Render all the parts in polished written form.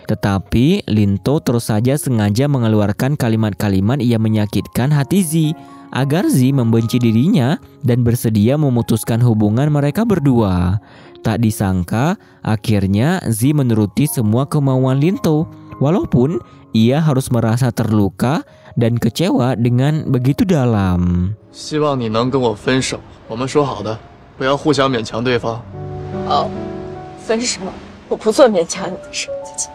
Tetapi Lintou terus saja sengaja mengeluarkan kalimat-kalimat yang menyakitkan hati Zi agar Zi membenci dirinya dan bersedia memutuskan hubungan mereka berdua. Tak disangka, akhirnya Zi menuruti semua kemauan Lintou, walaupun ia harus merasa terluka dan kecewa dengan begitu dalam. 希望你能跟我分手，我们说好的，不要互相勉强对方。哦，分手，我不做勉强你的事，姐姐。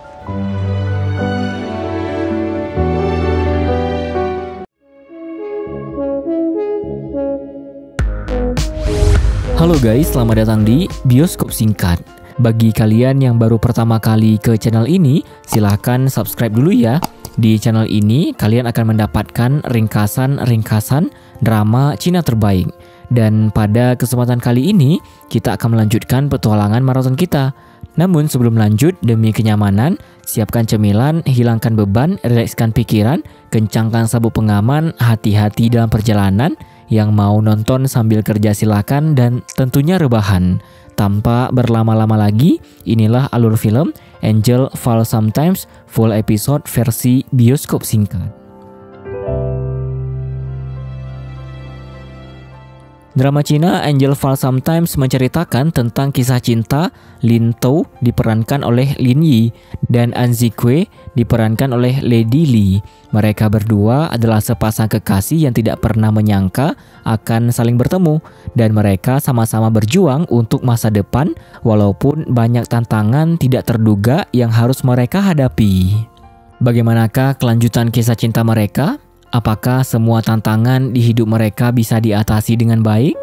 Halo guys, selamat datang di Bioskop Singkat. Bagi kalian yang baru pertama kali ke channel ini, silahkan subscribe dulu ya. Di channel ini, kalian akan mendapatkan ringkasan-ringkasan drama Cina terbaik. Dan pada kesempatan kali ini, kita akan melanjutkan petualangan maraton kita. Namun sebelum lanjut, demi kenyamanan, siapkan cemilan, hilangkan beban, rilekskan pikiran, kencangkan sabuk pengaman, hati-hati dalam perjalanan. Yang mau nonton sambil kerja silakan dan tentunya rebahan. Tanpa berlama-lama lagi, inilah alur film Angel Fall Sometimes full episode versi bioskop singkat. Drama Cina Angel Fall Sometimes menceritakan tentang kisah cinta Lintou diperankan oleh Lin Yi dan An Zikui diperankan oleh Lady Li. Mereka berdua adalah sepasang kekasih yang tidak pernah menyangka akan saling bertemu dan mereka sama-sama berjuang untuk masa depan walaupun banyak tantangan tidak terduga yang harus mereka hadapi. Bagaimanakah kelanjutan kisah cinta mereka? Apakah semua tantangan di hidup mereka bisa diatasi dengan baik?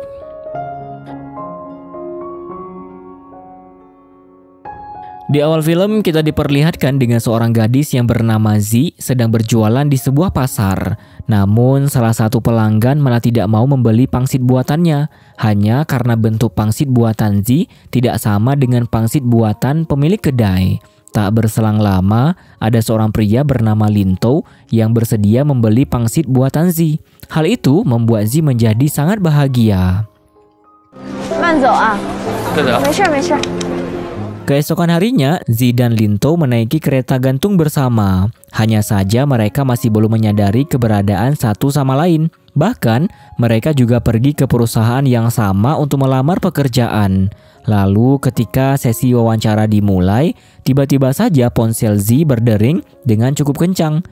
Di awal film kita diperlihatkan dengan seorang gadis yang bernama Zi sedang berjualan di sebuah pasar. Namun salah satu pelanggan malah tidak mau membeli pangsit buatannya hanya karena bentuk pangsit buatan Zi tidak sama dengan pangsit buatan pemilik kedai. Tak berselang lama, ada seorang pria bernama Lintou yang bersedia membeli pangsit buatan Zi. Hal itu membuat Zi menjadi sangat bahagia. 慢走啊，没事没事。 Keesokan harinya, Zi dan Lintou menaiki kereta gantung bersama. Hanya saja mereka masih belum menyadari keberadaan satu sama lain. Bahkan, mereka juga pergi ke perusahaan yang sama untuk melamar pekerjaan. Lalu ketika sesi wawancara dimulai, tiba-tiba saja ponsel Zi berdering dengan cukup kencang.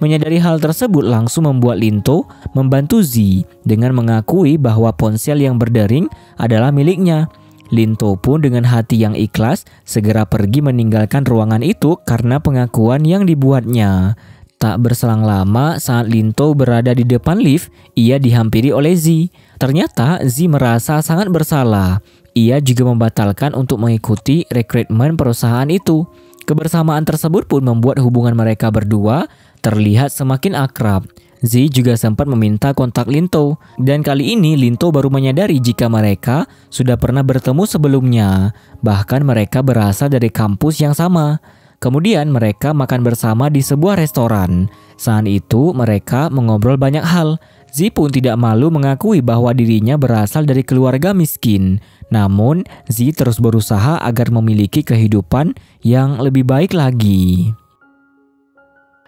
Menyadari hal tersebut langsung membuat Lintou membantu Zi dengan mengakui bahwa ponsel yang berdering adalah miliknya. Lintou pun dengan hati yang ikhlas segera pergi meninggalkan ruangan itu karena pengakuan yang dibuatnya. Tak berselang lama saat Lintou berada di depan lift, ia dihampiri oleh Zi. Ternyata Zi merasa sangat bersalah. Ia juga membatalkan untuk mengikuti rekrutmen perusahaan itu. Kebersamaan tersebut pun membuat hubungan mereka berdua terlihat semakin akrab. Zi juga sempat meminta kontak Lintou. Dan kali ini Lintou baru menyadari jika mereka sudah pernah bertemu sebelumnya. Bahkan mereka berasal dari kampus yang sama. Kemudian mereka makan bersama di sebuah restoran. Saat itu mereka mengobrol banyak hal. Zi pun tidak malu mengakui bahwa dirinya berasal dari keluarga miskin. Namun Zi terus berusaha agar memiliki kehidupan yang lebih baik lagi.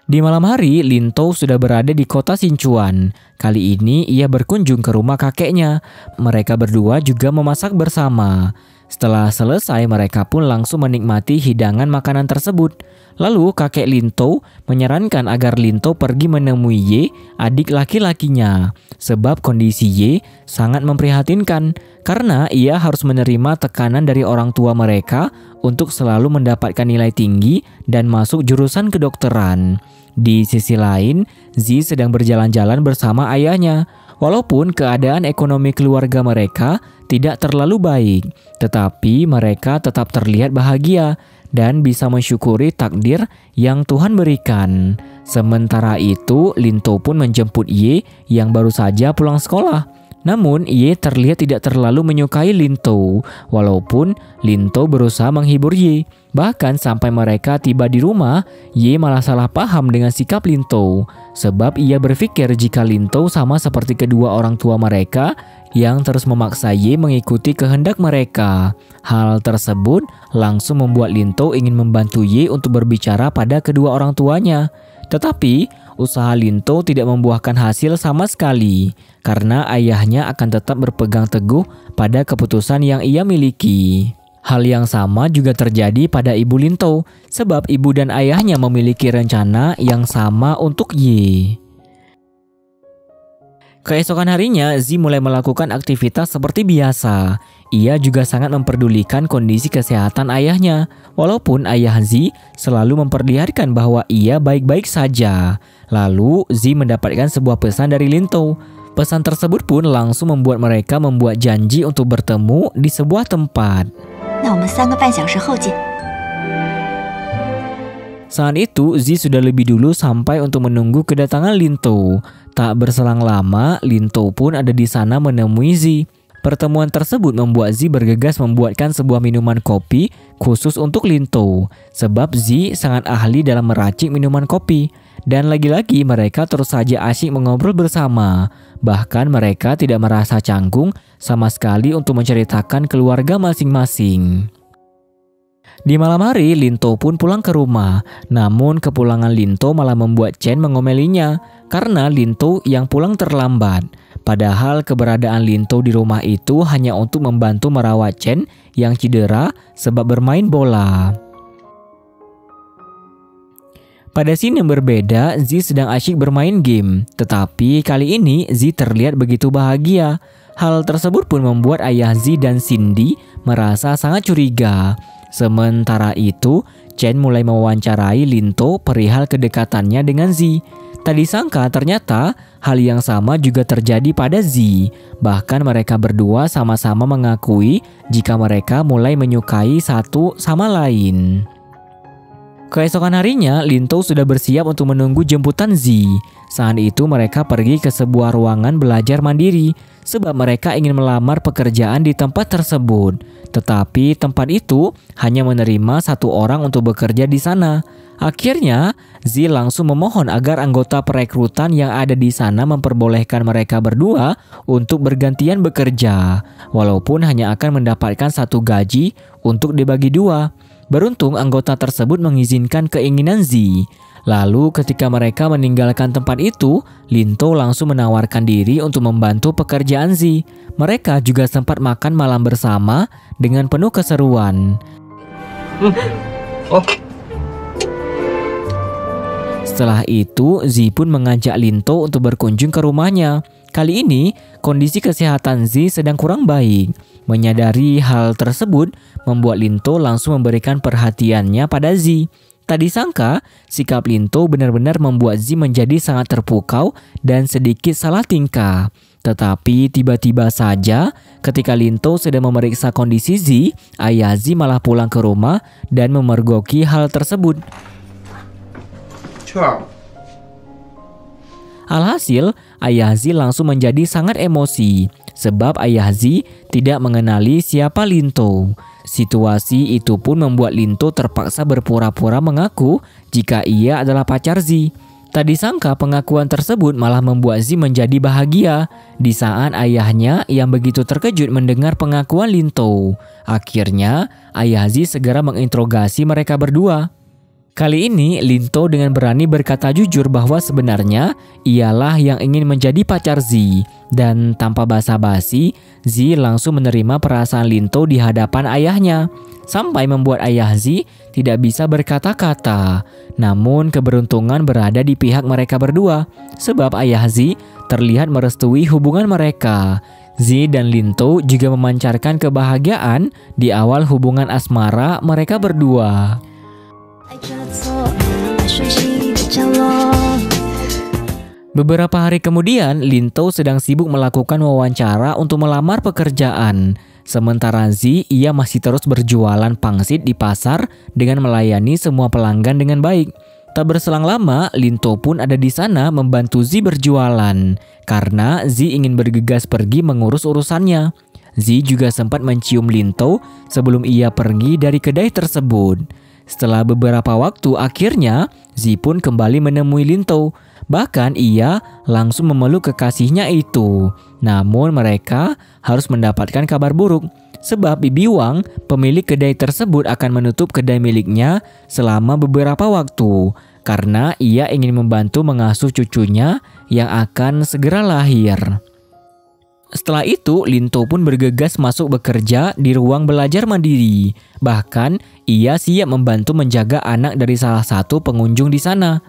Di malam hari, Lintou sudah berada di kota Sichuan. Kali ini ia berkunjung ke rumah kakeknya. Mereka berdua juga memasak bersama. Setelah selesai, mereka pun langsung menikmati hidangan makanan tersebut. Lalu kakek Lintou menyarankan agar Lintou pergi menemui Ye, adik laki-lakinya. Sebab kondisi Ye sangat memprihatinkan karena ia harus menerima tekanan dari orang tua mereka untuk selalu mendapatkan nilai tinggi dan masuk jurusan kedokteran. Di sisi lain, Zi sedang berjalan-jalan bersama ayahnya. Walaupun keadaan ekonomi keluarga mereka tidak terlalu baik, tetapi mereka tetap terlihat bahagia dan bisa mensyukuri takdir yang Tuhan berikan. Sementara itu, Lintou pun menjemput Ye yang baru saja pulang sekolah. Namun, Ye terlihat tidak terlalu menyukai Lintou, walaupun Lintou berusaha menghibur Ye. Bahkan sampai mereka tiba di rumah, Ye malah salah paham dengan sikap Lintou. Sebab ia berpikir jika Lintou sama seperti kedua orang tua mereka yang terus memaksa Ye mengikuti kehendak mereka. Hal tersebut langsung membuat Lintou ingin membantu Ye untuk berbicara pada kedua orang tuanya. Tetapi usaha Lintou tidak membuahkan hasil sama sekali karena ayahnya akan tetap berpegang teguh pada keputusan yang ia miliki. Hal yang sama juga terjadi pada ibu Lintou, sebab ibu dan ayahnya memiliki rencana yang sama untuk Ye. Keesokan harinya, Zi mulai melakukan aktivitas seperti biasa. Ia juga sangat memperdulikan kondisi kesehatan ayahnya, walaupun ayah Zi selalu memperlihatkan bahwa ia baik-baik saja. Lalu, Zi mendapatkan sebuah pesan dari Lintou. Pesan tersebut pun langsung membuat mereka membuat janji untuk bertemu di sebuah tempat. Saat itu, Zi sudah lebih dulu sampai untuk menunggu kedatangan Lintou. Tak berselang lama, Lintou pun ada di sana menemui Zi. Pertemuan tersebut membuat Zi bergegas membuatkan sebuah minuman kopi khusus untuk Lintou. Sebab Zi sangat ahli dalam meracik minuman kopi. Dan lagi-lagi mereka terus saja asyik mengobrol bersama. Bahkan mereka tidak merasa canggung sama sekali untuk menceritakan keluarga masing-masing. Di malam hari, Lintou pun pulang ke rumah. Namun kepulangan Lintou malah membuat Chen mengomelinya karena Lintou yang pulang terlambat. Padahal keberadaan Lintou di rumah itu hanya untuk membantu merawat Chen yang cedera sebab bermain bola. Pada scene yang berbeda, Zi sedang asyik bermain game. Tetapi kali ini Zi terlihat begitu bahagia. Hal tersebut pun membuat ayah Zi dan Cindy merasa sangat curiga. Sementara itu, Chen mulai mewawancarai Lintou perihal kedekatannya dengan Zi. Tak disangka ternyata hal yang sama juga terjadi pada Zi. Bahkan mereka berdua sama-sama mengakui jika mereka mulai menyukai satu sama lain. Keesokan harinya, Lintou sudah bersiap untuk menunggu jemputan Zi. Saat itu mereka pergi ke sebuah ruangan belajar mandiri sebab mereka ingin melamar pekerjaan di tempat tersebut. Tetapi tempat itu hanya menerima satu orang untuk bekerja di sana. Akhirnya, Zi langsung memohon agar anggota perekrutan yang ada di sana memperbolehkan mereka berdua untuk bergantian bekerja, walaupun hanya akan mendapatkan satu gaji untuk dibagi dua. Beruntung anggota tersebut mengizinkan keinginan Zi. Lalu ketika mereka meninggalkan tempat itu, Lintou langsung menawarkan diri untuk membantu pekerjaan Zi. Mereka juga sempat makan malam bersama dengan penuh keseruan. Setelah itu, Zi pun mengajak Lintou untuk berkunjung ke rumahnya. Kali ini, kondisi kesehatan Zi sedang kurang baik. Menyadari hal tersebut, membuat Lintou langsung memberikan perhatiannya pada Zi. Tak disangka, sikap Lintou benar-benar membuat Zi menjadi sangat terpukau dan sedikit salah tingkah. Tetapi tiba-tiba saja, ketika Lintou sedang memeriksa kondisi Zi, ayah Zi malah pulang ke rumah dan memergoki hal tersebut. Alhasil, ayah Zi langsung menjadi sangat emosi sebab ayah Zi tidak mengenali siapa Lintou. Situasi itu pun membuat Lintou terpaksa berpura-pura mengaku jika ia adalah pacar Zi. Tak disangka pengakuan tersebut malah membuat Zi menjadi bahagia di saat ayahnya yang begitu terkejut mendengar pengakuan Lintou. Akhirnya, ayah Zi segera menginterogasi mereka berdua. Kali ini, Lintou dengan berani berkata jujur bahwa sebenarnya ialah yang ingin menjadi pacar Zi. Dan tanpa basa-basi, Zi langsung menerima perasaan Lintou di hadapan ayahnya. Sampai membuat ayah Zi tidak bisa berkata-kata. Namun keberuntungan berada di pihak mereka berdua. Sebab ayah Zi terlihat merestui hubungan mereka. Zi dan Lintou juga memancarkan kebahagiaan di awal hubungan asmara mereka berdua. Beberapa hari kemudian, Lintou sedang sibuk melakukan wawancara untuk melamar pekerjaan. Sementara Zi, ia masih terus berjualan pangsit di pasar dengan melayani semua pelanggan dengan baik. Tak berselang lama, Lintou pun ada di sana membantu Zi berjualan. Karena Zi ingin bergegas pergi mengurus urusannya. Zi juga sempat mencium Lintou sebelum ia pergi dari kedai tersebut. Setelah beberapa waktu, akhirnya Zi pun kembali menemui Lintou. Bahkan ia langsung memeluk kekasihnya itu. Namun mereka harus mendapatkan kabar buruk. Sebab Bibi Wang, pemilik kedai tersebut, akan menutup kedai miliknya selama beberapa waktu. Karena ia ingin membantu mengasuh cucunya yang akan segera lahir. Setelah itu, Lintou pun bergegas masuk bekerja di ruang belajar mandiri. Bahkan, ia siap membantu menjaga anak dari salah satu pengunjung di sana.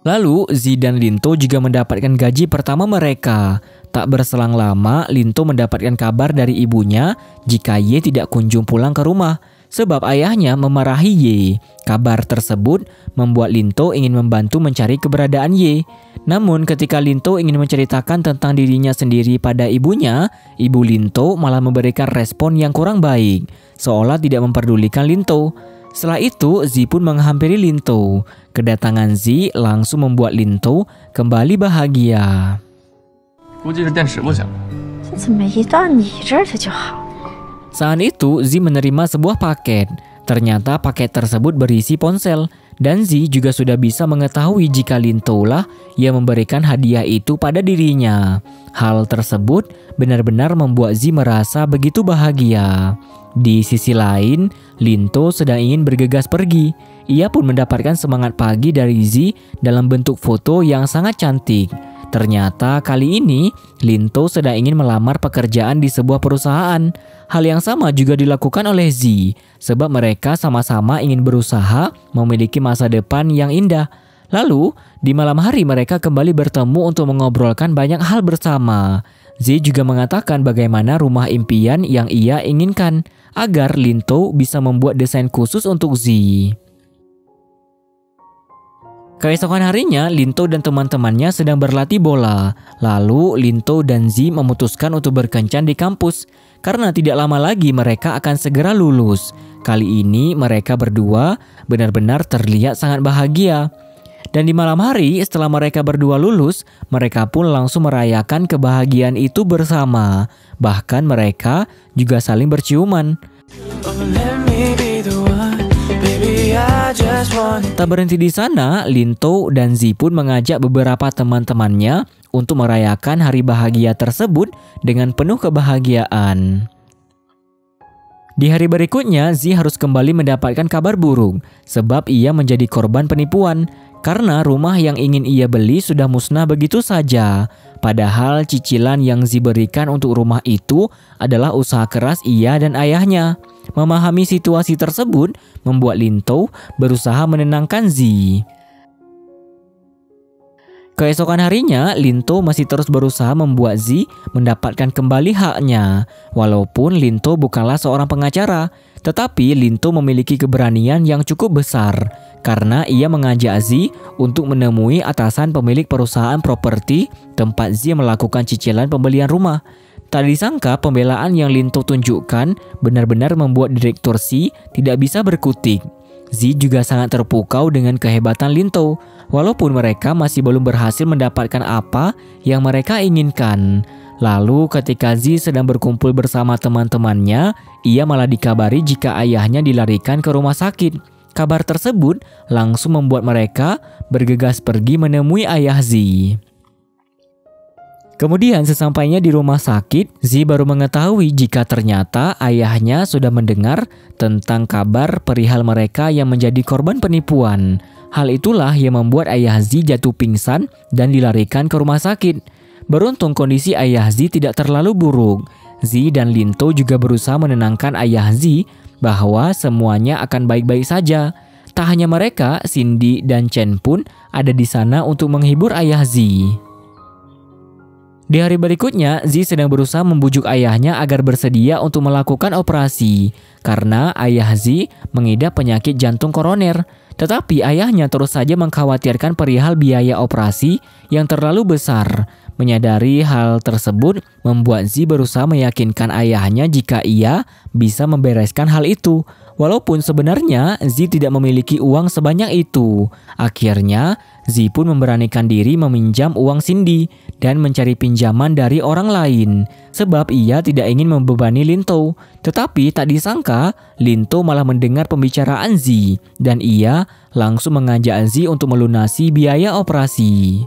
Lalu, Zi dan Lintou juga mendapatkan gaji pertama mereka. Tak berselang lama, Lintou mendapatkan kabar dari ibunya jika Ye tidak kunjung pulang ke rumah. Sebab ayahnya memarahi Ye. Kabar tersebut membuat Lintou ingin membantu mencari keberadaan Ye. Namun ketika Lintou ingin menceritakan tentang dirinya sendiri pada ibunya, ibu Lintou malah memberikan respon yang kurang baik, seolah tidak memperdulikan Lintou. Setelah itu, Zi pun menghampiri Lintou. Kedatangan Zi langsung membuat Lintou kembali bahagia. 估计是电池不行。怎么一到你这儿它就好？ Saat itu, Zi menerima sebuah paket. Ternyata paket tersebut berisi ponsel. Dan Zi juga sudah bisa mengetahui jika Lintou lah yang memberikan hadiah itu pada dirinya. Hal tersebut benar-benar membuat Zi merasa begitu bahagia. Di sisi lain, Lintou sedang ingin bergegas pergi. Ia pun mendapatkan semangat pagi dari Zi dalam bentuk foto yang sangat cantik. Ternyata kali ini Lintou sedang ingin melamar pekerjaan di sebuah perusahaan. Hal yang sama juga dilakukan oleh Zi, sebab mereka sama-sama ingin berusaha memiliki masa depan yang indah. Lalu, di malam hari mereka kembali bertemu untuk mengobrolkan banyak hal bersama. Zi juga mengatakan bagaimana rumah impian yang ia inginkan, agar Lintou bisa membuat desain khusus untuk Zi. Keesokan harinya, Lintou dan teman-temannya sedang berlatih bola. Lalu, Lintou dan Zi memutuskan untuk berkencan di kampus. Karena tidak lama lagi mereka akan segera lulus. Kali ini mereka berdua benar-benar terlihat sangat bahagia. Dan di malam hari setelah mereka berdua lulus, mereka pun langsung merayakan kebahagiaan itu bersama. Bahkan mereka juga saling berciuman. Tak berhenti di sana, Lintou dan Zi pun mengajak beberapa teman-temannya untuk merayakan hari bahagia tersebut dengan penuh kebahagiaan. Di hari berikutnya, Zi harus kembali mendapatkan kabar buruk sebab ia menjadi korban penipuan karena rumah yang ingin ia beli sudah musnah begitu saja. Padahal cicilan yang Zi berikan untuk rumah itu adalah usaha keras ia dan ayahnya. Memahami situasi tersebut membuat Lintou berusaha menenangkan Zi. Keesokan harinya, Lintou masih terus berusaha membuat Zi mendapatkan kembali haknya. Walaupun Lintou bukanlah seorang pengacara, tetapi Lintou memiliki keberanian yang cukup besar karena ia mengajak Zi untuk menemui atasan pemilik perusahaan properti tempat Zi melakukan cicilan pembelian rumah. Tak disangka pembelaan yang Lintou tunjukkan benar-benar membuat Direktur Zi tidak bisa berkutik. Zi juga sangat terpukau dengan kehebatan Lintou, walaupun mereka masih belum berhasil mendapatkan apa yang mereka inginkan. Lalu ketika Zi sedang berkumpul bersama teman-temannya, ia malah dikabari jika ayahnya dilarikan ke rumah sakit. Kabar tersebut langsung membuat mereka bergegas pergi menemui ayah Zi. Kemudian sesampainya di rumah sakit, Zi baru mengetahui jika ternyata ayahnya sudah mendengar tentang kabar perihal mereka yang menjadi korban penipuan. Hal itulah yang membuat ayah Zi jatuh pingsan dan dilarikan ke rumah sakit. Beruntung kondisi ayah Zi tidak terlalu buruk. Zi dan Lintou juga berusaha menenangkan ayah Zi bahwa semuanya akan baik-baik saja. Tak hanya mereka, Cindy dan Chen pun ada di sana untuk menghibur ayah Zi. Di hari berikutnya, Zi sedang berusaha membujuk ayahnya agar bersedia untuk melakukan operasi karena ayah Zi mengidap penyakit jantung koroner. Tetapi ayahnya terus saja mengkhawatirkan perihal biaya operasi yang terlalu besar. Menyadari hal tersebut membuat Zi berusaha meyakinkan ayahnya jika ia bisa membereskan hal itu. Walaupun sebenarnya Zi tidak memiliki uang sebanyak itu, akhirnya Zi pun memberanikan diri meminjam uang Cindy dan mencari pinjaman dari orang lain sebab ia tidak ingin membebani Lintou. Tetapi tak disangka Lintou malah mendengar pembicaraan Zi dan ia langsung mengajak Zi untuk melunasi biaya operasi.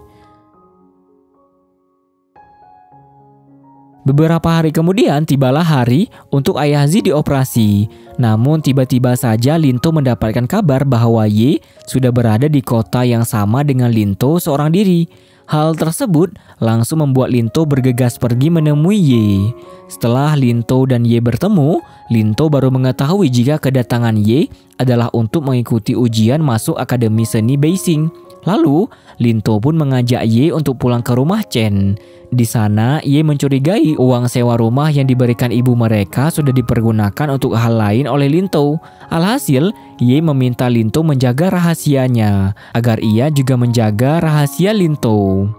Beberapa hari kemudian tibalah hari untuk ayah Zi dioperasi. Namun tiba-tiba saja Lintou mendapatkan kabar bahwa Ye sudah berada di kota yang sama dengan Lintou seorang diri. Hal tersebut langsung membuat Lintou bergegas pergi menemui Ye. Setelah Lintou dan Ye bertemu, Lintou baru mengetahui jika kedatangan Ye adalah untuk mengikuti ujian masuk Akademi Seni Beijing. Lalu, Lintou pun mengajak Ye untuk pulang ke rumah Chen. Di sana, Ye mencurigai uang sewa rumah yang diberikan ibu mereka sudah dipergunakan untuk hal lain oleh Lintou. Alhasil, Ye meminta Lintou menjaga rahasianya, agar ia juga menjaga rahasia Lintou.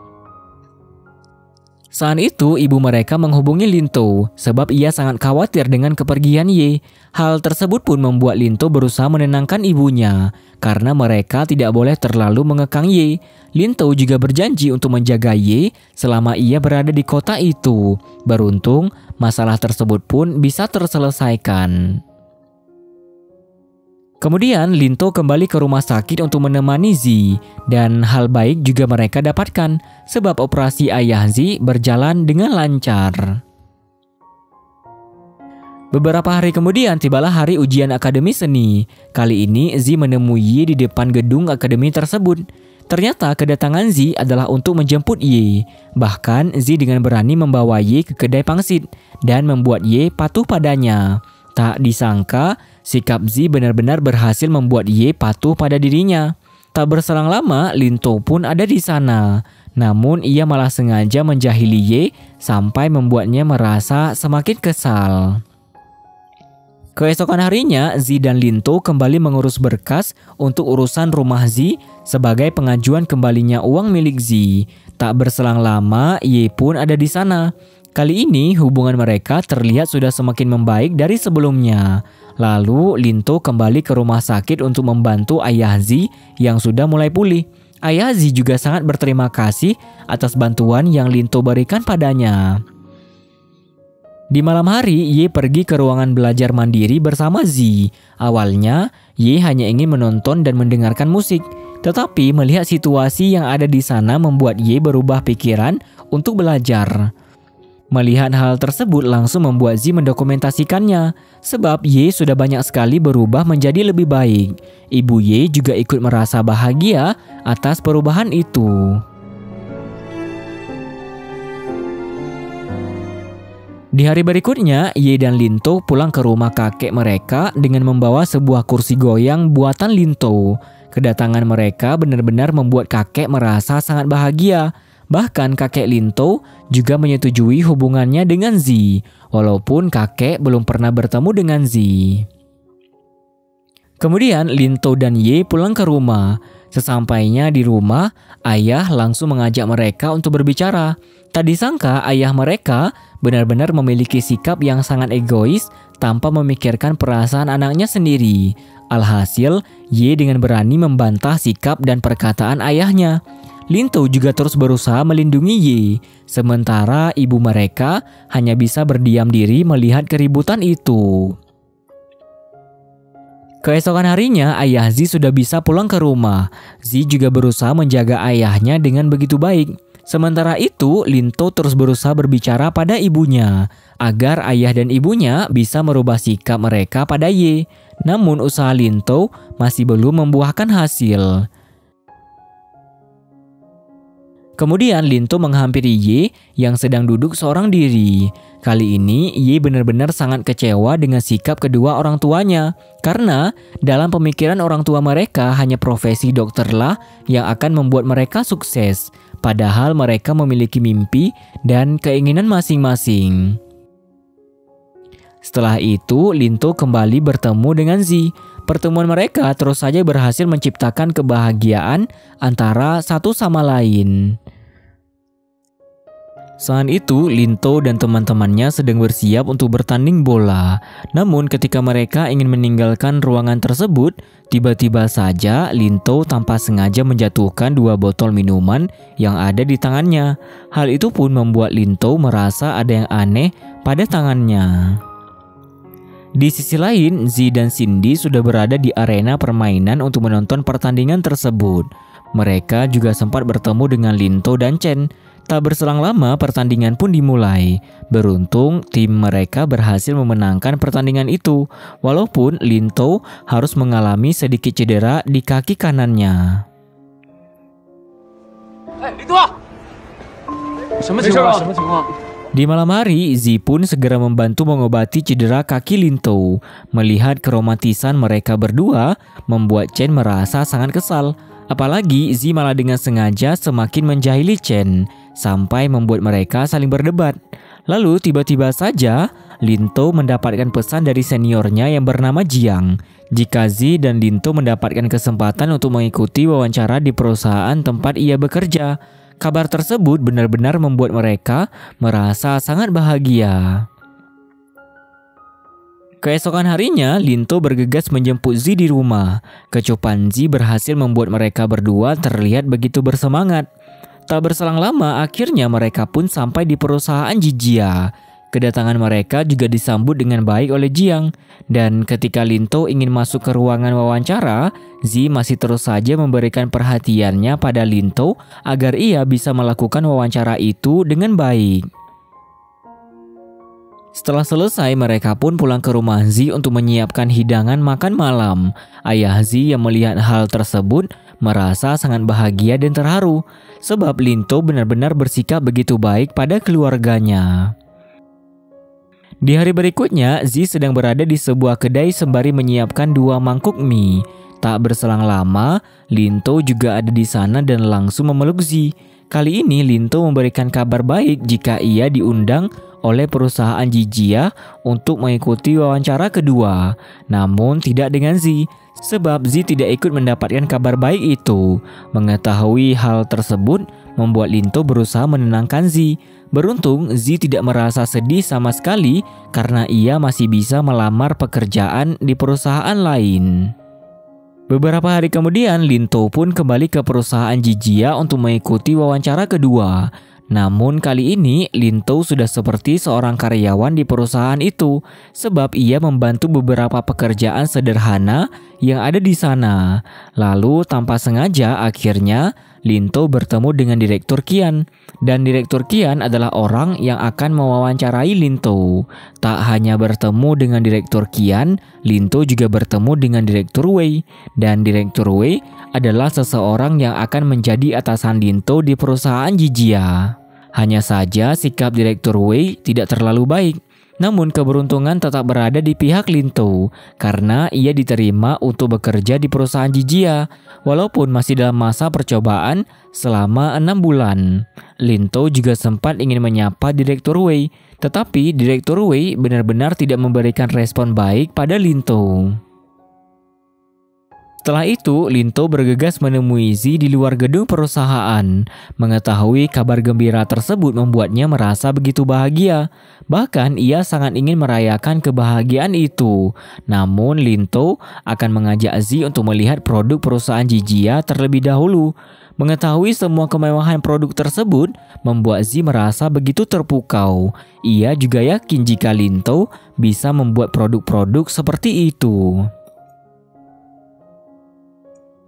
Saat itu, ibu mereka menghubungi Lintou sebab ia sangat khawatir dengan kepergian Ye. Hal tersebut pun membuat Lintou berusaha menenangkan ibunya karena mereka tidak boleh terlalu mengekang Ye. Lintou juga berjanji untuk menjaga Ye selama ia berada di kota itu. Beruntung, masalah tersebut pun bisa terselesaikan. Kemudian Lintou kembali ke rumah sakit untuk menemani Zi dan hal baik juga mereka dapatkan sebab operasi ayah Zi berjalan dengan lancar. Beberapa hari kemudian tibalah hari ujian Akademi Seni. Kali ini Zi menemui Ye di depan gedung akademi tersebut. Ternyata kedatangan Zi adalah untuk menjemput Ye. Bahkan Zi dengan berani membawa Ye ke kedai pangsit dan membuat Ye patuh padanya. Tak disangka, sikap Zi benar-benar berhasil membuat Ye patuh pada dirinya. Tak berselang lama, Lintou pun ada di sana. Namun ia malah sengaja menjahili Ye sampai membuatnya merasa semakin kesal. Keesokan harinya, Zi dan Lintou kembali mengurus berkas untuk urusan rumah Zi sebagai pengajuan kembalinya uang milik Zi. Tak berselang lama, Ye pun ada di sana. Kali ini hubungan mereka terlihat sudah semakin membaik dari sebelumnya. Lalu Lintou kembali ke rumah sakit untuk membantu ayah Zi yang sudah mulai pulih. Ayah Zi juga sangat berterima kasih atas bantuan yang Lintou berikan padanya. Di malam hari, Ye pergi ke ruangan belajar mandiri bersama Zi. Awalnya, Ye hanya ingin menonton dan mendengarkan musik. Tetapi melihat situasi yang ada di sana membuat Ye berubah pikiran untuk belajar. Melihat hal tersebut langsung membuat Zi mendokumentasikannya, sebab Ye sudah banyak sekali berubah menjadi lebih baik. Ibu Ye juga ikut merasa bahagia atas perubahan itu. Di hari berikutnya, Ye dan Lintou pulang ke rumah kakek mereka dengan membawa sebuah kursi goyang buatan Lintou. Kedatangan mereka benar-benar membuat kakek merasa sangat bahagia. Bahkan kakek Lintou juga menyetujui hubungannya dengan Zi, walaupun kakek belum pernah bertemu dengan Zi. Kemudian Lintou dan Ye pulang ke rumah. Sesampainya di rumah, ayah langsung mengajak mereka untuk berbicara. Tak disangka ayah mereka benar-benar memiliki sikap yang sangat egois tanpa memikirkan perasaan anaknya sendiri. Alhasil, Ye dengan berani membantah sikap dan perkataan ayahnya. Lintou juga terus berusaha melindungi Ye, sementara ibu mereka hanya bisa berdiam diri melihat keributan itu. Keesokan harinya, ayah Zi sudah bisa pulang ke rumah. Zi juga berusaha menjaga ayahnya dengan begitu baik. Sementara itu, Lintou terus berusaha berbicara pada ibunya, agar ayah dan ibunya bisa merubah sikap mereka pada Ye. Namun usaha Lintou masih belum membuahkan hasil. Kemudian Lintou menghampiri Ye yang sedang duduk seorang diri. Kali ini Ye benar-benar sangat kecewa dengan sikap kedua orang tuanya. Karena dalam pemikiran orang tua mereka hanya profesi dokterlah yang akan membuat mereka sukses. Padahal mereka memiliki mimpi dan keinginan masing-masing. Setelah itu Lintou kembali bertemu dengan Zi. Pertemuan mereka terus saja berhasil menciptakan kebahagiaan antara satu sama lain. Saat itu, Lintou dan teman-temannya sedang bersiap untuk bertanding bola. Namun ketika mereka ingin meninggalkan ruangan tersebut, tiba-tiba saja Lintou tanpa sengaja menjatuhkan 2 botol minuman yang ada di tangannya. Hal itu pun membuat Lintou merasa ada yang aneh pada tangannya. Di sisi lain, Zi dan Cindy sudah berada di arena permainan untuk menonton pertandingan tersebut. Mereka juga sempat bertemu dengan Lintou dan Chen. Tak berselang lama pertandingan pun dimulai. Beruntung tim mereka berhasil memenangkan pertandingan itu, walaupun Lintou harus mengalami sedikit cedera di kaki kanannya. Di malam hari, Zi pun segera membantu mengobati cedera kaki Lintou. Melihat keromantisan mereka berdua, membuat Chen merasa sangat kesal. Apalagi Zi malah dengan sengaja semakin menjahili Chen, sampai membuat mereka saling berdebat. Lalu tiba-tiba saja Lintou mendapatkan pesan dari seniornya yang bernama Jiang. Jika Zi dan Lintou mendapatkan kesempatan untuk mengikuti wawancara di perusahaan tempat ia bekerja. Kabar tersebut benar-benar membuat mereka merasa sangat bahagia. Keesokan harinya, Lintou bergegas menjemput Zi di rumah. Kecupan Zi berhasil membuat mereka berdua terlihat begitu bersemangat. Tak berselang lama, akhirnya mereka pun sampai di perusahaan Jijia. Kedatangan mereka juga disambut dengan baik oleh Jiang. Dan ketika Lintou ingin masuk ke ruangan wawancara, Zi masih terus saja memberikan perhatiannya pada Lintou agar ia bisa melakukan wawancara itu dengan baik. Setelah selesai, mereka pun pulang ke rumah Zi untuk menyiapkan hidangan makan malam. Ayah Zi yang melihat hal tersebut merasa sangat bahagia dan terharu, sebab Lintou benar-benar bersikap begitu baik pada keluarganya. Di hari berikutnya, Zi sedang berada di sebuah kedai sembari menyiapkan 2 mangkuk mie. Tak berselang lama, Lintou juga ada di sana dan langsung memeluk Zi. Kali ini Lintou memberikan kabar baik jika ia diundang oleh perusahaan Jijia untuk mengikuti wawancara kedua. Namun tidak dengan Zi, sebab Zi tidak ikut mendapatkan kabar baik itu. Mengetahui hal tersebut membuat Lintou berusaha menenangkan Zi. Beruntung Zi tidak merasa sedih sama sekali karena ia masih bisa melamar pekerjaan di perusahaan lain. Beberapa hari kemudian, Lintou pun kembali ke perusahaan Jijia untuk mengikuti wawancara kedua. Namun kali ini Lintou sudah seperti seorang karyawan di perusahaan itu, sebab ia membantu beberapa pekerjaan sederhana yang ada di sana. Lalu tanpa sengaja akhirnya Lintou bertemu dengan Direktur Qian. Dan Direktur Qian adalah orang yang akan mewawancarai Lintou. Tak hanya bertemu dengan Direktur Qian, Lintou juga bertemu dengan Direktur Wei. Dan Direktur Wei adalah seseorang yang akan menjadi atasan Lintou di perusahaan Jijia. Hanya saja sikap Direktur Wei tidak terlalu baik. Namun keberuntungan tetap berada di pihak Lintou karena ia diterima untuk bekerja di perusahaan Jijia walaupun masih dalam masa percobaan selama 6 bulan. Lintou juga sempat ingin menyapa Direktur Wei, tetapi Direktur Wei benar-benar tidak memberikan respon baik pada Lintou. Setelah itu, Lintou bergegas menemui Zi di luar gedung perusahaan. Mengetahui kabar gembira tersebut membuatnya merasa begitu bahagia. Bahkan ia sangat ingin merayakan kebahagiaan itu. Namun Lintou akan mengajak Zi untuk melihat produk perusahaan Jijia terlebih dahulu. Mengetahui semua kemewahan produk tersebut membuat Zi merasa begitu terpukau. Ia juga yakin jika Lintou bisa membuat produk-produk seperti itu.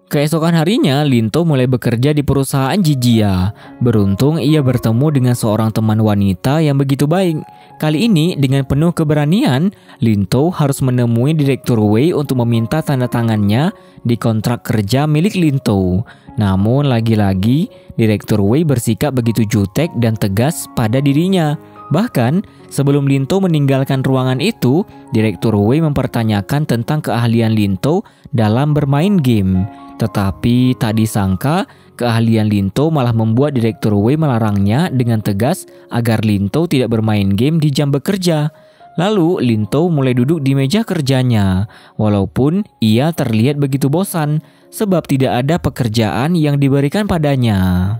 Keesokan harinya, Lintou mulai bekerja di perusahaan Jijia. Beruntung ia bertemu dengan seorang teman wanita yang begitu baik. Kali ini dengan penuh keberanian, Lintou harus menemui Direktur Wei untuk meminta tanda tangannya di kontrak kerja milik Lintou. Namun lagi-lagi, Direktur Wei bersikap begitu jutek dan tegas pada dirinya. Bahkan, sebelum Lintou meninggalkan ruangan itu, Direktur Wei mempertanyakan tentang keahlian Lintou dalam bermain game. Tetapi tak disangka, keahlian Lintou malah membuat Direktur Wei melarangnya dengan tegas agar Lintou tidak bermain game di jam bekerja. Lalu Lintou mulai duduk di meja kerjanya, walaupun ia terlihat begitu bosan sebab tidak ada pekerjaan yang diberikan padanya.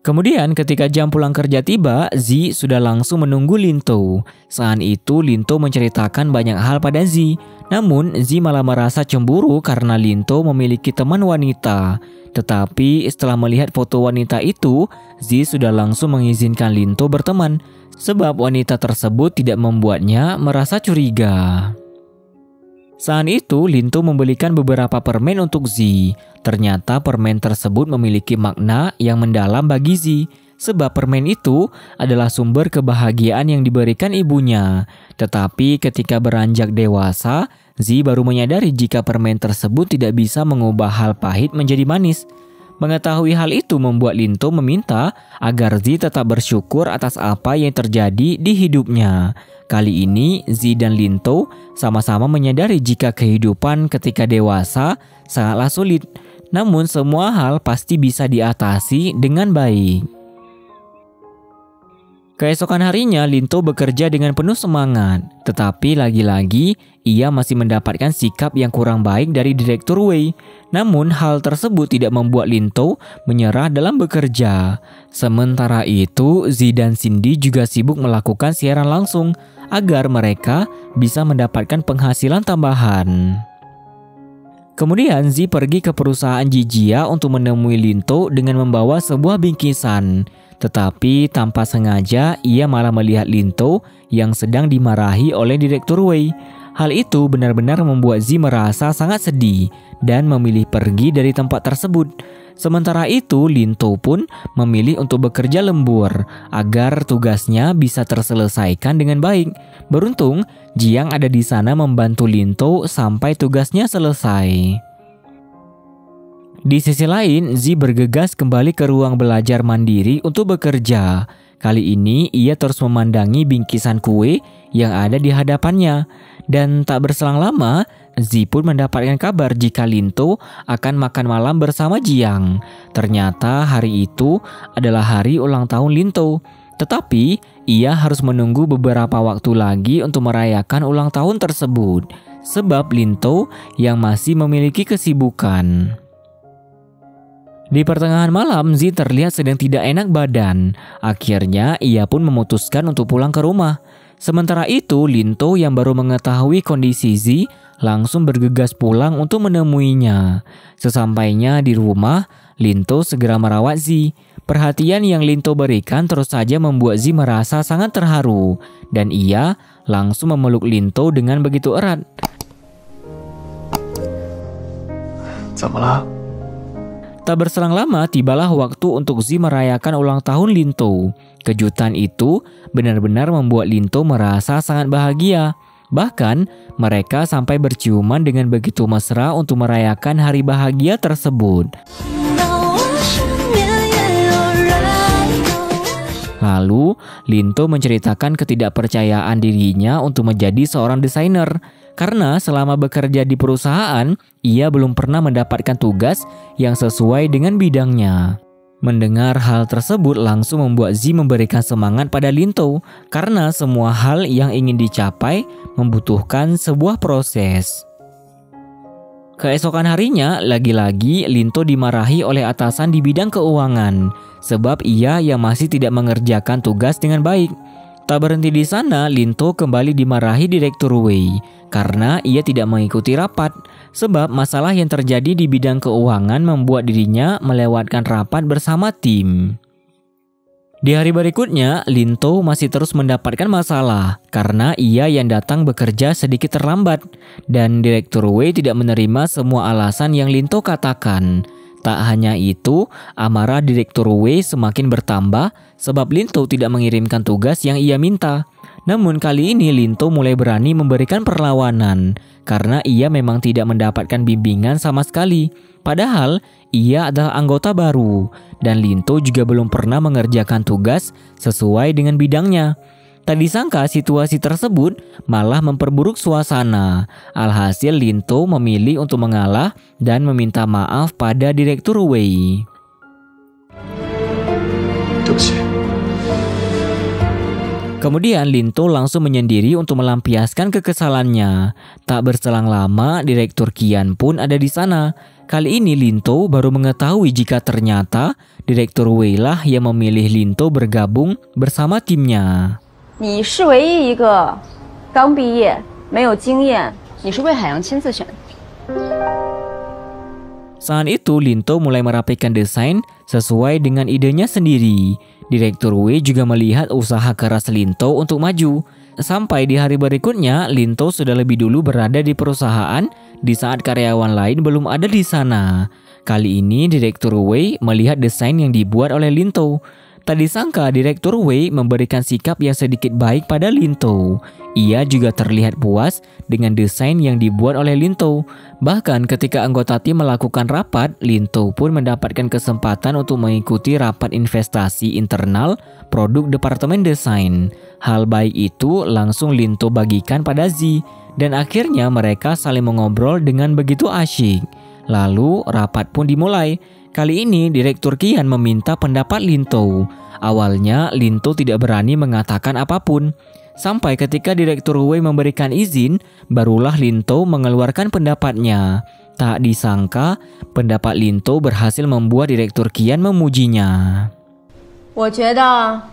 Kemudian ketika jam pulang kerja tiba, Zi sudah langsung menunggu Lintou. Saat itu Lintou menceritakan banyak hal pada Zi. Namun Zi malah merasa cemburu karena Lintou memiliki teman wanita. Tetapi setelah melihat foto wanita itu, Zi sudah langsung mengizinkan Lintou berteman. Sebab wanita tersebut tidak membuatnya merasa curiga. Saat itu Lintou membelikan beberapa permen untuk Zi. Ternyata permen tersebut memiliki makna yang mendalam bagi Zi. Sebab permen itu adalah sumber kebahagiaan yang diberikan ibunya. Tetapi ketika beranjak dewasa, Zi baru menyadari jika permen tersebut tidak bisa mengubah hal pahit menjadi manis. Mengetahui hal itu membuat Lintou meminta agar Zi tetap bersyukur atas apa yang terjadi di hidupnya. Kali ini Zi dan Lintou sama-sama menyadari jika kehidupan ketika dewasa sangatlah sulit. Namun semua hal pasti bisa diatasi dengan baik. Keesokan harinya Lintou bekerja dengan penuh semangat. Tetapi lagi-lagi ia masih mendapatkan sikap yang kurang baik dari Direktur Wei. Namun hal tersebut tidak membuat Lintou menyerah dalam bekerja. Sementara itu Zi dan Cindy juga sibuk melakukan siaran langsung agar mereka bisa mendapatkan penghasilan tambahan. Kemudian Zi pergi ke perusahaan Jijia untuk menemui Lintou dengan membawa sebuah bingkisan. Tetapi tanpa sengaja ia malah melihat Lintou yang sedang dimarahi oleh Direktur Wei. Hal itu benar-benar membuat Zi merasa sangat sedih dan memilih pergi dari tempat tersebut. Sementara itu Lintou pun memilih untuk bekerja lembur agar tugasnya bisa terselesaikan dengan baik. Beruntung Jiang ada di sana membantu Lintou sampai tugasnya selesai. Di sisi lain, Zi bergegas kembali ke ruang belajar mandiri untuk bekerja. Kali ini ia terus memandangi bingkisan kue yang ada di hadapannya. Dan tak berselang lama, Zi pun mendapatkan kabar jika Lintou akan makan malam bersama Jiang. Ternyata hari itu adalah hari ulang tahun Lintou. Tetapi ia harus menunggu beberapa waktu lagi untuk merayakan ulang tahun tersebut. Sebab Lintou yang masih memiliki kesibukan. Di pertengahan malam, Zi terlihat sedang tidak enak badan. Akhirnya ia pun memutuskan untuk pulang ke rumah. Sementara itu, Lintou yang baru mengetahui kondisi Zi langsung bergegas pulang untuk menemuinya. Sesampainya di rumah, Lintou segera merawat Zi. Perhatian yang Lintou berikan terus saja membuat Zi merasa sangat terharu. Dan ia langsung memeluk Lintou dengan begitu erat. 怎么了？ Tak berselang lama, tibalah waktu untuk Zi merayakan ulang tahun Lintou. Kejutan itu benar-benar membuat Lintou merasa sangat bahagia. Bahkan, mereka sampai berciuman dengan begitu mesra untuk merayakan hari bahagia tersebut. Lalu, Lintou menceritakan ketidakpercayaan dirinya untuk menjadi seorang desainer. Karena selama bekerja di perusahaan, ia belum pernah mendapatkan tugas yang sesuai dengan bidangnya. Mendengar hal tersebut langsung membuat Zi memberikan semangat pada Lintou. Karena semua hal yang ingin dicapai membutuhkan sebuah proses. Keesokan harinya, lagi-lagi Lintou dimarahi oleh atasan di bidang keuangan. Sebab ia yang masih tidak mengerjakan tugas dengan baik. Tak berhenti di sana, Lintou kembali dimarahi Direktur Wei karena ia tidak mengikuti rapat. Sebab masalah yang terjadi di bidang keuangan membuat dirinya melewatkan rapat bersama tim. Di hari berikutnya, Lintou masih terus mendapatkan masalah karena ia yang datang bekerja sedikit terlambat dan Direktur Wei tidak menerima semua alasan yang Lintou katakan. Tak hanya itu, amarah Direktur Wei semakin bertambah sebab Lintou tidak mengirimkan tugas yang ia minta. Namun kali ini Lintou mulai berani memberikan perlawanan karena ia memang tidak mendapatkan bimbingan sama sekali. Padahal ia adalah anggota baru dan Lintou juga belum pernah mengerjakan tugas sesuai dengan bidangnya. Tak disangka situasi tersebut malah memperburuk suasana. Alhasil Lintou memilih untuk mengalah dan meminta maaf pada Direktur Wei. 对不起。 Kemudian Lintou langsung menyendiri untuk melampiaskan kekesalannya. Tak berselang lama, Direktur Qian pun ada di sana. Kali ini Lintou baru mengetahui jika ternyata Direktur Wei lah yang memilih Lintou bergabung bersama timnya. 你是唯一一个刚毕业没有经验，你是为海洋亲自选的。 Saat itu Lintou mulai merapikan desain sesuai dengan idenya sendiri. Direktur Wei juga melihat usaha keras Lintou untuk maju. Sampai di hari berikutnya, Lintou sudah lebih dulu berada di perusahaan di saat karyawan lain belum ada di sana. Kali ini Direktur Wei melihat desain yang dibuat oleh Lintou. Tak disangka Direktur Wei memberikan sikap yang sedikit baik pada Lintou. Ia juga terlihat puas dengan desain yang dibuat oleh Lintou. Bahkan ketika anggota tim melakukan rapat, Lintou pun mendapatkan kesempatan untuk mengikuti rapat investasi internal produk departemen desain. Hal baik itu langsung Lintou bagikan pada Zi. Dan akhirnya mereka saling mengobrol dengan begitu asyik. Lalu rapat pun dimulai. Kali ini Direktur Qian meminta pendapat Lintou. Awalnya Lintou tidak berani mengatakan apapun. Sampai ketika Direktur Wei memberikan izin, barulah Lintou mengeluarkan pendapatnya. Tak disangka, pendapat Lintou berhasil membuat Direktur Qian memujinya. 我觉得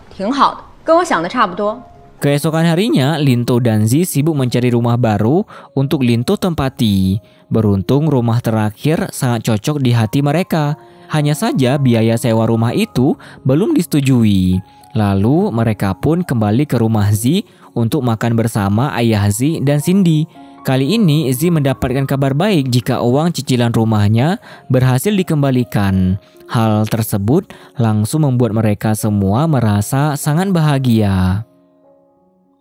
挺好的，跟我想的差不多。 Keesokan harinya, Lintou dan Zi sibuk mencari rumah baru untuk Lintou tempati. Beruntung rumah terakhir sangat cocok di hati mereka. Hanya saja biaya sewa rumah itu belum disetujui. Lalu mereka pun kembali ke rumah Zi untuk makan bersama ayah Zi dan Cindy. Kali ini Zi mendapatkan kabar baik jika uang cicilan rumahnya berhasil dikembalikan. Hal tersebut langsung membuat mereka semua merasa sangat bahagia.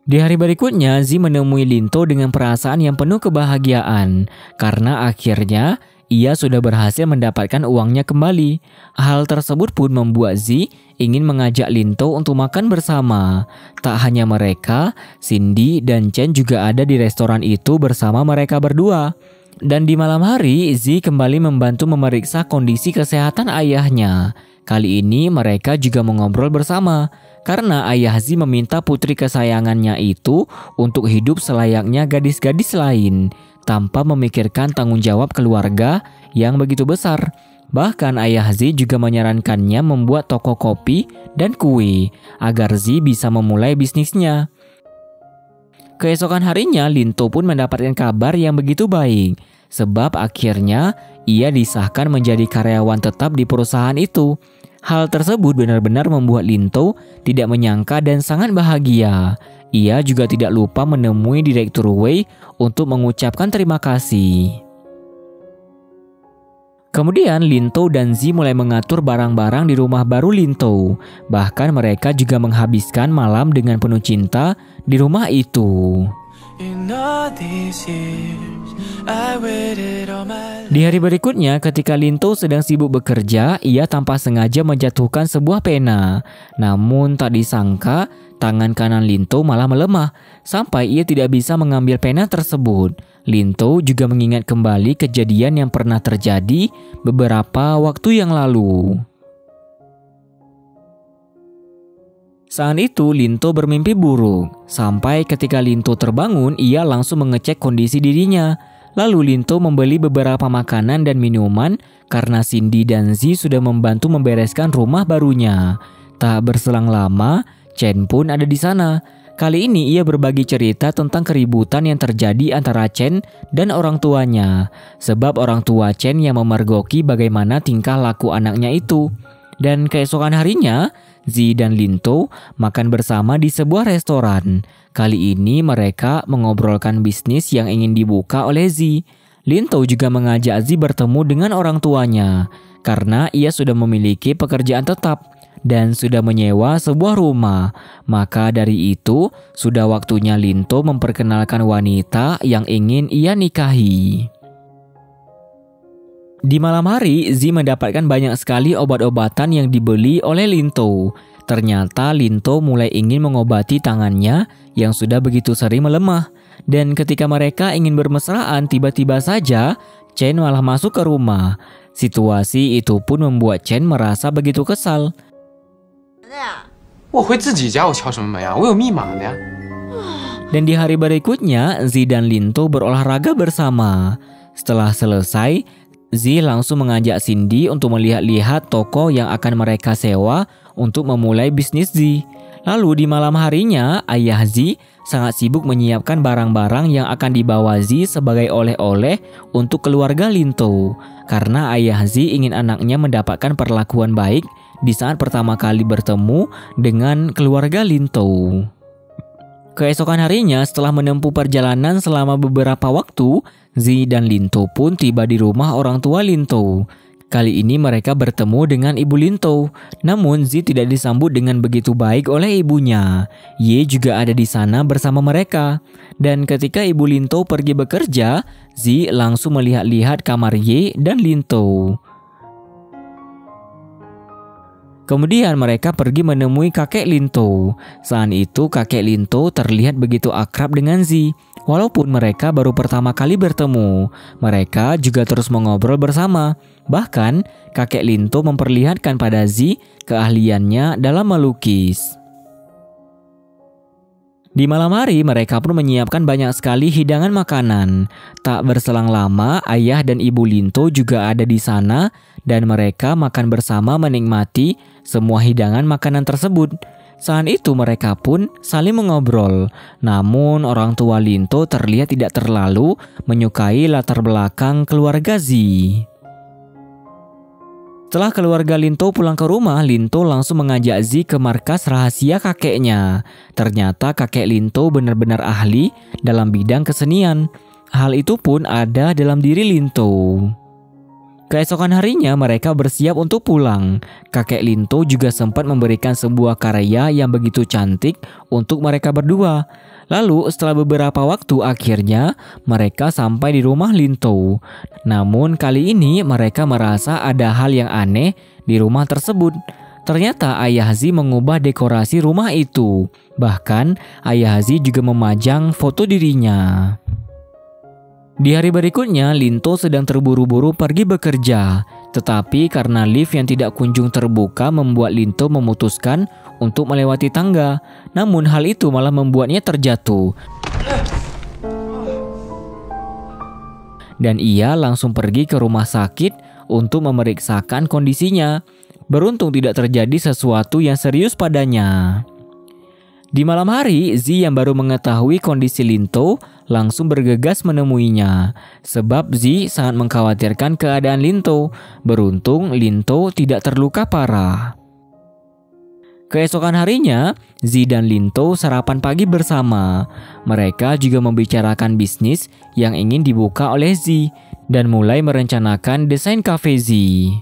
Di hari berikutnya, Zi menemui Lintou dengan perasaan yang penuh kebahagiaan karena akhirnya ia sudah berhasil mendapatkan uangnya kembali. Hal tersebut pun membuat Zi ingin mengajak Lintou untuk makan bersama. Tak hanya mereka, Cindy dan Chen juga ada di restoran itu bersama mereka berdua. Dan di malam hari, Zi kembali membantu memeriksa kondisi kesehatan ayahnya. Kali ini mereka juga mengobrol bersama. Karena ayah Zi meminta putri kesayangannya itu untuk hidup selayaknya gadis-gadis lain, tanpa memikirkan tanggung jawab keluarga yang begitu besar. Bahkan ayah Zi juga menyarankannya membuat toko kopi dan kue, agar Zi bisa memulai bisnisnya. Keesokan harinya, Lintou pun mendapatkan kabar yang begitu baik, sebab akhirnya ia disahkan menjadi karyawan tetap di perusahaan itu. Hal tersebut benar-benar membuat Lintou tidak menyangka dan sangat bahagia. Ia juga tidak lupa menemui Direktur Wei untuk mengucapkan terima kasih. Kemudian Lintou dan Zi mulai mengatur barang-barang di rumah baru Lintou. Bahkan mereka juga menghabiskan malam dengan penuh cinta di rumah itu. Di hari berikutnya, ketika Lintou sedang sibuk bekerja, ia tanpa sengaja menjatuhkan sebuah pena. Namun tak disangka, tangan kanan Lintou malah melemah, sampai ia tidak bisa mengambil pena tersebut. Lintou juga mengingat kembali kejadian yang pernah terjadi beberapa waktu yang lalu. Saat itu Lintou bermimpi buruk. Sampai ketika Lintou terbangun, ia langsung mengecek kondisi dirinya. Lalu Lintou membeli beberapa makanan dan minuman karena Cindy dan Zi sudah membantu membereskan rumah barunya. Tak berselang lama, Chen pun ada di sana. Kali ini ia berbagi cerita tentang keributan yang terjadi antara Chen dan orang tuanya. Sebab orang tua Chen yang memergoki bagaimana tingkah laku anaknya itu. Dan keesokan harinya, Zi dan Lintou makan bersama di sebuah restoran. Kali ini mereka mengobrolkan bisnis yang ingin dibuka oleh Zi. Lintou juga mengajak Zi bertemu dengan orang tuanya karena ia sudah memiliki pekerjaan tetap dan sudah menyewa sebuah rumah. Maka dari itu, sudah waktunya Lintou memperkenalkan wanita yang ingin ia nikahi. Di malam hari, Zi mendapatkan banyak sekali obat-obatan yang dibeli oleh Lintou. Ternyata Lintou mulai ingin mengobati tangannya yang sudah begitu sering melemah. Dan ketika mereka ingin bermesraan, tiba-tiba saja Chen malah masuk ke rumah. Situasi itu pun membuat Chen merasa begitu kesal. 我回自己家，我敲什么门呀？我有密码的呀。 Dan di hari berikutnya, Zi dan Lintou berolahraga bersama. Setelah selesai, Zi langsung mengajak Cindy untuk melihat-lihat toko yang akan mereka sewa untuk memulai bisnis Zi. Lalu di malam harinya, ayah Zi sangat sibuk menyiapkan barang-barang yang akan dibawa Zi sebagai oleh-oleh untuk keluarga Lintou. Karena ayah Zi ingin anaknya mendapatkan perlakuan baik di saat pertama kali bertemu dengan keluarga Lintou. Keesokan harinya, setelah menempuh perjalanan selama beberapa waktu, Zi dan Lintou pun tiba di rumah orang tua Lintou. Kali ini mereka bertemu dengan ibu Lintou. Namun Zi tidak disambut dengan begitu baik oleh ibunya. Ye juga ada di sana bersama mereka. Dan ketika ibu Lintou pergi bekerja, Zi langsung melihat-lihat kamar Ye dan Lintou. Kemudian mereka pergi menemui kakek Lintou. Saat itu kakek Lintou terlihat begitu akrab dengan Zi. Walaupun mereka baru pertama kali bertemu, mereka juga terus mengobrol bersama. Bahkan kakek Lintou memperlihatkan pada Zi keahliannya dalam melukis. Di malam hari mereka pun menyiapkan banyak sekali hidangan makanan. Tak berselang lama ayah dan ibu Lintou juga ada di sana dan mereka makan bersama menikmati semua hidangan makanan tersebut. Saat itu mereka pun saling mengobrol. Namun orang tua Lintou terlihat tidak terlalu menyukai latar belakang keluarga Zi. Setelah keluarga Lintou pulang ke rumah, Lintou langsung mengajak Zi ke markas rahasia kakeknya. Ternyata kakek Lintou benar-benar ahli dalam bidang kesenian. Hal itu pun ada dalam diri Lintou. Keesokan harinya mereka bersiap untuk pulang. Kakek Lintou juga sempat memberikan sebuah karya yang begitu cantik untuk mereka berdua. Lalu setelah beberapa waktu akhirnya mereka sampai di rumah Lintou. Namun kali ini mereka merasa ada hal yang aneh di rumah tersebut. Ternyata ayah Zi mengubah dekorasi rumah itu. Bahkan ayah Zi juga memajang foto dirinya. Di hari berikutnya, Lintou sedang terburu-buru pergi bekerja. Tetapi karena lift yang tidak kunjung terbuka membuat Lintou memutuskan untuk melewati tangga. Namun hal itu malah membuatnya terjatuh. Dan ia langsung pergi ke rumah sakit untuk memeriksakan kondisinya. Beruntung tidak terjadi sesuatu yang serius padanya. Di malam hari, Zi yang baru mengetahui kondisi Lintou langsung bergegas menemuinya. Sebab Zi sangat mengkhawatirkan keadaan Lintou. Beruntung Lintou tidak terluka parah. Keesokan harinya, Zi dan Lintou sarapan pagi bersama. Mereka juga membicarakan bisnis yang ingin dibuka oleh Zi dan mulai merencanakan desain kafe Zi.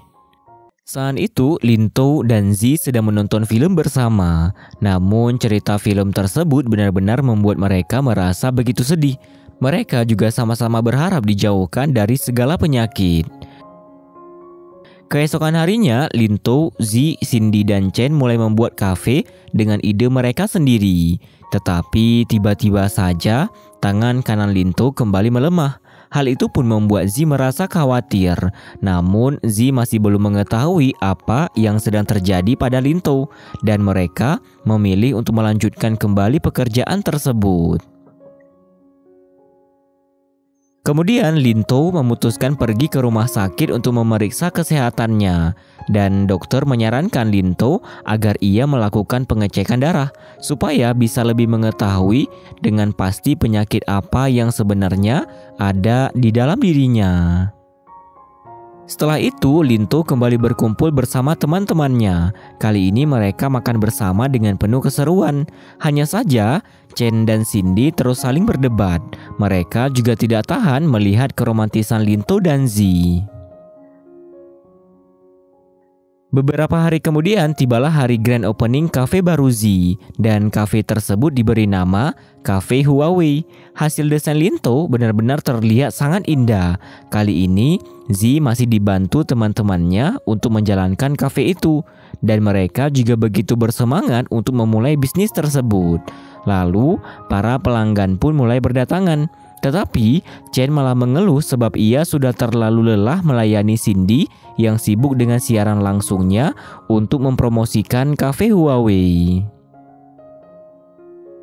Saat itu, Lintou dan Zi sedang menonton film bersama. Namun, cerita film tersebut benar-benar membuat mereka merasa begitu sedih. Mereka juga sama-sama berharap dijauhkan dari segala penyakit. Keesokan harinya, Lintou, Zi, Cindy, dan Chen mulai membuat kafe dengan ide mereka sendiri. Tetapi tiba-tiba saja, tangan kanan Lintou kembali melemah. Hal itu pun membuat Zi merasa khawatir. Namun Zi masih belum mengetahui apa yang sedang terjadi pada Lintou dan mereka memilih untuk melanjutkan kembali pekerjaan tersebut. Kemudian Lintou memutuskan pergi ke rumah sakit untuk memeriksa kesehatannya dan dokter menyarankan Lintou agar ia melakukan pengecekan darah supaya bisa lebih mengetahui dengan pasti penyakit apa yang sebenarnya ada di dalam dirinya. Setelah itu, Lintou kembali berkumpul bersama teman-temannya. Kali ini mereka makan bersama dengan penuh keseruan. Hanya saja, Chen dan Cindy terus saling berdebat. Mereka juga tidak tahan melihat keromantisan Lintou dan Zi. Beberapa hari kemudian tibalah hari grand opening kafe baru Zi dan kafe tersebut diberi nama Cafe Huawei. Hasil desain Lintou benar-benar terlihat sangat indah. Kali ini Zi masih dibantu teman-temannya untuk menjalankan kafe itu dan mereka juga begitu bersemangat untuk memulai bisnis tersebut. Lalu para pelanggan pun mulai berdatangan. Tetapi Chen malah mengeluh sebab ia sudah terlalu lelah melayani Cindy yang sibuk dengan siaran langsungnya untuk mempromosikan kafe Huawei.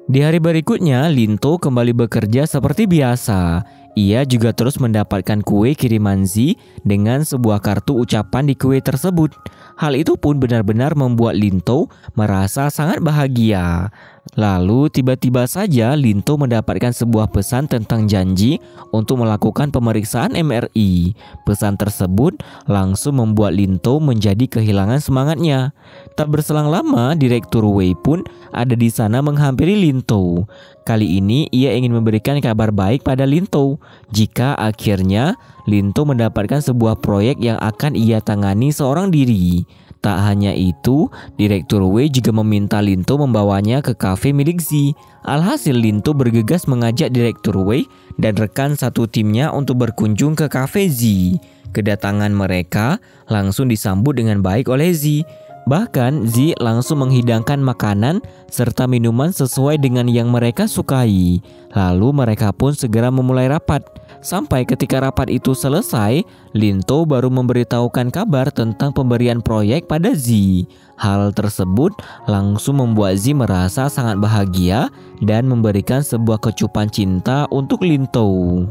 Di hari berikutnya, Lintou kembali bekerja seperti biasa. Ia juga terus mendapatkan kue kiriman Zi dengan sebuah kartu ucapan di kue tersebut. Hal itu pun benar-benar membuat Lintou merasa sangat bahagia. Lalu tiba-tiba saja Lintou mendapatkan sebuah pesan tentang janji untuk melakukan pemeriksaan MRI. Pesan tersebut langsung membuat Lintou menjadi kehilangan semangatnya. Tak berselang lama, Direktur Wei pun ada di sana menghampiri Lintou. Kali ini ia ingin memberikan kabar baik pada Lintou jika akhirnya Lintou mendapatkan sebuah proyek yang akan ia tangani seorang diri. Tak hanya itu, Direktur Wei juga meminta Lintou membawanya ke kafe milik Zi. Alhasil Lintou bergegas mengajak Direktur Wei dan rekan satu timnya untuk berkunjung ke kafe Zi. Kedatangan mereka langsung disambut dengan baik oleh Zi. Bahkan Zi langsung menghidangkan makanan serta minuman sesuai dengan yang mereka sukai. Lalu mereka pun segera memulai rapat. Sampai ketika rapat itu selesai, Lintou baru memberitahukan kabar tentang pemberian proyek pada Zi. Hal tersebut langsung membuat Zi merasa sangat bahagia dan memberikan sebuah kecupan cinta untuk Lintou.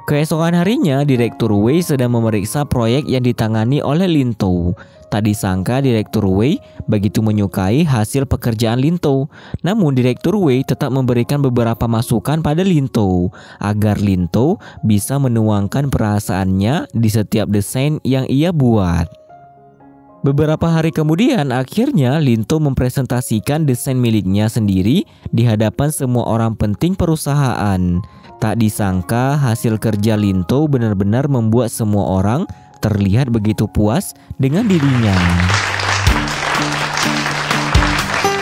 Keesokan harinya, Direktur Wei sedang memeriksa proyek yang ditangani oleh Lintou. Tak disangka Direktur Wei begitu menyukai hasil pekerjaan Lintou. Namun Direktur Wei tetap memberikan beberapa masukan pada Lintou agar Lintou bisa menuangkan perasaannya di setiap desain yang ia buat. Beberapa hari kemudian, akhirnya Lintou mempresentasikan desain miliknya sendiri di hadapan semua orang penting perusahaan. Tak disangka hasil kerja Lintou benar-benar membuat semua orang terlihat begitu puas dengan dirinya.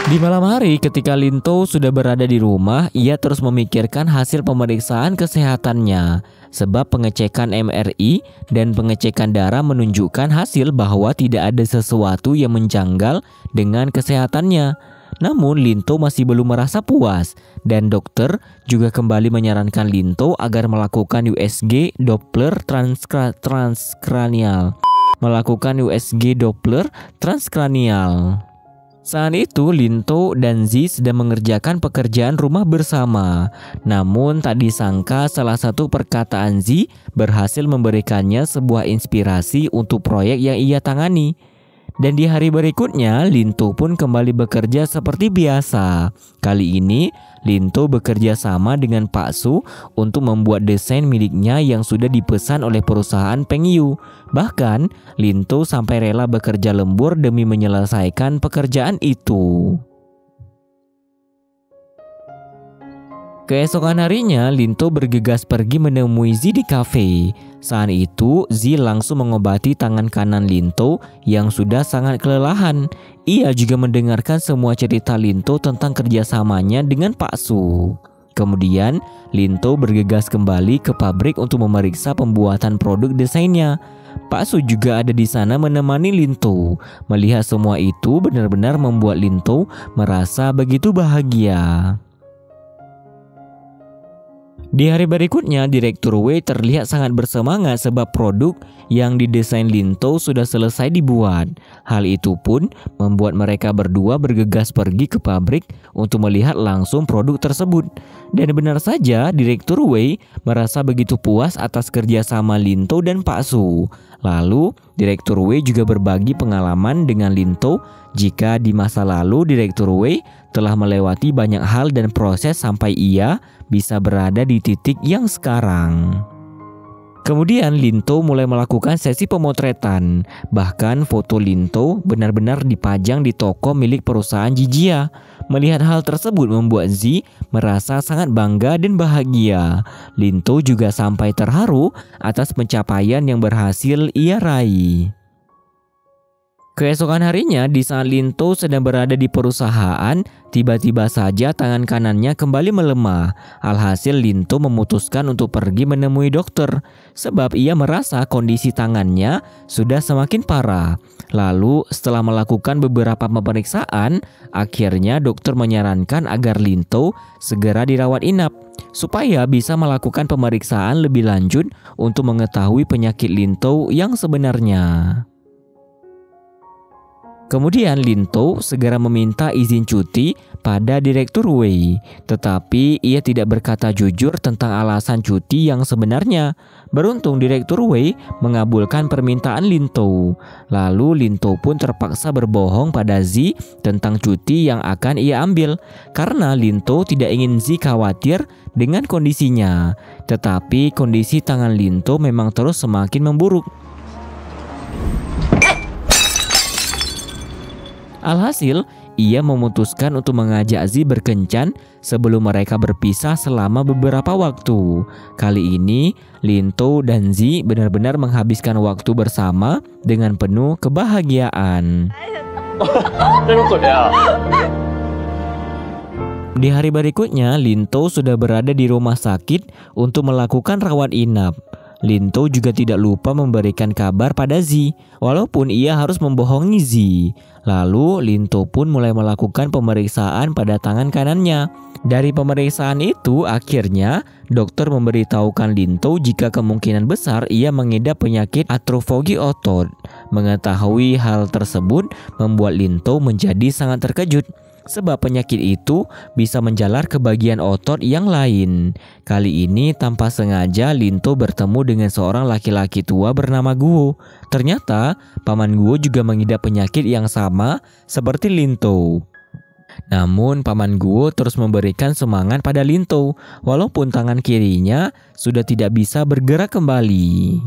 Di malam hari ketika Lintou sudah berada di rumah, ia terus memikirkan hasil pemeriksaan kesehatannya. Sebab pengecekan MRI dan pengecekan darah menunjukkan hasil bahwa tidak ada sesuatu yang menjanggal dengan kesehatannya. Namun Lintou masih belum merasa puas dan dokter juga kembali menyarankan Lintou agar melakukan USG Doppler transkranial. Saat itu Lintou dan Zi sedang mengerjakan pekerjaan rumah bersama. Namun tak disangka salah satu perkataan Zi berhasil memberikannya sebuah inspirasi untuk proyek yang ia tangani. Dan di hari berikutnya, Lintou pun kembali bekerja seperti biasa. Kali ini, Lintou bekerja sama dengan Pak Su untuk membuat desain miliknya yang sudah dipesan oleh perusahaan Peng Yu. Bahkan, Lintou sampai rela bekerja lembur demi menyelesaikan pekerjaan itu. Keesokan harinya, Lintou bergegas pergi menemui Zi di kafe. Saat itu, Zi langsung mengobati tangan kanan Lintou yang sudah sangat kelelahan. Ia juga mendengarkan semua cerita Lintou tentang kerjasamanya dengan Pak Su. Kemudian, Lintou bergegas kembali ke pabrik untuk memeriksa pembuatan produk desainnya. Pak Su juga ada di sana menemani Lintou. Melihat semua itu benar-benar membuat Lintou merasa begitu bahagia. Di hari berikutnya, Direktur Wei terlihat sangat bersemangat sebab produk yang didesain Lintou sudah selesai dibuat. Hal itu pun membuat mereka berdua bergegas pergi ke pabrik untuk melihat langsung produk tersebut. Dan benar saja, Direktur Wei merasa begitu puas atas kerjasama Lintou dan Pak Su. Lalu, Direktur Wei juga berbagi pengalaman dengan Lintou jika di masa lalu Direktur Wei telah melewati banyak hal dan proses sampai ia bisa berada di titik yang sekarang. Kemudian Lintou mulai melakukan sesi pemotretan. Bahkan foto Lintou benar-benar dipajang di toko milik perusahaan Jijia. Melihat hal tersebut membuat Zi merasa sangat bangga dan bahagia. Lintou juga sampai terharu atas pencapaian yang berhasil ia raih. Keesokan harinya, di saat Lintou sedang berada di perusahaan, tiba-tiba saja tangan kanannya kembali melemah. Alhasil Lintou memutuskan untuk pergi menemui dokter, sebab ia merasa kondisi tangannya sudah semakin parah. Lalu setelah melakukan beberapa pemeriksaan, akhirnya dokter menyarankan agar Lintou segera dirawat inap, supaya bisa melakukan pemeriksaan lebih lanjut untuk mengetahui penyakit Lintou yang sebenarnya. Kemudian Lintou segera meminta izin cuti pada Direktur Wei, tetapi ia tidak berkata jujur tentang alasan cuti yang sebenarnya. Beruntung Direktur Wei mengabulkan permintaan Lintou. Lalu Lintou pun terpaksa berbohong pada Zi tentang cuti yang akan ia ambil, karena Lintou tidak ingin Zi khawatir dengan kondisinya. Tetapi kondisi tangan Lintou memang terus semakin memburuk. Alhasil, ia memutuskan untuk mengajak Zi berkencan sebelum mereka berpisah selama beberapa waktu. Kali ini, Lintou dan Zi benar-benar menghabiskan waktu bersama dengan penuh kebahagiaan. Di hari berikutnya, Lintou sudah berada di rumah sakit untuk melakukan rawat inap. Lintou juga tidak lupa memberikan kabar pada Zi, walaupun ia harus membohongi Zi. Lalu Lintou pun mulai melakukan pemeriksaan pada tangan kanannya. Dari pemeriksaan itu, akhirnya dokter memberitahukan Lintou jika kemungkinan besar ia mengidap penyakit atrofogi otot. Mengetahui hal tersebut membuat Lintou menjadi sangat terkejut, sebab penyakit itu bisa menjalar ke bagian otot yang lain. Kali ini tanpa sengaja Lintou bertemu dengan seorang laki-laki tua bernama Guo. Ternyata paman Guo juga mengidap penyakit yang sama seperti Lintou. Namun paman Guo terus memberikan semangat pada Lintou walaupun tangan kirinya sudah tidak bisa bergerak kembali.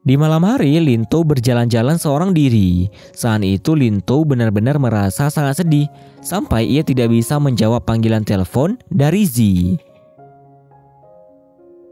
Di malam hari, Lintou berjalan-jalan seorang diri. Saat itu Lintou benar-benar merasa sangat sedih, sampai ia tidak bisa menjawab panggilan telepon dari Zi.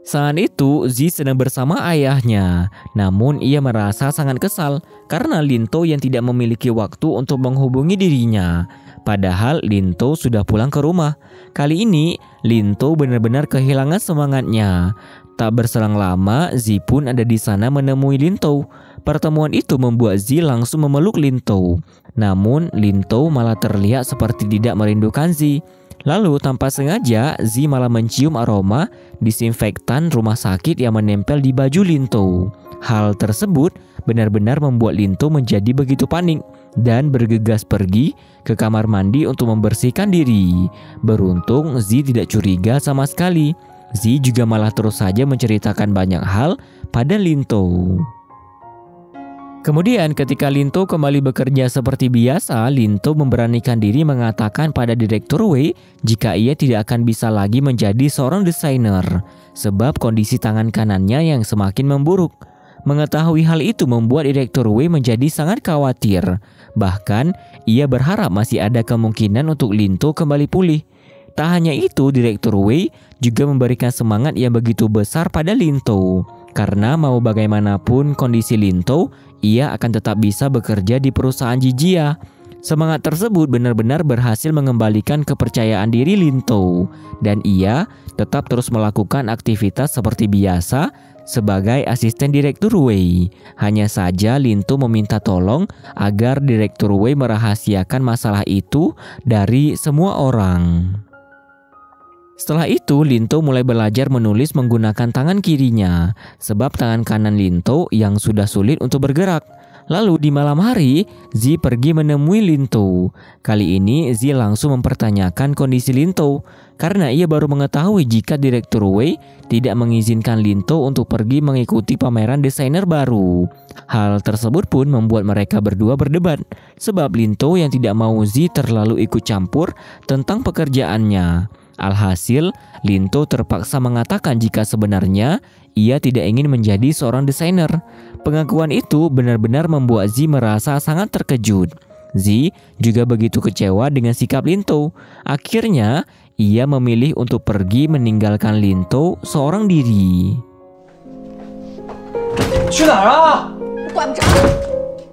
Saat itu, Zi sedang bersama ayahnya. Namun ia merasa sangat kesal karena Lintou yang tidak memiliki waktu untuk menghubungi dirinya. Padahal Lintou sudah pulang ke rumah. Kali ini, Lintou benar-benar kehilangan semangatnya. Tak berselang lama, Zi pun ada di sana menemui Lintou. Pertemuan itu membuat Zi langsung memeluk Lintou. Namun, Lintou malah terlihat seperti tidak merindukan Zi. Lalu, tanpa sengaja, Zi malah mencium aroma disinfektan rumah sakit yang menempel di baju Lintou. Hal tersebut benar-benar membuat Lintou menjadi begitu panik dan bergegas pergi ke kamar mandi untuk membersihkan diri. Beruntung, Zi tidak curiga sama sekali. Zi juga malah terus saja menceritakan banyak hal pada Lintou. Kemudian ketika Lintou kembali bekerja seperti biasa, Lintou memberanikan diri mengatakan pada Direktur Wei jika ia tidak akan bisa lagi menjadi seorang desainer sebab kondisi tangan kanannya yang semakin memburuk. Mengetahui hal itu membuat Direktur Wei menjadi sangat khawatir. Bahkan ia berharap masih ada kemungkinan untuk Lintou kembali pulih. Tak hanya itu, Direktur Wei juga memberikan semangat yang begitu besar pada Lintou. Karena mau bagaimanapun kondisi Lintou, ia akan tetap bisa bekerja di perusahaan Jijia. Semangat tersebut benar-benar berhasil mengembalikan kepercayaan diri Lintou. Dan ia tetap terus melakukan aktivitas seperti biasa sebagai asisten Direktur Wei. Hanya saja Lintou meminta tolong agar Direktur Wei merahasiakan masalah itu dari semua orang. Setelah itu, Lintou mulai belajar menulis menggunakan tangan kirinya, sebab tangan kanan Lintou yang sudah sulit untuk bergerak. Lalu di malam hari, Zi pergi menemui Lintou. Kali ini Zi langsung mempertanyakan kondisi Lintou, karena ia baru mengetahui jika Direktur Wei tidak mengizinkan Lintou untuk pergi mengikuti pameran desainer baru. Hal tersebut pun membuat mereka berdua berdebat, sebab Lintou yang tidak mau Zi terlalu ikut campur tentang pekerjaannya. Alhasil, Lintou terpaksa mengatakan jika sebenarnya ia tidak ingin menjadi seorang desainer. Pengakuan itu benar-benar membuat Zi merasa sangat terkejut. Zi juga begitu kecewa dengan sikap Lintou. Akhirnya, ia memilih untuk pergi meninggalkan Lintou seorang diri.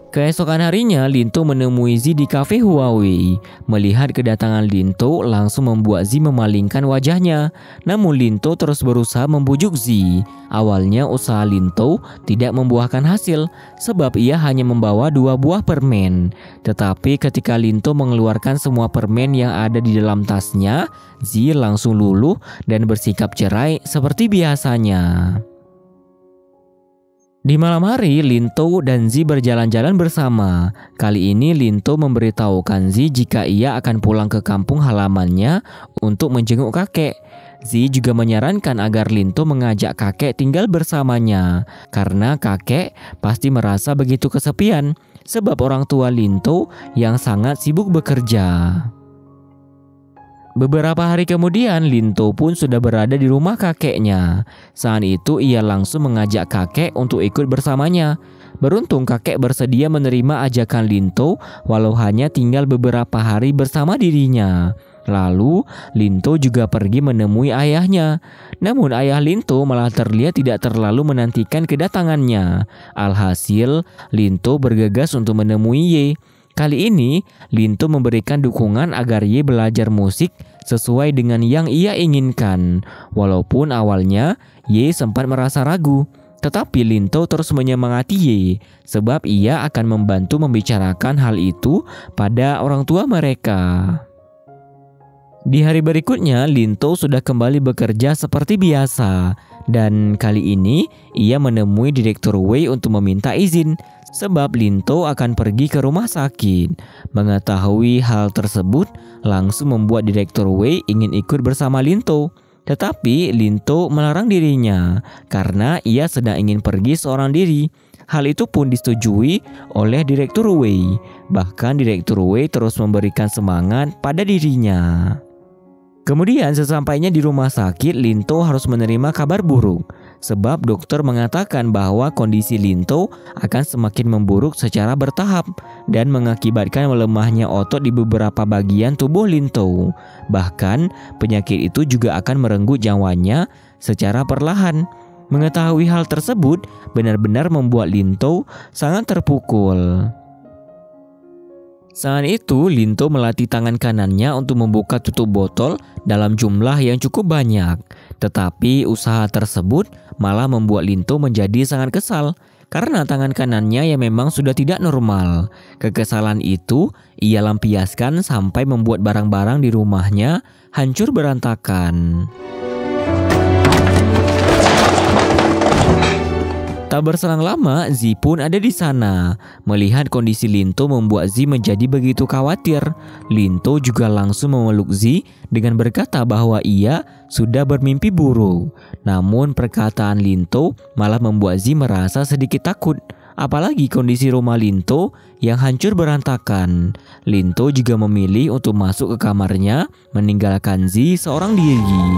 Keesokan harinya, Lintou menemui Zi di kafe Huawei. Melihat kedatangan Lintou langsung membuat Zi memalingkan wajahnya. Namun Lintou terus berusaha membujuk Zi. Awalnya usaha Lintou tidak membuahkan hasil sebab ia hanya membawa 2 buah permen. Tetapi ketika Lintou mengeluarkan semua permen yang ada di dalam tasnya, Zi langsung luluh dan bersikap cerai seperti biasanya. Di malam hari, Lintou dan Zi berjalan-jalan bersama. Kali ini Lintou memberitahukan Zi jika ia akan pulang ke kampung halamannya untuk menjenguk kakek. Zi juga menyarankan agar Lintou mengajak kakek tinggal bersamanya karena kakek pasti merasa begitu kesepian sebab orang tua Lintou yang sangat sibuk bekerja. Beberapa hari kemudian, Lintou pun sudah berada di rumah kakeknya. Saat itu ia langsung mengajak kakek untuk ikut bersamanya. Beruntung kakek bersedia menerima ajakan Lintou walau hanya tinggal beberapa hari bersama dirinya. Lalu, Lintou juga pergi menemui ayahnya. Namun ayah Lintou malah terlihat tidak terlalu menantikan kedatangannya. Alhasil, Lintou bergegas untuk menemui Ye. Kali ini, Lintou memberikan dukungan agar Ye belajar musik sesuai dengan yang ia inginkan. Walaupun awalnya Ye sempat merasa ragu, tetapi Lintou terus menyemangati Ye sebab ia akan membantu membicarakan hal itu pada orang tua mereka. Di hari berikutnya, Lintou sudah kembali bekerja seperti biasa. Dan kali ini, ia menemui Direktur Wei untuk meminta izin sebab Lintou akan pergi ke rumah sakit. Mengetahui hal tersebut, langsung membuat Direktur Wei ingin ikut bersama Lintou. Tetapi Lintou melarang dirinya karena ia sedang ingin pergi seorang diri. Hal itu pun disetujui oleh Direktur Wei. Bahkan Direktur Wei terus memberikan semangat pada dirinya. Kemudian sesampainya di rumah sakit, Lintou harus menerima kabar buruk sebab dokter mengatakan bahwa kondisi Lintou akan semakin memburuk secara bertahap dan mengakibatkan melemahnya otot di beberapa bagian tubuh Lintou. Bahkan penyakit itu juga akan merenggut nyawanya secara perlahan. Mengetahui hal tersebut benar-benar membuat Lintou sangat terpukul. Saat itu, Lintou melatih tangan kanannya untuk membuka tutup botol dalam jumlah yang cukup banyak. Tetapi usaha tersebut malah membuat Lintou menjadi sangat kesal karena tangan kanannya yang memang sudah tidak normal. Kekesalan itu ia lampiaskan sampai membuat barang-barang di rumahnya hancur berantakan. Tak berselang lama, Zi pun ada di sana. Melihat kondisi Lintou membuat Zi menjadi begitu khawatir. Lintou juga langsung memeluk Zi dengan berkata bahwa ia sudah bermimpi buruk. Namun perkataan Lintou malah membuat Zi merasa sedikit takut. Apalagi kondisi rumah Lintou yang hancur berantakan. Lintou juga memilih untuk masuk ke kamarnya, meninggalkan Zi seorang diri.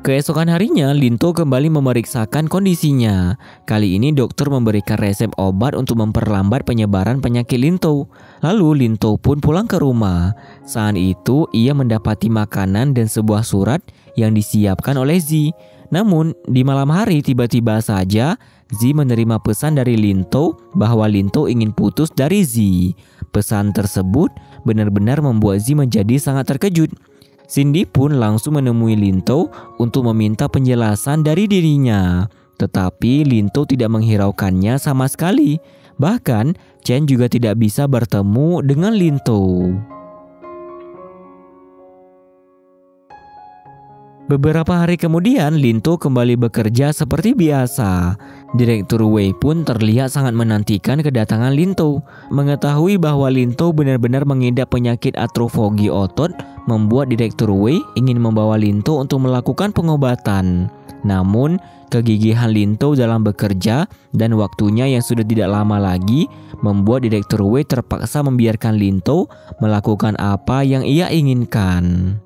Keesokan harinya, Lintou kembali memeriksakan kondisinya. Kali ini dokter memberikan resep obat untuk memperlambat penyebaran penyakit Lintou. Lalu Lintou pun pulang ke rumah. Saat itu ia mendapati makanan dan sebuah surat yang disiapkan oleh Zi. Namun di malam hari tiba-tiba saja Zi menerima pesan dari Lintou bahwa Lintou ingin putus dari Zi. Pesan tersebut benar-benar membuat Zi menjadi sangat terkejut. Cindy pun langsung menemui Lintou untuk meminta penjelasan dari dirinya. Tetapi Lintou tidak menghiraukannya sama sekali. Bahkan Chen juga tidak bisa bertemu dengan Lintou. Beberapa hari kemudian, Lintou kembali bekerja seperti biasa. Direktur Wei pun terlihat sangat menantikan kedatangan Lintou. Mengetahui bahwa Lintou benar-benar mengidap penyakit atrofogi otot, membuat Direktur Wei ingin membawa Lintou untuk melakukan pengobatan. Namun, kegigihan Lintou dalam bekerja dan waktunya yang sudah tidak lama lagi membuat Direktur Wei terpaksa membiarkan Lintou melakukan apa yang ia inginkan.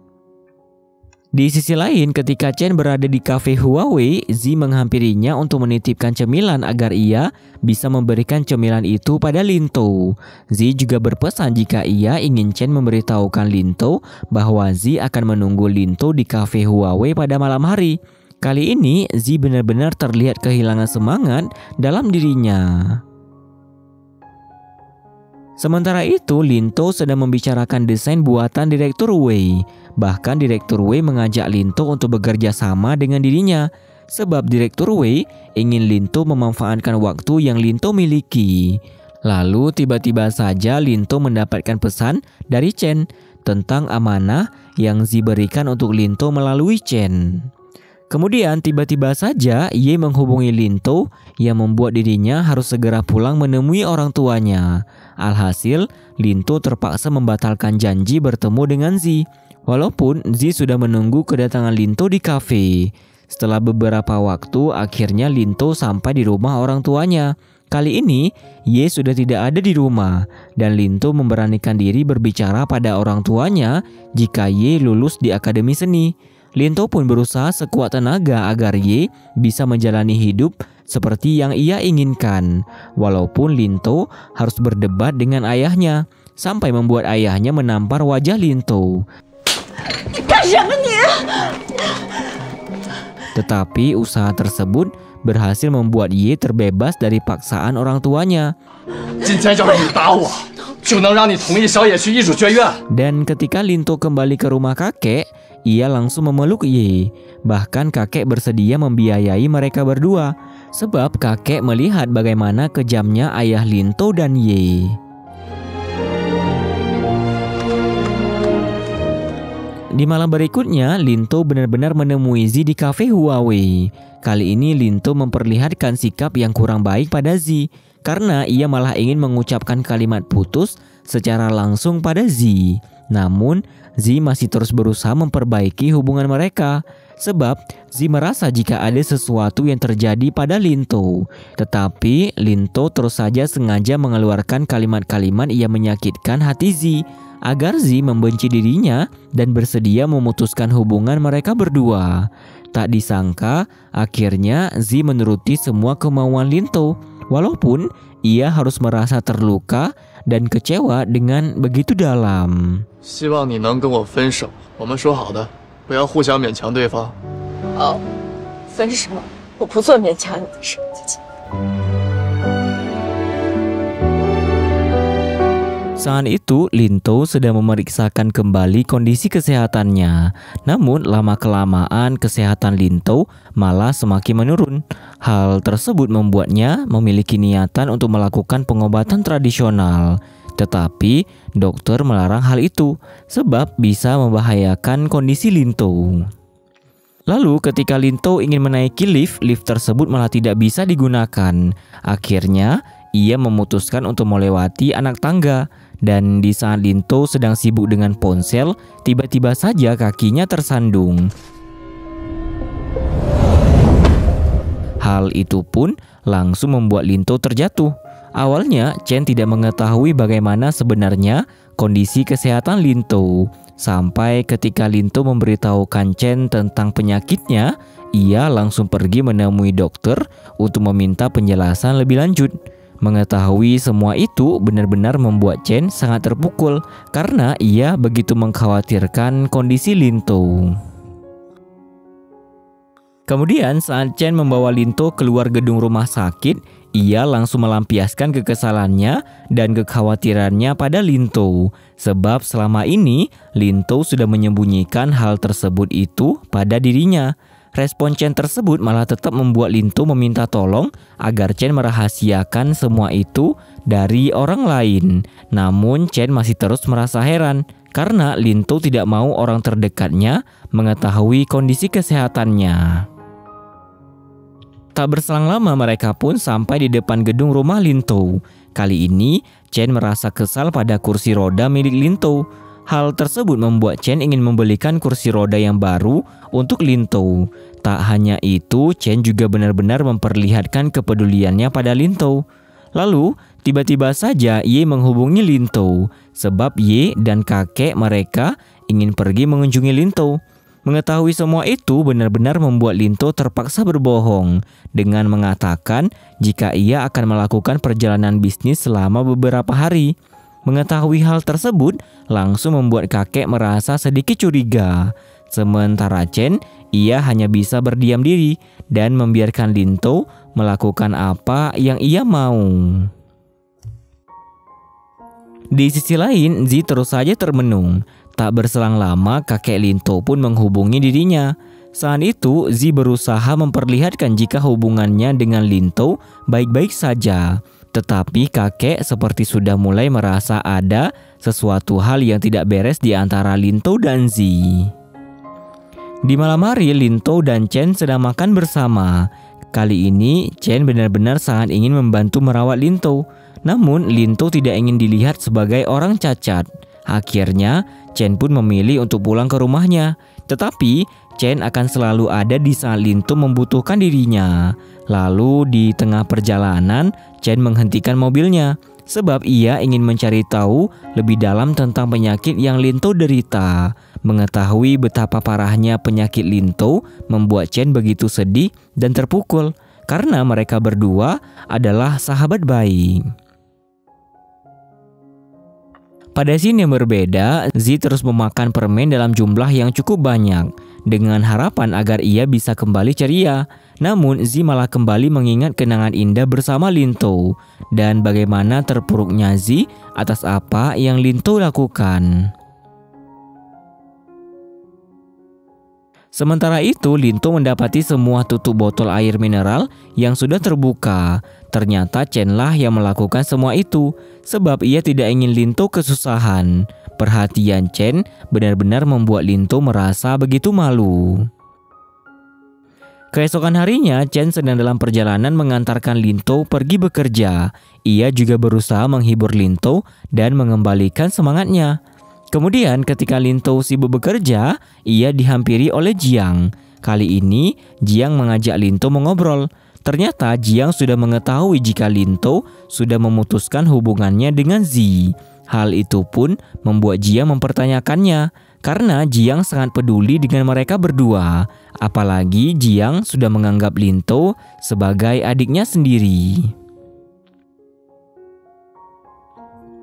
Di sisi lain, ketika Chen berada di kafe Huawei, Zi menghampirinya untuk menitipkan cemilan agar ia bisa memberikan cemilan itu pada Lintou. Zi juga berpesan jika ia ingin Chen memberitahukan Lintou bahwa Zi akan menunggu Lintou di kafe Huawei pada malam hari. Kali ini, Zi benar-benar terlihat kehilangan semangat dalam dirinya. Sementara itu, Lintou sedang membicarakan desain buatan Direktur Wei. Bahkan Direktur Wei mengajak Lintou untuk bekerja sama dengan dirinya. Sebab Direktur Wei ingin Lintou memanfaatkan waktu yang Lintou miliki. Lalu tiba-tiba saja Lintou mendapatkan pesan dari Chen tentang amanah yang Zi berikan untuk Lintou melalui Chen. Kemudian tiba-tiba saja Ye menghubungi Lintou yang membuat dirinya harus segera pulang menemui orang tuanya. Alhasil, Lintou terpaksa membatalkan janji bertemu dengan Zi. Walaupun Zi sudah menunggu kedatangan Lintou di kafe. Setelah beberapa waktu, akhirnya Lintou sampai di rumah orang tuanya. Kali ini, Ye sudah tidak ada di rumah dan Lintou memberanikan diri berbicara pada orang tuanya jika Ye lulus di Akademi Seni. Lintou pun berusaha sekuat tenaga agar Ye bisa menjalani hidup seperti yang ia inginkan. Walaupun Lintou harus berdebat dengan ayahnya, sampai membuat ayahnya menampar wajah Lintou. Tetapi usaha tersebut berhasil membuat Ye terbebas dari paksaan orang tuanya. Dan ketika Lintou kembali ke rumah kakek, ia langsung memeluk Ye. Bahkan kakek bersedia membiayai mereka berdua, sebab kakek melihat bagaimana kejamnya ayah Lintou dan Ye. Di malam berikutnya, Lintou benar-benar menemui Zi di kafe Huawei. Kali ini Lintou memperlihatkan sikap yang kurang baik pada Zi, karena ia malah ingin mengucapkan kalimat putus secara langsung pada Zi. Namun, Zi masih terus berusaha memperbaiki hubungan mereka, sebab Zi merasa jika ada sesuatu yang terjadi pada Lintou. Tetapi Lintou terus saja sengaja mengeluarkan kalimat-kalimat yang menyakitkan hati Zi, agar Zi membenci dirinya dan bersedia memutuskan hubungan mereka berdua. Tak disangka, akhirnya Zi menuruti semua kemauan Lintou, walaupun ia harus merasa terluka dan kecewa dengan begitu dalam. 希望你能跟我分手，我们说好的，不要互相勉强对方。哦，分手，我不做勉强你的事，再见。 Saat itu, Lintou sedang memeriksakan kembali kondisi kesehatannya. Namun, lama-kelamaan kesehatan Lintou malah semakin menurun. Hal tersebut membuatnya memiliki niatan untuk melakukan pengobatan tradisional. Tetapi, dokter melarang hal itu, sebab bisa membahayakan kondisi Lintou. Lalu, ketika Lintou ingin menaiki lift tersebut malah tidak bisa digunakan. Akhirnya, ia memutuskan untuk melewati anak tangga. Dan di saat Lintou sedang sibuk dengan ponsel, tiba-tiba saja kakinya tersandung. Hal itu pun langsung membuat Lintou terjatuh. Awalnya, Chen tidak mengetahui bagaimana sebenarnya kondisi kesehatan Lintou. Sampai ketika Lintou memberitahukan Chen tentang penyakitnya, ia langsung pergi menemui dokter untuk meminta penjelasan lebih lanjut. Mengetahui semua itu benar-benar membuat Chen sangat terpukul karena ia begitu mengkhawatirkan kondisi Lintou. Kemudian saat Chen membawa Lintou keluar gedung rumah sakit, ia langsung melampiaskan kekesalannya dan kekhawatirannya pada Lintou. Sebab selama ini Lintou sudah menyembunyikan hal tersebut itu pada dirinya. Respon Chen tersebut malah tetap membuat Lintou meminta tolong agar Chen merahasiakan semua itu dari orang lain. Namun Chen masih terus merasa heran karena Lintou tidak mau orang terdekatnya mengetahui kondisi kesehatannya. Tak berselang lama mereka pun sampai di depan gedung rumah Lintou. Kali ini Chen merasa kesal pada kursi roda milik Lintou. Hal tersebut membuat Chen ingin membelikan kursi roda yang baru untuk Lintou. Tak hanya itu, Chen juga benar-benar memperlihatkan kepeduliannya pada Lintou. Lalu, tiba-tiba saja Ye menghubungi Lintou, sebab Ye dan kakek mereka ingin pergi mengunjungi Lintou. Mengetahui semua itu benar-benar membuat Lintou terpaksa berbohong dengan mengatakan jika ia akan melakukan perjalanan bisnis selama beberapa hari. Mengetahui hal tersebut langsung membuat kakek merasa sedikit curiga. Sementara Chen, ia hanya bisa berdiam diri dan membiarkan Lintou melakukan apa yang ia mau. Di sisi lain, Zi terus saja termenung. Tak berselang lama, kakek Lintou pun menghubungi dirinya. Saat itu, Zi berusaha memperlihatkan jika hubungannya dengan Lintou baik-baik saja. Tetapi kakek seperti sudah mulai merasa ada sesuatu hal yang tidak beres di antara Lintou dan Zi. Di malam hari, Lintou dan Chen sedang makan bersama. Kali ini, Chen benar-benar sangat ingin membantu merawat Lintou. Namun, Lintou tidak ingin dilihat sebagai orang cacat. Akhirnya, Chen pun memilih untuk pulang ke rumahnya. Tetapi, Chen akan selalu ada di saat Lintou membutuhkan dirinya. Lalu, di tengah perjalanan, Chen menghentikan mobilnya. Sebab ia ingin mencari tahu lebih dalam tentang penyakit yang Lintou derita. Mengetahui betapa parahnya penyakit Lintou membuat Chen begitu sedih dan terpukul karena mereka berdua adalah sahabat baik. Pada scene yang berbeda, Zi terus memakan permen dalam jumlah yang cukup banyak dengan harapan agar ia bisa kembali ceria. Namun Zi malah kembali mengingat kenangan indah bersama Lintou dan bagaimana terpuruknya Zi atas apa yang Lintou lakukan. Sementara itu, Lintou mendapati semua tutup botol air mineral yang sudah terbuka. Ternyata Chen lah yang melakukan semua itu, sebab ia tidak ingin Lintou kesusahan. Perhatian Chen benar-benar membuat Lintou merasa begitu malu. Keesokan harinya, Chen sedang dalam perjalanan mengantarkan Lintou pergi bekerja. Ia juga berusaha menghibur Lintou dan mengembalikan semangatnya. Kemudian ketika Lintou sibuk bekerja, ia dihampiri oleh Jiang. Kali ini, Jiang mengajak Lintou mengobrol. Ternyata Jiang sudah mengetahui jika Lintou sudah memutuskan hubungannya dengan Zi. Hal itu pun membuat Jiang mempertanyakannya, karena Jiang sangat peduli dengan mereka berdua. Apalagi Jiang sudah menganggap Lintou sebagai adiknya sendiri.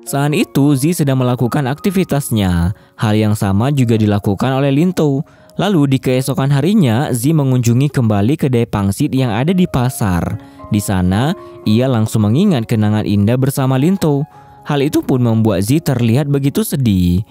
Saat itu, Zi sedang melakukan aktivitasnya. Hal yang sama juga dilakukan oleh Lintou. Lalu di keesokan harinya, Zi mengunjungi kembali kedai pangsit yang ada di pasar. Di sana, ia langsung mengingat kenangan indah bersama Lintou. Hal itu pun membuat Zi terlihat begitu sedih.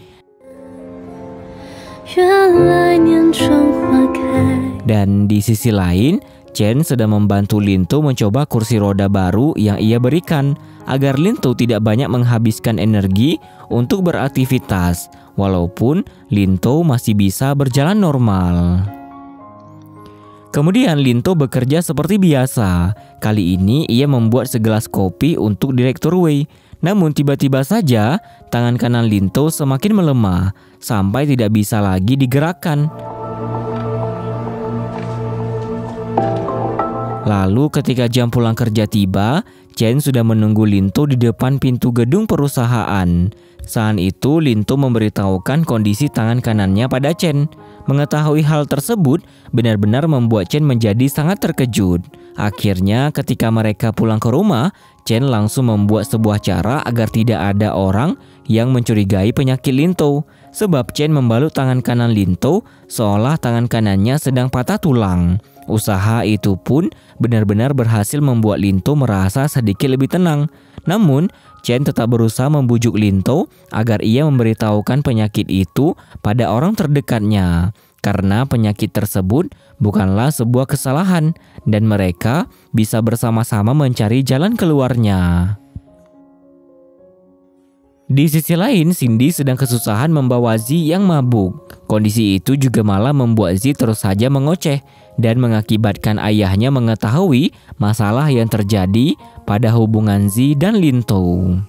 Dan di sisi lain, Chen sedang membantu Lintou mencoba kursi roda baru yang ia berikan agar Lintou tidak banyak menghabiskan energi untuk beraktivitas, walaupun Lintou masih bisa berjalan normal. Kemudian Lintou bekerja seperti biasa. Kali ini ia membuat segelas kopi untuk Direktur Wei. Namun tiba-tiba saja tangan kanan Lintou semakin melemah sampai tidak bisa lagi digerakkan. Lalu ketika jam pulang kerja tiba, Chen sudah menunggu Lintou di depan pintu gedung perusahaan. Saat itu Lintou memberitahukan kondisi tangan kanannya pada Chen. Mengetahui hal tersebut benar-benar membuat Chen menjadi sangat terkejut. Akhirnya ketika mereka pulang ke rumah, Chen langsung membuat sebuah cara agar tidak ada orang yang mencurigai penyakit Lintou. Sebab Chen membalut tangan kanan Lintou seolah tangan kanannya sedang patah tulang. Usaha itu pun benar-benar berhasil membuat Lintou merasa sedikit lebih tenang. Namun, Chen tetap berusaha membujuk Lintou agar ia memberitahukan penyakit itu pada orang terdekatnya. Karena penyakit tersebut bukanlah sebuah kesalahan dan mereka bisa bersama-sama mencari jalan keluarnya. Di sisi lain, Cindy sedang kesusahan membawa Zi yang mabuk. Kondisi itu juga malah membuat Zi terus saja mengoceh dan mengakibatkan ayahnya mengetahui masalah yang terjadi pada hubungan Zi dan Lintou.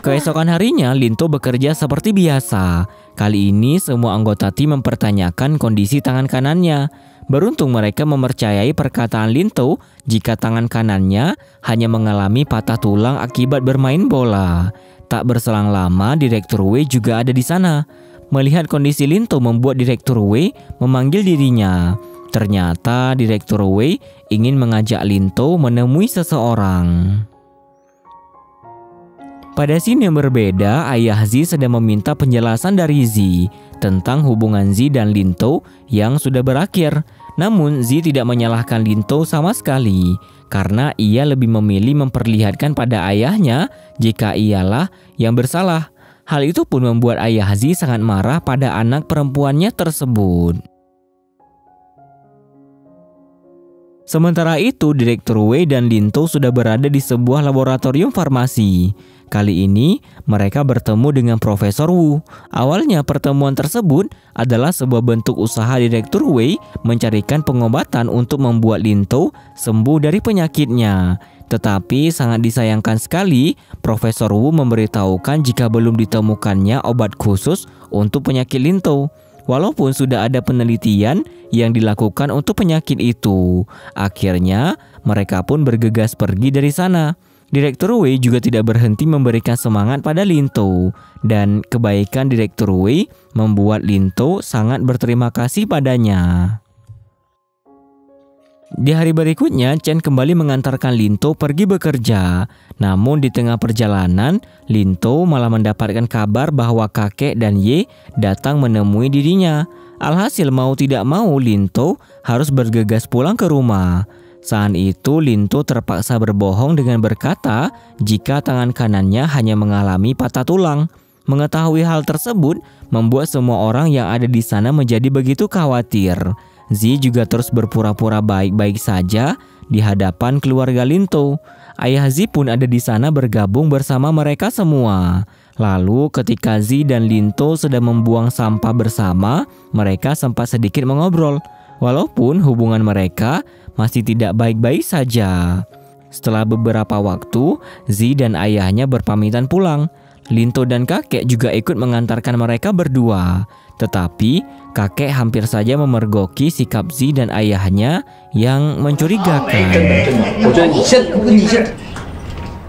Keesokan harinya, Lintou bekerja seperti biasa. Kali ini semua anggota tim mempertanyakan kondisi tangan kanannya. Beruntung mereka mempercayai perkataan Lintou jika tangan kanannya hanya mengalami patah tulang akibat bermain bola. Tak berselang lama, Direktur Wei juga ada di sana. Melihat kondisi Lintou membuat Direktur Wei memanggil dirinya. Ternyata Direktur Wei ingin mengajak Lintou menemui seseorang. Pada scene yang berbeda, ayah Zi sedang meminta penjelasan dari Zi tentang hubungan Zi dan Lintou yang sudah berakhir. Namun Zi tidak menyalahkan Lintou sama sekali karena ia lebih memilih memperlihatkan pada ayahnya jika ialah yang bersalah. Hal itu pun membuat ayah Zi sangat marah pada anak perempuannya tersebut. Sementara itu, Direktur Wei dan Lintou sudah berada di sebuah laboratorium farmasi. Kali ini, mereka bertemu dengan Profesor Wu. Awalnya, pertemuan tersebut adalah sebuah bentuk usaha Direktur Wei mencarikan pengobatan untuk membuat Lintou sembuh dari penyakitnya. Tetapi sangat disayangkan sekali, Profesor Wu memberitahukan jika belum ditemukannya obat khusus untuk penyakit Lintou. Walaupun sudah ada penelitian yang dilakukan untuk penyakit itu. Akhirnya, mereka pun bergegas pergi dari sana. Direktur Wei juga tidak berhenti memberikan semangat pada Lintou. Dan kebaikan Direktur Wei membuat Lintou sangat berterima kasih padanya. Di hari berikutnya, Chen kembali mengantarkan Lintou pergi bekerja. Namun di tengah perjalanan, Lintou malah mendapatkan kabar bahwa kakek dan Ye datang menemui dirinya. Alhasil mau tidak mau, Lintou harus bergegas pulang ke rumah. Saat itu, Lintou terpaksa berbohong dengan berkata jika tangan kanannya hanya mengalami patah tulang. Mengetahui hal tersebut membuat semua orang yang ada di sana menjadi begitu khawatir. Zi juga terus berpura-pura baik-baik saja di hadapan keluarga Lintou. Ayah Zi pun ada di sana bergabung bersama mereka semua. Lalu ketika Zi dan Lintou sedang membuang sampah bersama, mereka sempat sedikit mengobrol. Walaupun hubungan mereka masih tidak baik-baik saja. Setelah beberapa waktu, Zi dan ayahnya berpamitan pulang. Lintou dan kakek juga ikut mengantarkan mereka berdua. Tetapi kakek hampir saja memergoki sikap Zi dan ayahnya yang mencurigakan.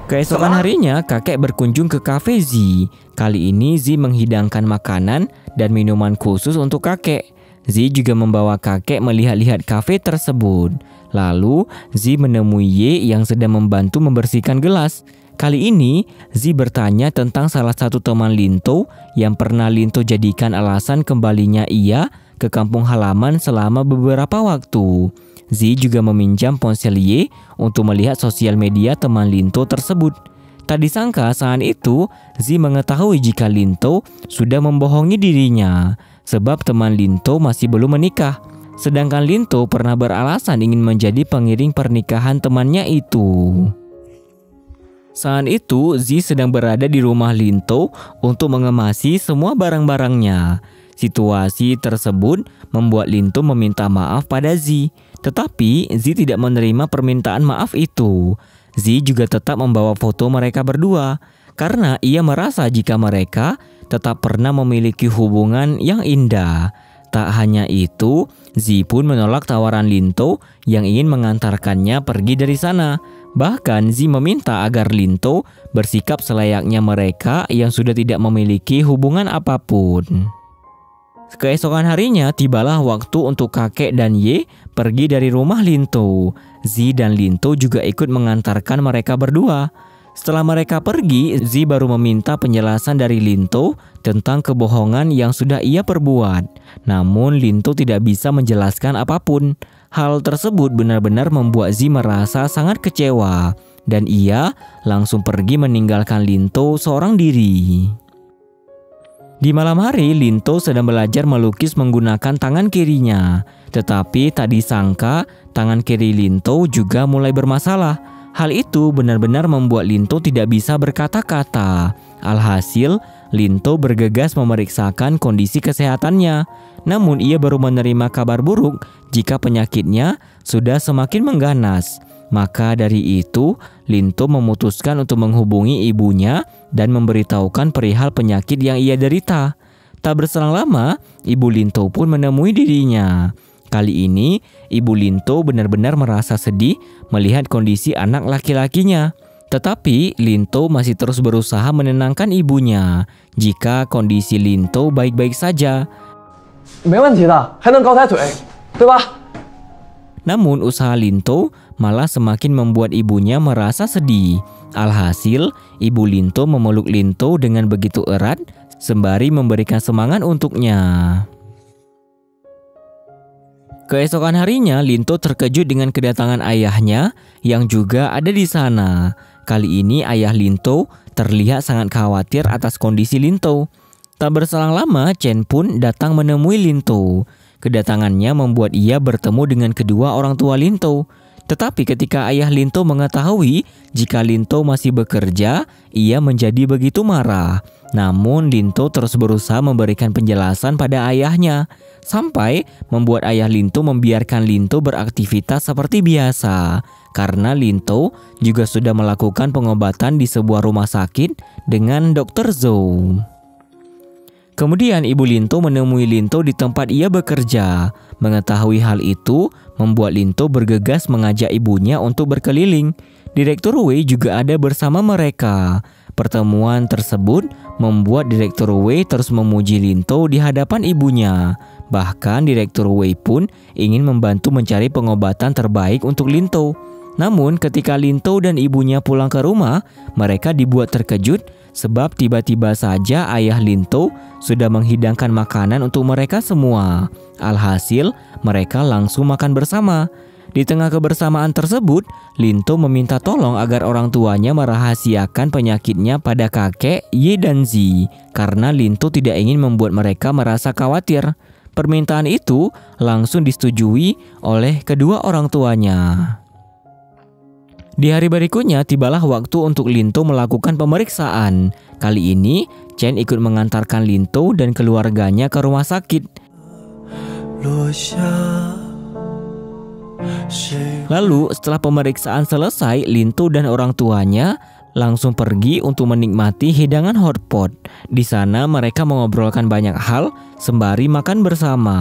Keesokan harinya, kakek berkunjung ke kafe Zi. Kali ini Zi menghidangkan makanan dan minuman khusus untuk kakek. Zi juga membawa kakek melihat-lihat kafe tersebut. Lalu Zi menemui Ye yang sedang membantu membersihkan gelas. Kali ini, Zi bertanya tentang salah satu teman Lintou yang pernah Lintou jadikan alasan kembalinya ia ke kampung halaman selama beberapa waktu. Zi juga meminjam ponsel Ye untuk melihat sosial media teman Lintou tersebut. Tak disangka saat itu, Zi mengetahui jika Lintou sudah membohongi dirinya, sebab teman Lintou masih belum menikah. Sedangkan Lintou pernah beralasan ingin menjadi pengiring pernikahan temannya itu. Saat itu, Zi sedang berada di rumah Lintou untuk mengemasi semua barang-barangnya. Situasi tersebut membuat Lintou meminta maaf pada Zi. Tetapi Zi tidak menerima permintaan maaf itu. Zi juga tetap membawa foto mereka berdua. Karena ia merasa jika mereka tetap pernah memiliki hubungan yang indah. Tak hanya itu, Zi pun menolak tawaran Lintou yang ingin mengantarkannya pergi dari sana. Bahkan Zi meminta agar Lintou bersikap selayaknya mereka yang sudah tidak memiliki hubungan apapun. Keesokan harinya tibalah waktu untuk kakek dan Ye pergi dari rumah Lintou. Zi dan Lintou juga ikut mengantarkan mereka berdua. Setelah mereka pergi, Zi baru meminta penjelasan dari Lintou tentang kebohongan yang sudah ia perbuat. Namun Lintou tidak bisa menjelaskan apapun. Hal tersebut benar-benar membuat Zi merasa sangat kecewa. Dan ia langsung pergi meninggalkan Lintou seorang diri. Di malam hari, Lintou sedang belajar melukis menggunakan tangan kirinya. Tetapi tak disangka, tangan kiri Lintou juga mulai bermasalah. Hal itu benar-benar membuat Lintou tidak bisa berkata-kata. Alhasil, Lintou bergegas memeriksakan kondisi kesehatannya. Namun ia baru menerima kabar buruk jika penyakitnya sudah semakin mengganas. Maka dari itu, Lintou memutuskan untuk menghubungi ibunya dan memberitahukan perihal penyakit yang ia derita. Tak berselang lama, ibu Lintou pun menemui dirinya. Kali ini, ibu Lintou benar-benar merasa sedih melihat kondisi anak laki-lakinya. Tetapi Lintou masih terus berusaha menenangkan ibunya jika kondisi Lintou baik-baik saja. Namun usaha Lintou malah semakin membuat ibunya merasa sedih. Alhasil, ibu Lintou memeluk Lintou dengan begitu erat sembari memberikan semangat untuknya. Keesokan harinya, Lintou terkejut dengan kedatangan ayahnya yang juga ada di sana. Kali ini ayah Lintou terlihat sangat khawatir atas kondisi Lintou. Tak berselang lama, Chen pun datang menemui Lintou. Kedatangannya membuat ia bertemu dengan kedua orang tua Lintou. Tetapi ketika ayah Lintou mengetahui jika Lintou masih bekerja, ia menjadi begitu marah. Namun Lintou terus berusaha memberikan penjelasan pada ayahnya, sampai membuat ayah Lintou membiarkan Lintou beraktivitas seperti biasa. Karena Lintou juga sudah melakukan pengobatan di sebuah rumah sakit dengan Dr. Zhou. Kemudian ibu Lintou menemui Lintou di tempat ia bekerja. Mengetahui hal itu membuat Lintou bergegas mengajak ibunya untuk berkeliling. Direktur Wei juga ada bersama mereka. Pertemuan tersebut membuat Direktur Wei terus memuji Lintou di hadapan ibunya. Bahkan Direktur Wei pun ingin membantu mencari pengobatan terbaik untuk Lintou. Namun ketika Lintou dan ibunya pulang ke rumah, mereka dibuat terkejut sebab tiba-tiba saja ayah Lintou sudah menghidangkan makanan untuk mereka semua. Alhasil, mereka langsung makan bersama. Di tengah kebersamaan tersebut, Lintou meminta tolong agar orang tuanya merahasiakan penyakitnya pada kakek Ye dan Zi, karena Lintou tidak ingin membuat mereka merasa khawatir. Permintaan itu langsung disetujui oleh kedua orang tuanya. Di hari berikutnya tibalah waktu untuk Lintou melakukan pemeriksaan. Kali ini Chen ikut mengantarkan Lintou dan keluarganya ke rumah sakit. Lalu setelah pemeriksaan selesai, Lintou dan orang tuanya langsung pergi untuk menikmati hidangan hotpot. Di sana mereka mengobrolkan banyak hal sembari makan bersama.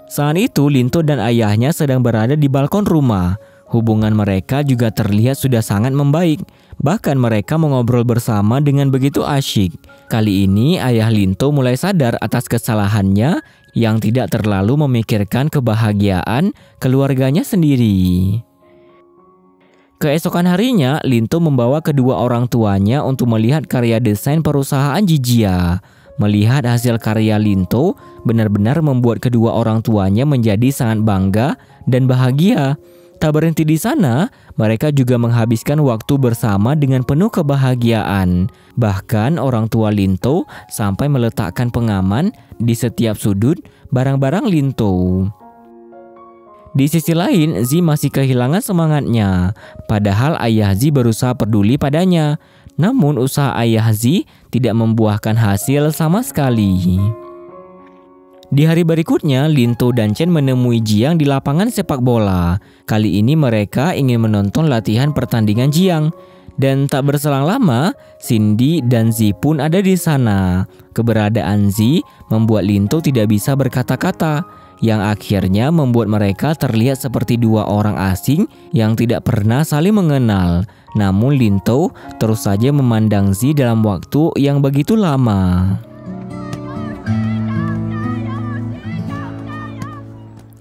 Saat itu Lintou dan ayahnya sedang berada di balkon rumah. Hubungan mereka juga terlihat sudah sangat membaik. Bahkan mereka mengobrol bersama dengan begitu asyik. Kali ini ayah Lintou mulai sadar atas kesalahannya yang tidak terlalu memikirkan kebahagiaan keluarganya sendiri. Keesokan harinya, Lintou membawa kedua orang tuanya untuk melihat karya desain perusahaan Jijia. Melihat hasil karya Lintou benar-benar membuat kedua orang tuanya menjadi sangat bangga dan bahagia. Tak berhenti di sana, mereka juga menghabiskan waktu bersama dengan penuh kebahagiaan. Bahkan orang tua Lintou sampai meletakkan pengaman di setiap sudut barang-barang Lintou. Di sisi lain, Zi masih kehilangan semangatnya. Padahal ayah Zi berusaha peduli padanya. Namun usaha ayah Zi tidak membuahkan hasil sama sekali. Di hari berikutnya, Lintou dan Chen menemui Jiang di lapangan sepak bola. Kali ini mereka ingin menonton latihan pertandingan Jiang. Dan tak berselang lama, Cindy dan Zi pun ada di sana. Keberadaan Zi membuat Lintou tidak bisa berkata-kata, yang akhirnya membuat mereka terlihat seperti dua orang asing yang tidak pernah saling mengenal. Namun Lintou terus saja memandang Zi dalam waktu yang begitu lama.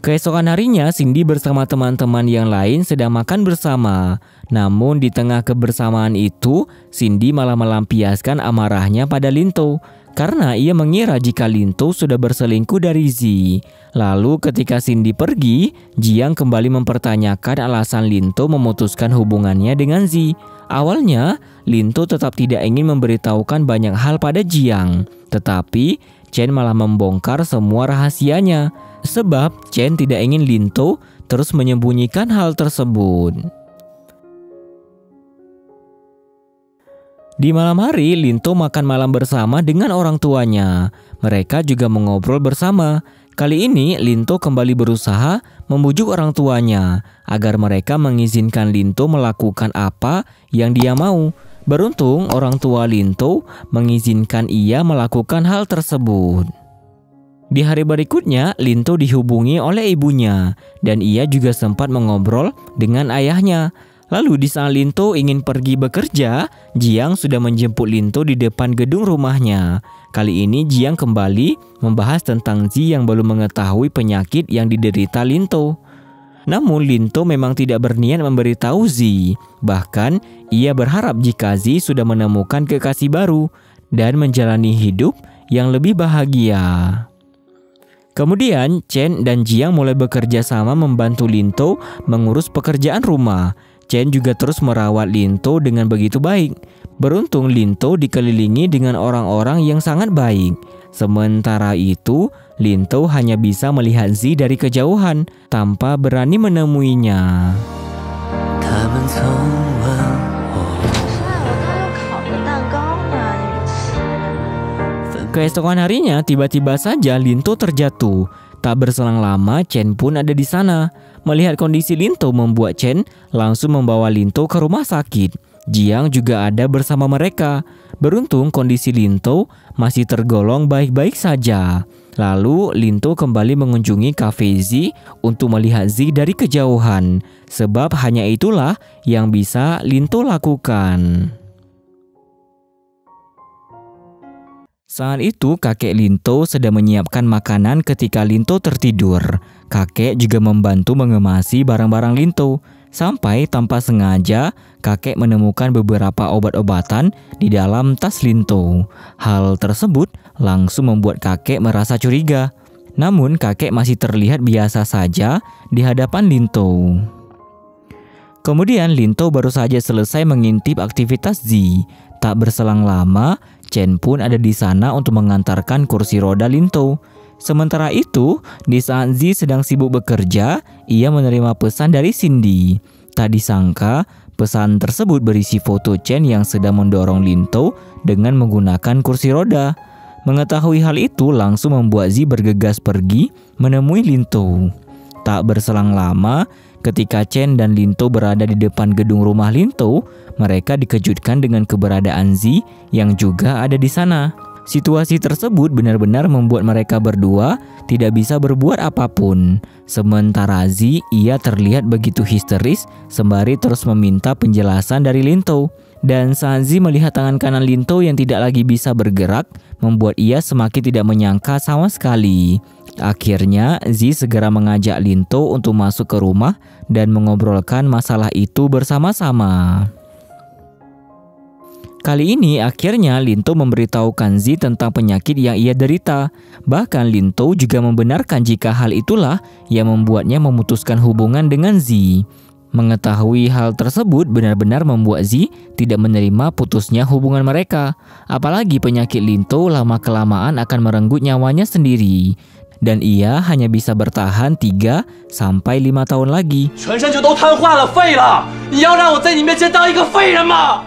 Keesokan harinya, Cindy bersama teman-teman yang lain sedang makan bersama. Namun di tengah kebersamaan itu, Cindy malah melampiaskan amarahnya pada Lintou karena ia mengira jika Lintou sudah berselingkuh dari Zi. Lalu ketika Cindy pergi, Jiang kembali mempertanyakan alasan Lintou memutuskan hubungannya dengan Zi. Awalnya, Lintou tetap tidak ingin memberitahukan banyak hal pada Jiang. Tetapi, Chen malah membongkar semua rahasianya. Sebab Chen tidak ingin Lintou terus menyembunyikan hal tersebut. Di malam hari, Lintou makan malam bersama dengan orang tuanya. Mereka juga mengobrol bersama. Kali ini, Lintou kembali berusaha membujuk orang tuanya agar mereka mengizinkan Lintou melakukan apa yang dia mau. Beruntung, orang tua Lintou mengizinkan ia melakukan hal tersebut. Di hari berikutnya, Lintou dihubungi oleh ibunya dan ia juga sempat mengobrol dengan ayahnya. Lalu di saat Lintou ingin pergi bekerja, Jiang sudah menjemput Lintou di depan gedung rumahnya. Kali ini Jiang kembali membahas tentang Zi yang belum mengetahui penyakit yang diderita Lintou. Namun Lintou memang tidak berniat memberitahu Zi. Bahkan ia berharap jika Zi sudah menemukan kekasih baru dan menjalani hidup yang lebih bahagia. Kemudian Chen dan Jiang mulai bekerja sama membantu Lintou mengurus pekerjaan rumah. Chen juga terus merawat Lintou dengan begitu baik. Beruntung Lintou dikelilingi dengan orang-orang yang sangat baik. Sementara itu, Lintou hanya bisa melihat Zi dari kejauhan tanpa berani menemuinya. Keesokan harinya, tiba-tiba saja Lintou terjatuh. Tak berselang lama, Chen pun ada di sana. Melihat kondisi Lintou membuat Chen langsung membawa Lintou ke rumah sakit. Jiang juga ada bersama mereka. Beruntung kondisi Lintou masih tergolong baik-baik saja. Lalu Lintou kembali mengunjungi kafe Zi untuk melihat Zi dari kejauhan. Sebab hanya itulah yang bisa Lintou lakukan. Saat itu kakek Lintou sedang menyiapkan makanan ketika Lintou tertidur. Kakek juga membantu mengemasi barang-barang Lintou. Sampai tanpa sengaja kakek menemukan beberapa obat-obatan di dalam tas Lintou. Hal tersebut langsung membuat kakek merasa curiga. Namun kakek masih terlihat biasa saja di hadapan Lintou. Kemudian Lintou baru saja selesai mengintip aktivitas Zi. Tak berselang lama, Chen pun ada di sana untuk mengantarkan kursi roda Lintou. Sementara itu, di saat Zi sedang sibuk bekerja, ia menerima pesan dari Cindy. Tak disangka, pesan tersebut berisi foto Chen yang sedang mendorong Lintou dengan menggunakan kursi roda. Mengetahui hal itu langsung membuat Zi bergegas pergi menemui Lintou. Tak berselang lama, ketika Chen dan Lintou berada di depan gedung rumah Lintou, mereka dikejutkan dengan keberadaan Zi yang juga ada di sana. Situasi tersebut benar-benar membuat mereka berdua tidak bisa berbuat apapun. Sementara Zi, ia terlihat begitu histeris sembari terus meminta penjelasan dari Lintou. Dan saat Zi melihat tangan kanan Lintou yang tidak lagi bisa bergerak, membuat ia semakin tidak menyangka sama sekali. Akhirnya, Zi segera mengajak Lintou untuk masuk ke rumah dan mengobrolkan masalah itu bersama-sama. Kali ini akhirnya Lintou memberitahukan Zi tentang penyakit yang ia derita. Bahkan Lintou juga membenarkan jika hal itulah yang membuatnya memutuskan hubungan dengan Zi. Mengetahui hal tersebut benar-benar membuat Zi tidak menerima putusnya hubungan mereka. Apalagi penyakit Lintou lama-kelamaan akan merenggut nyawanya sendiri. Dan ia hanya bisa bertahan 3-5 tahun lagi.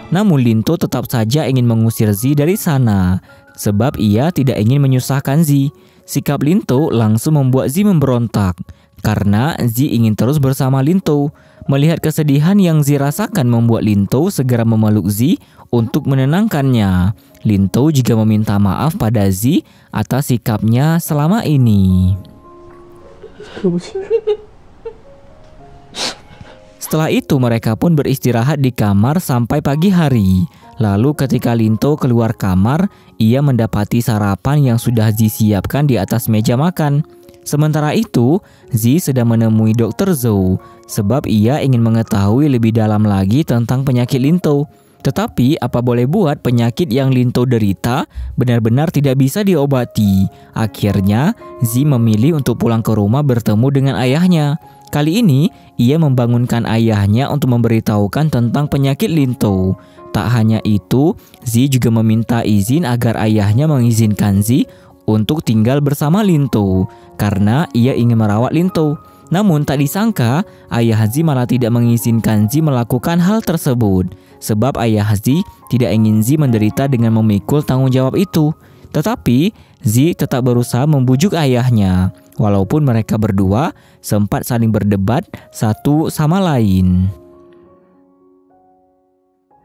Namun Lintou tetap saja ingin mengusir Zi dari sana, sebab ia tidak ingin menyusahkan Zi. Sikap Lintou langsung membuat Zi memberontak, karena Zi ingin terus bersama Lintou. Melihat kesedihan yang Zi rasakan membuat Lintou segera memeluk Zi untuk menenangkannya. Lintou juga meminta maaf pada Zi atas sikapnya selama ini. Setelah itu mereka pun beristirahat di kamar sampai pagi hari. Lalu ketika Lintou keluar kamar, ia mendapati sarapan yang sudah Zi siapkan di atas meja makan. Sementara itu, Zi sedang menemui Dr. Zhou sebab ia ingin mengetahui lebih dalam lagi tentang penyakit Lintou. Tetapi apa boleh buat, penyakit yang Lintou derita benar-benar tidak bisa diobati. Akhirnya, Zi memilih untuk pulang ke rumah bertemu dengan ayahnya. Kali ini, ia membangunkan ayahnya untuk memberitahukan tentang penyakit Lintou. Tak hanya itu, Zi juga meminta izin agar ayahnya mengizinkan Zi untuk tinggal bersama Lintou karena ia ingin merawat Lintou. Namun tak disangka, ayah Zi malah tidak mengizinkan Zi melakukan hal tersebut. Sebab ayah Zi tidak ingin Zi menderita dengan memikul tanggung jawab itu. Tetapi Zi tetap berusaha membujuk ayahnya, walaupun mereka berdua sempat saling berdebat satu sama lain.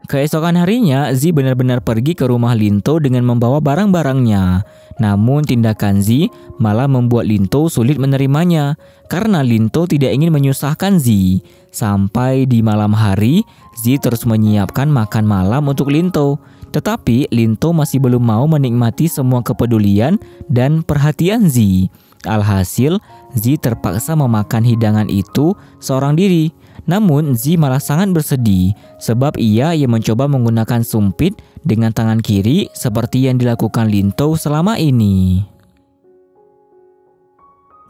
Keesokan harinya, Zi benar-benar pergi ke rumah Lintou dengan membawa barang-barangnya. Namun tindakan Zi malah membuat Lintou sulit menerimanya karena Lintou tidak ingin menyusahkan Zi. Sampai di malam hari, Zi terus menyiapkan makan malam untuk Lintou. Tetapi Lintou masih belum mau menikmati semua kepedulian dan perhatian Zi. Alhasil, Zi terpaksa memakan hidangan itu seorang diri. Namun Zi malah sangat bersedih sebab ia mencoba menggunakan sumpit dengan tangan kiri seperti yang dilakukan Lintou selama ini.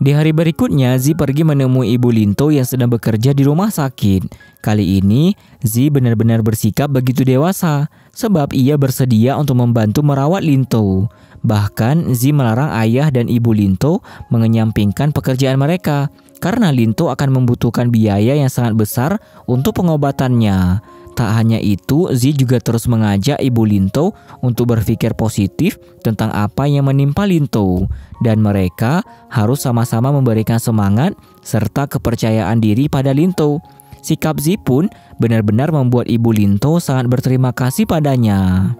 Di hari berikutnya, Zi pergi menemui ibu Lintou yang sedang bekerja di rumah sakit. Kali ini, Zi benar-benar bersikap begitu dewasa sebab ia bersedia untuk membantu merawat Lintou. Bahkan Zi melarang ayah dan ibu Lintou mengenyampingkan pekerjaan mereka karena Lintou akan membutuhkan biaya yang sangat besar untuk pengobatannya. Tak hanya itu, Zi juga terus mengajak ibu Lintou untuk berpikir positif tentang apa yang menimpa Lintou, dan mereka harus sama-sama memberikan semangat serta kepercayaan diri pada Lintou. Sikap Zi pun benar-benar membuat ibu Lintou sangat berterima kasih padanya.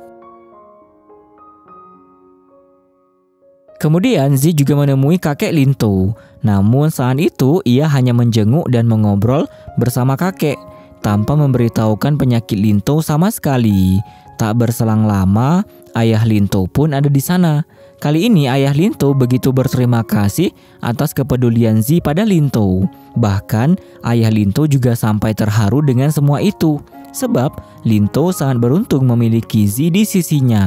Kemudian Zi juga menemui kakek Lintou. Namun saat itu ia hanya menjenguk dan mengobrol bersama kakek tanpa memberitahukan penyakit Lintou sama sekali. Tak berselang lama, ayah Lintou pun ada di sana. Kali ini ayah Lintou begitu berterima kasih atas kepedulian Zi pada Lintou. Bahkan ayah Lintou juga sampai terharu dengan semua itu, sebab Lintou sangat beruntung memiliki Zi di sisinya.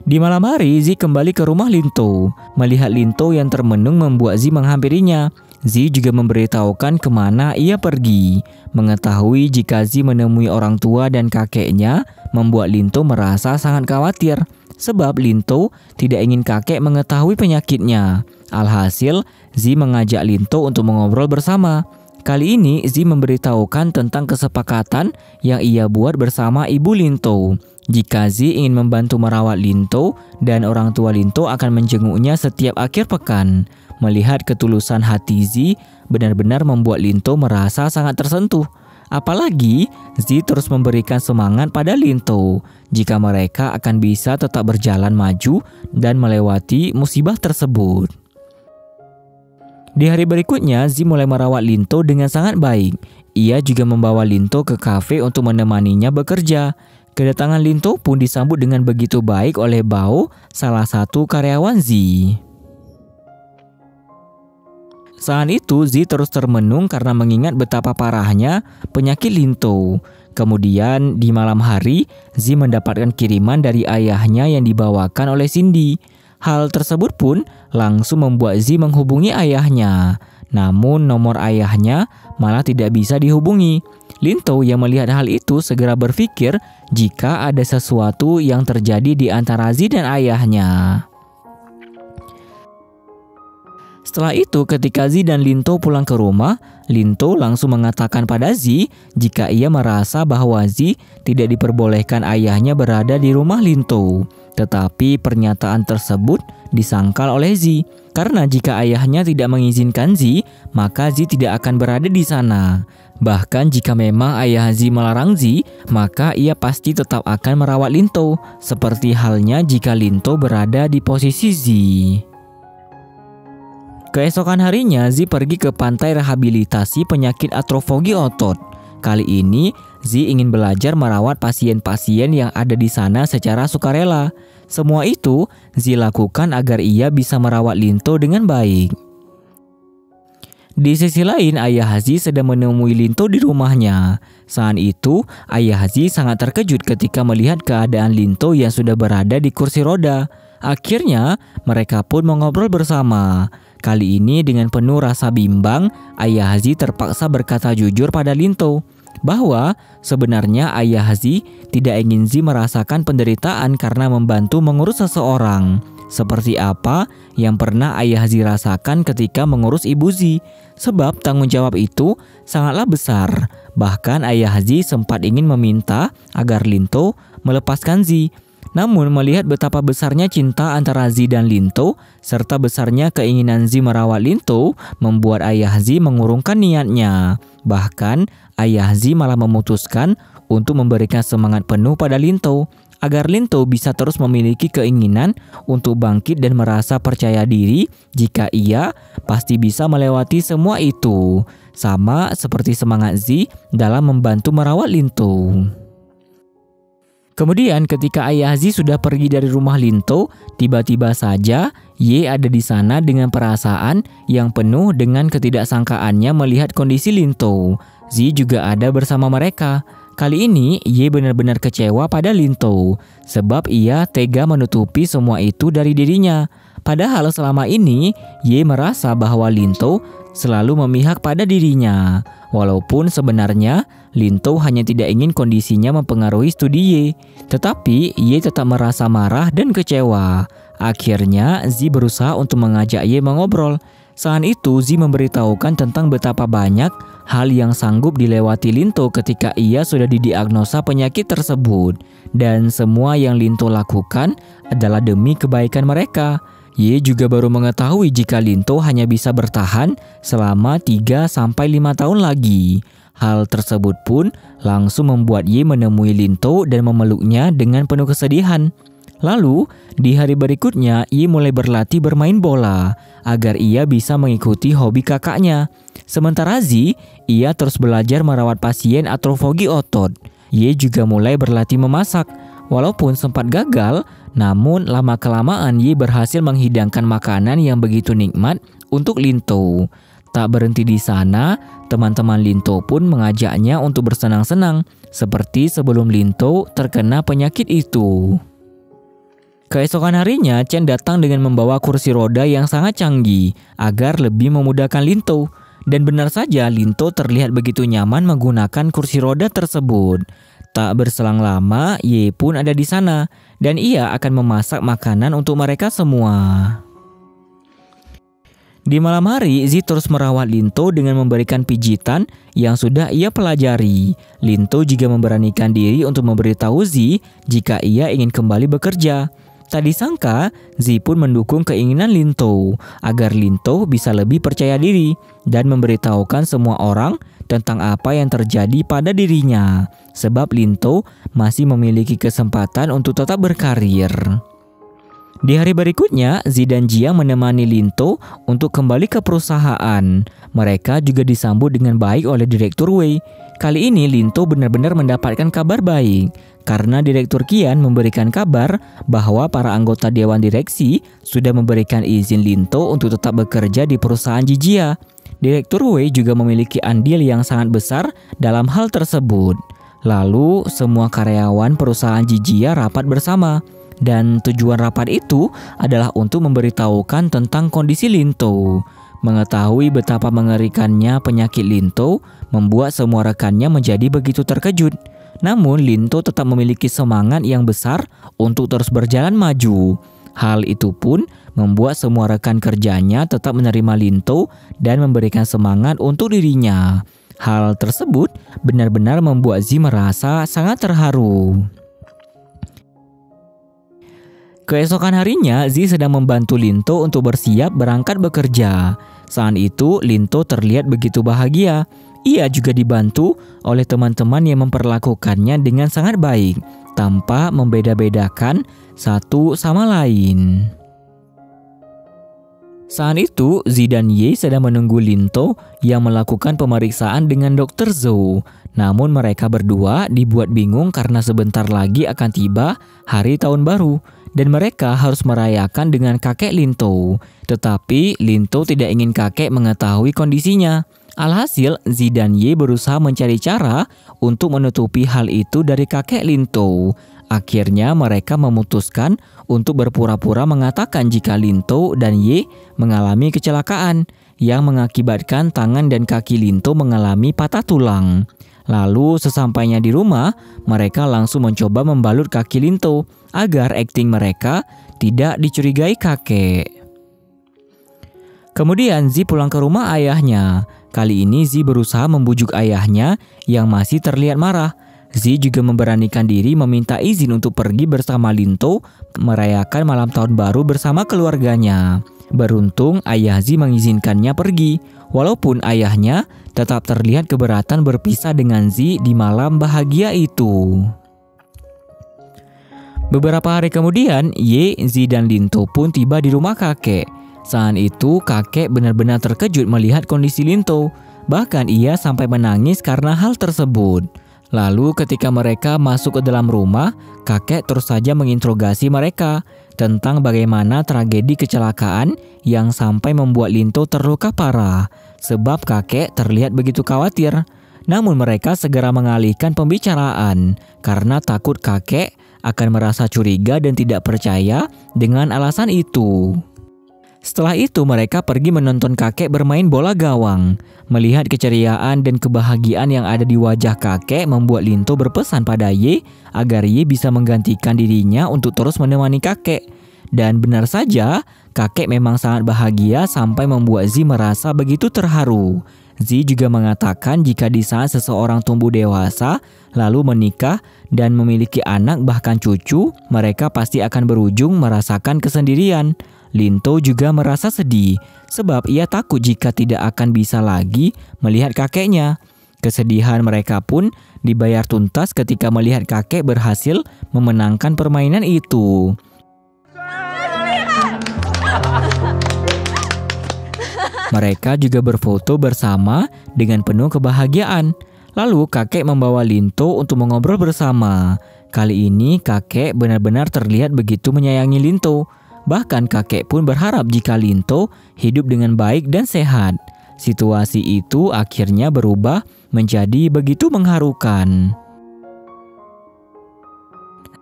Di malam hari, Zi kembali ke rumah Lintou. Melihat Lintou yang termenung membuat Zi menghampirinya. Zi juga memberitahukan kemana ia pergi. Mengetahui jika Zi menemui orang tua dan kakeknya membuat Lintou merasa sangat khawatir, sebab Lintou tidak ingin kakek mengetahui penyakitnya. Alhasil, Zi mengajak Lintou untuk mengobrol bersama. Kali ini Zi memberitahukan tentang kesepakatan yang ia buat bersama ibu Lintou. Jika Zi ingin membantu merawat Lintou dan orang tua Lintou akan menjenguknya setiap akhir pekan. Melihat ketulusan hati Zi benar-benar membuat Lintou merasa sangat tersentuh. Apalagi Zi terus memberikan semangat pada Lintou jika mereka akan bisa tetap berjalan maju dan melewati musibah tersebut. Di hari berikutnya, Zi mulai merawat Lintou dengan sangat baik. Ia juga membawa Lintou ke kafe untuk menemaninya bekerja. Kedatangan Lintou pun disambut dengan begitu baik oleh Bao, salah satu karyawan Zi. Saat itu Zi terus termenung karena mengingat betapa parahnya penyakit Lintou. Kemudian di malam hari, Zi mendapatkan kiriman dari ayahnya yang dibawakan oleh Cindy. Hal tersebut pun langsung membuat Zi menghubungi ayahnya. Namun nomor ayahnya malah tidak bisa dihubungi. Lintou yang melihat hal itu segera berpikir jika ada sesuatu yang terjadi di antara Zi dan ayahnya. Setelah itu, ketika Zi dan Lintou pulang ke rumah, Lintou langsung mengatakan pada Zi jika ia merasa bahwa Zi tidak diperbolehkan ayahnya berada di rumah Lintou. Tetapi pernyataan tersebut disangkal oleh Zi, karena jika ayahnya tidak mengizinkan Zi, maka Zi tidak akan berada di sana. Bahkan jika memang ayah Zi melarang Zi, maka ia pasti tetap akan merawat Lintou, seperti halnya jika Lintou berada di posisi Zi. Keesokan harinya, Zi pergi ke pantai rehabilitasi penyakit atrofogi otot. Kali ini, Zi ingin belajar merawat pasien-pasien yang ada di sana secara sukarela. Semua itu Zi lakukan agar ia bisa merawat Lintou dengan baik. Di sisi lain, ayah Zi sedang menemui Lintou di rumahnya. Saat itu, ayah Zi sangat terkejut ketika melihat keadaan Lintou yang sudah berada di kursi roda. Akhirnya, mereka pun mengobrol bersama. Kali ini dengan penuh rasa bimbang, ayah Zi terpaksa berkata jujur pada Lintou bahwa sebenarnya ayah Zi tidak ingin Zi merasakan penderitaan karena membantu mengurus seseorang, seperti apa yang pernah ayah Zi rasakan ketika mengurus ibu Zi, sebab tanggung jawab itu sangatlah besar. Bahkan ayah Zi sempat ingin meminta agar Lintou melepaskan Zi. Namun melihat betapa besarnya cinta antara Zi dan Lintou serta besarnya keinginan Zi merawat Lintou membuat ayah Zi mengurungkan niatnya. Bahkan ayah Zi malah memutuskan untuk memberikan semangat penuh pada Lintou agar Lintou bisa terus memiliki keinginan untuk bangkit dan merasa percaya diri jika ia pasti bisa melewati semua itu. Sama seperti semangat Zi dalam membantu merawat Lintou. Kemudian ketika ayah Zi sudah pergi dari rumah Lintou, tiba-tiba saja Ye ada di sana dengan perasaan yang penuh dengan ketidaksangkaannya melihat kondisi Lintou. Zi juga ada bersama mereka. Kali ini Ye benar-benar kecewa pada Lintou, sebab ia tega menutupi semua itu dari dirinya. Padahal selama ini Ye merasa bahwa Lintou selalu memihak pada dirinya. Walaupun sebenarnya Lintou hanya tidak ingin kondisinya mempengaruhi studi Ye, tetapi Ye tetap merasa marah dan kecewa. Akhirnya Zi berusaha untuk mengajak Ye mengobrol. Saat itu Zi memberitahukan tentang betapa banyak hal yang sanggup dilewati Lintou ketika ia sudah didiagnosa penyakit tersebut. Dan semua yang Lintou lakukan adalah demi kebaikan mereka. Ye juga baru mengetahui jika Lintou hanya bisa bertahan selama 3-5 tahun lagi. Hal tersebut pun langsung membuat Ye menemui Lintou dan memeluknya dengan penuh kesedihan. Lalu, di hari berikutnya, Ye mulai berlatih bermain bola agar ia bisa mengikuti hobi kakaknya. Sementara Zi, ia terus belajar merawat pasien atrofogi otot. Ye juga mulai berlatih memasak. Walaupun sempat gagal, namun lama-kelamaan Ye berhasil menghidangkan makanan yang begitu nikmat untuk Lintou. Tak berhenti di sana, teman-teman Lintou pun mengajaknya untuk bersenang-senang, seperti sebelum Lintou terkena penyakit itu. Keesokan harinya, Chen datang dengan membawa kursi roda yang sangat canggih agar lebih memudahkan Lintou. Dan benar saja, Lintou terlihat begitu nyaman menggunakan kursi roda tersebut. Tak berselang lama, Ye pun ada di sana dan ia akan memasak makanan untuk mereka semua. Di malam hari, Zi terus merawat Lintou dengan memberikan pijitan yang sudah ia pelajari. Lintou juga memberanikan diri untuk memberitahu Zi jika ia ingin kembali bekerja. Tak disangka, Zi pun mendukung keinginan Lintou agar Lintou bisa lebih percaya diri dan memberitahukan semua orang tentang apa yang terjadi pada dirinya, sebab Lintou masih memiliki kesempatan untuk tetap berkarir. Di hari berikutnya, Zi dan Jiang menemani Lintou untuk kembali ke perusahaan. Mereka juga disambut dengan baik oleh Direktur Wei. Kali ini Lintou benar-benar mendapatkan kabar baik, karena Direktur Qian memberikan kabar bahwa para anggota Dewan Direksi sudah memberikan izin Lintou untuk tetap bekerja di perusahaan Jijia. Direktur Wei juga memiliki andil yang sangat besar dalam hal tersebut. Lalu, semua karyawan perusahaan Jijia rapat bersama. Dan tujuan rapat itu adalah untuk memberitahukan tentang kondisi Lintou. Mengetahui betapa mengerikannya penyakit Lintou membuat semua rekannya menjadi begitu terkejut. Namun Lintou tetap memiliki semangat yang besar untuk terus berjalan maju. Hal itu pun membuat semua rekan kerjanya tetap menerima Lintou dan memberikan semangat untuk dirinya. Hal tersebut benar-benar membuat Zi merasa sangat terharu. Keesokan harinya, Zi sedang membantu Lintou untuk bersiap berangkat bekerja. Saat itu, Lintou terlihat begitu bahagia. Ia juga dibantu oleh teman-teman yang memperlakukannya dengan sangat baik, tanpa membeda-bedakan satu sama lain. Saat itu, Zi dan Ye sedang menunggu Lintou yang melakukan pemeriksaan dengan Dr. Zhou. Namun mereka berdua dibuat bingung karena sebentar lagi akan tiba hari tahun baru dan mereka harus merayakan dengan kakek Lintou. Tetapi Lintou tidak ingin kakek mengetahui kondisinya. Alhasil, Zi dan Ye berusaha mencari cara untuk menutupi hal itu dari kakek Lintou. Akhirnya mereka memutuskan untuk berpura-pura mengatakan jika Lintou dan Ye mengalami kecelakaan yang mengakibatkan tangan dan kaki Lintou mengalami patah tulang. Lalu sesampainya di rumah, mereka langsung mencoba membalut kaki Lintou agar akting mereka tidak dicurigai kakek. Kemudian Zi pulang ke rumah ayahnya. Kali ini Zi berusaha membujuk ayahnya yang masih terlihat marah. Zi juga memberanikan diri meminta izin untuk pergi bersama Lintou merayakan malam tahun baru bersama keluarganya. Beruntung ayah Zi mengizinkannya pergi, walaupun ayahnya tetap terlihat keberatan berpisah dengan Zi di malam bahagia itu. Beberapa hari kemudian, Ye, Zi dan Lintou pun tiba di rumah kakek. Saat itu kakek benar-benar terkejut melihat kondisi Lintou. Bahkan ia sampai menangis karena hal tersebut. Lalu ketika mereka masuk ke dalam rumah, kakek terus saja menginterogasi mereka tentang bagaimana tragedi kecelakaan yang sampai membuat Lintou terluka parah. Sebab kakek terlihat begitu khawatir. Namun mereka segera mengalihkan pembicaraan karena takut kakek akan merasa curiga dan tidak percaya dengan alasan itu. Setelah itu mereka pergi menonton kakek bermain bola gawang. Melihat keceriaan dan kebahagiaan yang ada di wajah kakek membuat Linto berpesan pada Ye agar Ye bisa menggantikan dirinya untuk terus menemani kakek. Dan benar saja, kakek memang sangat bahagia sampai membuat Zi merasa begitu terharu. Zi juga mengatakan jika di saat seseorang tumbuh dewasa, lalu menikah dan memiliki anak bahkan cucu, mereka pasti akan berujung merasakan kesendirian. Linto juga merasa sedih sebab ia takut jika tidak akan bisa lagi melihat kakeknya. Kesedihan mereka pun dibayar tuntas ketika melihat kakek berhasil memenangkan permainan itu. Mereka juga berfoto bersama dengan penuh kebahagiaan. Lalu kakek membawa Linto untuk mengobrol bersama. Kali ini kakek benar-benar terlihat begitu menyayangi Linto. Bahkan kakek pun berharap jika Linto hidup dengan baik dan sehat. Situasi itu akhirnya berubah menjadi begitu mengharukan.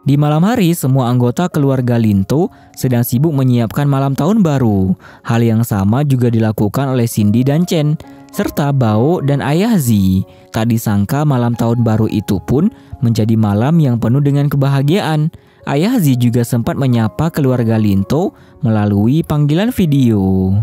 Di malam hari, semua anggota keluarga Linto sedang sibuk menyiapkan malam tahun baru. Hal yang sama juga dilakukan oleh Cindy dan Chen, serta Bao dan ayah Zi. Tak disangka malam tahun baru itu pun menjadi malam yang penuh dengan kebahagiaan. Ayah Zi juga sempat menyapa keluarga Linto melalui panggilan video.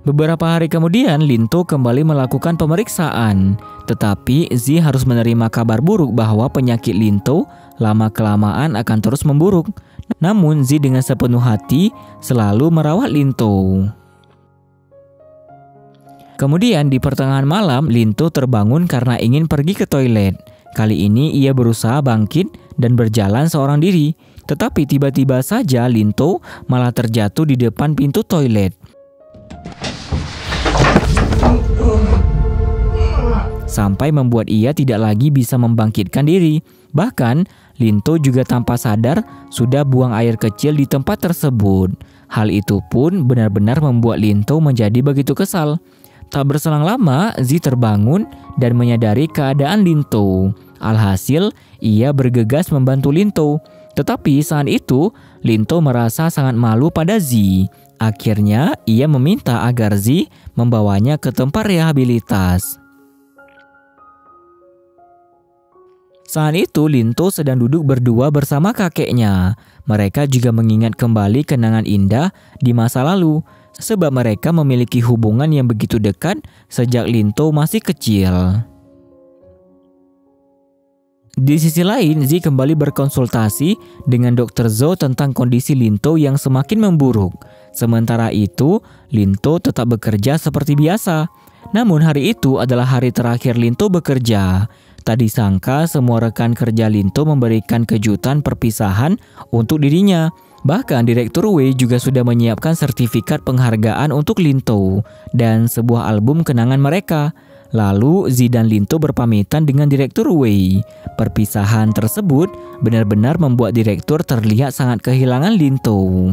Beberapa hari kemudian, Linto kembali melakukan pemeriksaan. Tetapi Zi harus menerima kabar buruk bahwa penyakit Linto lama-kelamaan akan terus memburuk. Namun Zi dengan sepenuh hati selalu merawat Linto. Kemudian di pertengahan malam, Linto terbangun karena ingin pergi ke toilet. Kali ini ia berusaha bangkit dan berjalan seorang diri. Tetapi tiba-tiba saja Linto malah terjatuh di depan pintu toilet. Sampai membuat ia tidak lagi bisa membangkitkan diri. Bahkan, Linto juga tanpa sadar sudah buang air kecil di tempat tersebut. Hal itu pun benar-benar membuat Linto menjadi begitu kesal. Tak berselang lama, Zi terbangun dan menyadari keadaan Linto. Alhasil, ia bergegas membantu Linto. Tetapi saat itu, Linto merasa sangat malu pada Zi. Akhirnya, ia meminta agar Zi membawanya ke tempat rehabilitas. Saat itu Linto sedang duduk berdua bersama kakeknya. Mereka juga mengingat kembali kenangan indah di masa lalu, sebab mereka memiliki hubungan yang begitu dekat sejak Linto masih kecil. Di sisi lain, Zi kembali berkonsultasi dengan Dr. Zhou tentang kondisi Linto yang semakin memburuk. Sementara itu, Linto tetap bekerja seperti biasa. Namun hari itu adalah hari terakhir Linto bekerja. Tak disangka semua rekan kerja Linto memberikan kejutan perpisahan untuk dirinya. Bahkan Direktur Wei juga sudah menyiapkan sertifikat penghargaan untuk Linto dan sebuah album kenangan mereka. Lalu Zi dan Linto berpamitan dengan Direktur Wei. Perpisahan tersebut benar-benar membuat direktur terlihat sangat kehilangan Linto.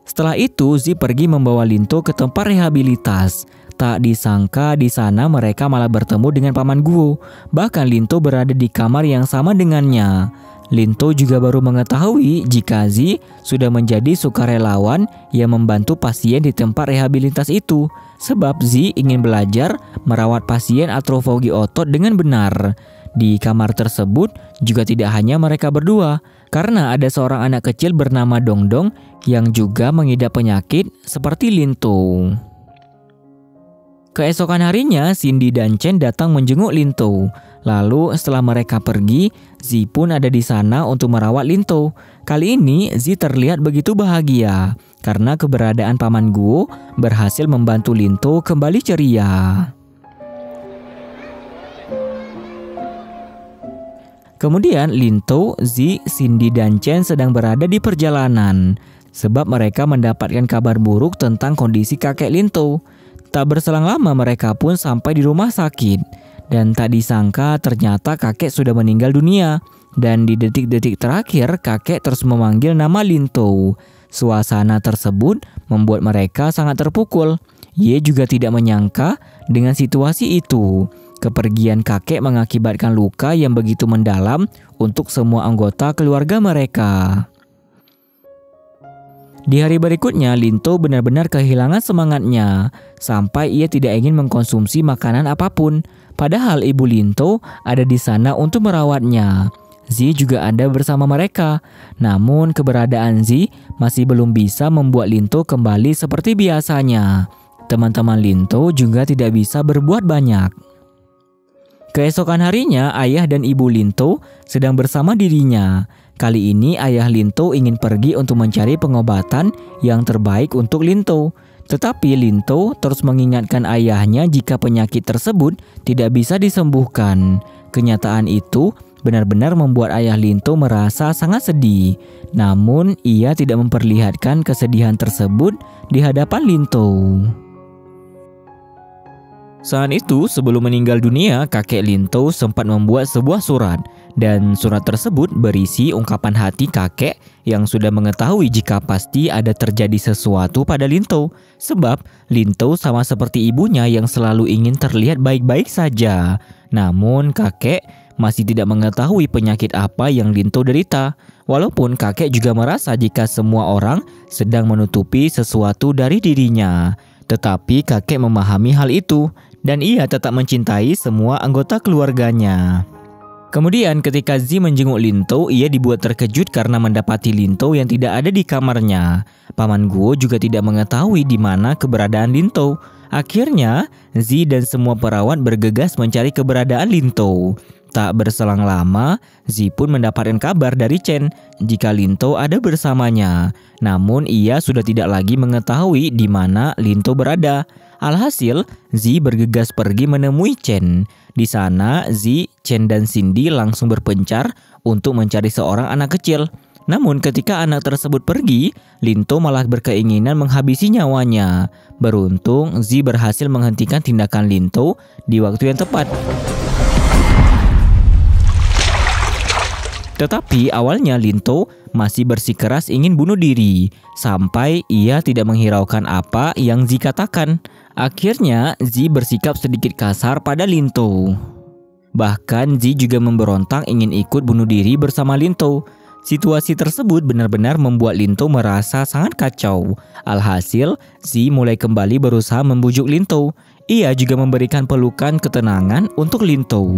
Setelah itu Zi pergi membawa Linto ke tempat rehabilitas. Tak disangka di sana mereka malah bertemu dengan Paman Guo. Bahkan Linto berada di kamar yang sama dengannya. Linto juga baru mengetahui jika Zi sudah menjadi sukarelawan yang membantu pasien di tempat rehabilitas itu. Sebab Zi ingin belajar merawat pasien atrofogi otot dengan benar. Di kamar tersebut juga tidak hanya mereka berdua, karena ada seorang anak kecil bernama Dongdong yang juga mengidap penyakit seperti Linto. Keesokan harinya, Cindy dan Chen datang menjenguk Linto. Lalu setelah mereka pergi, Zi pun ada di sana untuk merawat Linto. Kali ini Zi terlihat begitu bahagia karena keberadaan Paman Guo berhasil membantu Linto kembali ceria. Kemudian Linto, Zi, Cindy dan Chen sedang berada di perjalanan sebab mereka mendapatkan kabar buruk tentang kondisi kakek Linto. Tak berselang lama mereka pun sampai di rumah sakit. Dan tak disangka ternyata kakek sudah meninggal dunia. Dan di detik-detik terakhir kakek terus memanggil nama Linto. Suasana tersebut membuat mereka sangat terpukul. Ye juga tidak menyangka dengan situasi itu. Kepergian kakek mengakibatkan luka yang begitu mendalam untuk semua anggota keluarga mereka. Di hari berikutnya, Lintou benar-benar kehilangan semangatnya sampai ia tidak ingin mengkonsumsi makanan apapun. Padahal ibu Lintou ada di sana untuk merawatnya. Zi juga ada bersama mereka. Namun keberadaan Zi masih belum bisa membuat Lintou kembali seperti biasanya. Teman-teman Lintou juga tidak bisa berbuat banyak. Keesokan harinya, ayah dan ibu Lintou sedang bersama dirinya. Kali ini ayah Lintou ingin pergi untuk mencari pengobatan yang terbaik untuk Lintou. Tetapi Lintou terus mengingatkan ayahnya jika penyakit tersebut tidak bisa disembuhkan. Kenyataan itu benar-benar membuat ayah Lintou merasa sangat sedih. Namun ia tidak memperlihatkan kesedihan tersebut di hadapan Lintou. Saat itu, sebelum meninggal dunia, kakek Lintou sempat membuat sebuah surat. Dan surat tersebut berisi ungkapan hati kakek yang sudah mengetahui jika pasti ada terjadi sesuatu pada Lintou. Sebab Lintou sama seperti ibunya yang selalu ingin terlihat baik-baik saja. Namun kakek masih tidak mengetahui penyakit apa yang Lintou derita. Walaupun kakek juga merasa jika semua orang sedang menutupi sesuatu dari dirinya. Tetapi kakek memahami hal itu dan ia tetap mencintai semua anggota keluarganya. Kemudian ketika Zi menjenguk Lintou, ia dibuat terkejut karena mendapati Lintou yang tidak ada di kamarnya. Paman Guo juga tidak mengetahui di mana keberadaan Lintou. Akhirnya, Zi dan semua perawat bergegas mencari keberadaan Lintou. Tak berselang lama, Zi pun mendapatkan kabar dari Chen jika Lintou ada bersamanya. Namun ia sudah tidak lagi mengetahui di mana Lintou berada. Alhasil, Zi bergegas pergi menemui Chen. Di sana, Zi, Chen dan Cindy langsung berpencar untuk mencari seorang anak kecil. Namun ketika anak tersebut pergi, Lintou malah berkeinginan menghabisi nyawanya. Beruntung, Zi berhasil menghentikan tindakan Lintou di waktu yang tepat. Tetapi awalnya Lintou masih bersikeras ingin bunuh diri, sampai ia tidak menghiraukan apa yang Zi katakan. Akhirnya Zi bersikap sedikit kasar pada Lintou. Bahkan Zi juga memberontak ingin ikut bunuh diri bersama Lintou. Situasi tersebut benar-benar membuat Lintou merasa sangat kacau. Alhasil, Zi mulai kembali berusaha membujuk Lintou. Ia juga memberikan pelukan ketenangan untuk Lintou.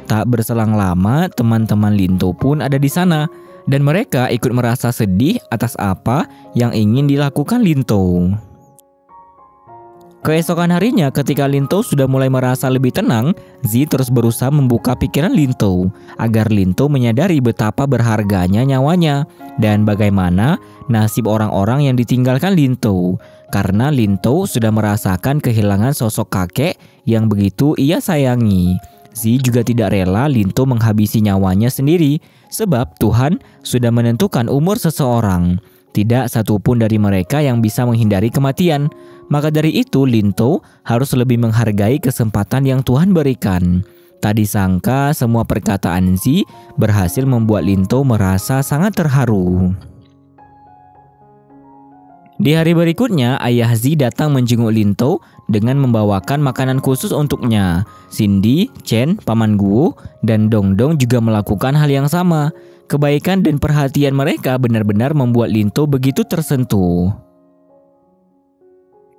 Tak berselang lama, teman-teman Lintou pun ada di sana. Dan mereka ikut merasa sedih atas apa yang ingin dilakukan Lintou. Keesokan harinya ketika Lintou sudah mulai merasa lebih tenang, Zi terus berusaha membuka pikiran Lintou agar Lintou menyadari betapa berharganya nyawanya dan bagaimana nasib orang-orang yang ditinggalkan Lintou. Karena Lintou sudah merasakan kehilangan sosok kakek yang begitu ia sayangi. Zi juga tidak rela Lintou menghabisi nyawanya sendiri, sebab Tuhan sudah menentukan umur seseorang. Tidak satupun dari mereka yang bisa menghindari kematian. Maka dari itu Lintou harus lebih menghargai kesempatan yang Tuhan berikan. Tak disangka semua perkataan Zi berhasil membuat Lintou merasa sangat terharu. Di hari berikutnya, ayah Zi datang menjenguk Lintou dengan membawakan makanan khusus untuknya. Cindy, Chen, Paman Guo, dan Dongdong juga melakukan hal yang sama. Kebaikan dan perhatian mereka benar-benar membuat Lintou begitu tersentuh.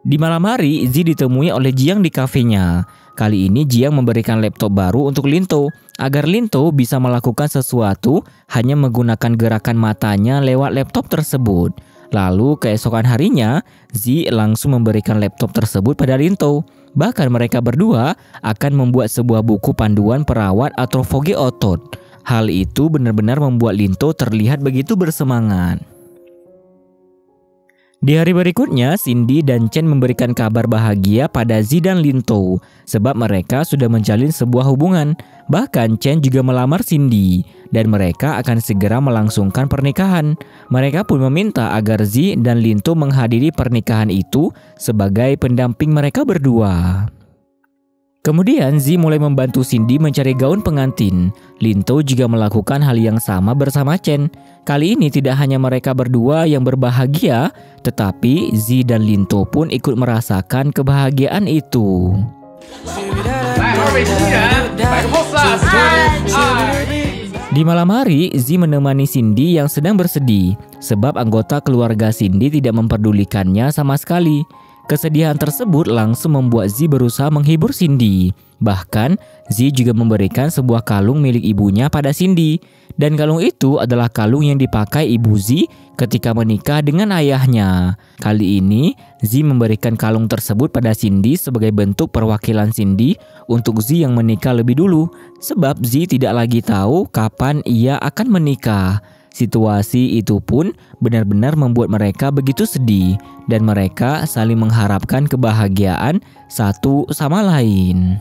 Di malam hari, Zi ditemui oleh Jiang di kafenya. Kali ini Jiang memberikan laptop baru untuk Lintou agar Lintou bisa melakukan sesuatu hanya menggunakan gerakan matanya lewat laptop tersebut. Lalu keesokan harinya, Zi langsung memberikan laptop tersebut pada Lintou. Bahkan mereka berdua akan membuat sebuah buku panduan perawat atrofogi otot. Hal itu benar-benar membuat Lintou terlihat begitu bersemangat. Di hari berikutnya, Cindy dan Chen memberikan kabar bahagia pada Zi dan Lintou sebab mereka sudah menjalin sebuah hubungan. Bahkan Chen juga melamar Cindy dan mereka akan segera melangsungkan pernikahan. Mereka pun meminta agar Zi dan Lintou menghadiri pernikahan itu sebagai pendamping mereka berdua. Kemudian Zi mulai membantu Cindy mencari gaun pengantin. Lintou juga melakukan hal yang sama bersama Chen. Kali ini tidak hanya mereka berdua yang berbahagia, tetapi Zi dan Lintou pun ikut merasakan kebahagiaan itu. Di malam hari, Zi menemani Cindy yang sedang bersedih sebab anggota keluarga Cindy tidak memperdulikannya sama sekali. Kesedihan tersebut langsung membuat Zi berusaha menghibur Cindy. Bahkan, Zi juga memberikan sebuah kalung milik ibunya pada Cindy. Dan kalung itu adalah kalung yang dipakai ibu Zi ketika menikah dengan ayahnya. Kali ini, Zi memberikan kalung tersebut pada Cindy sebagai bentuk perwakilan Cindy untuk Zi yang menikah lebih dulu. Sebab Zi tidak lagi tahu kapan ia akan menikah. Situasi itu pun benar-benar membuat mereka begitu sedih dan mereka saling mengharapkan kebahagiaan satu sama lain.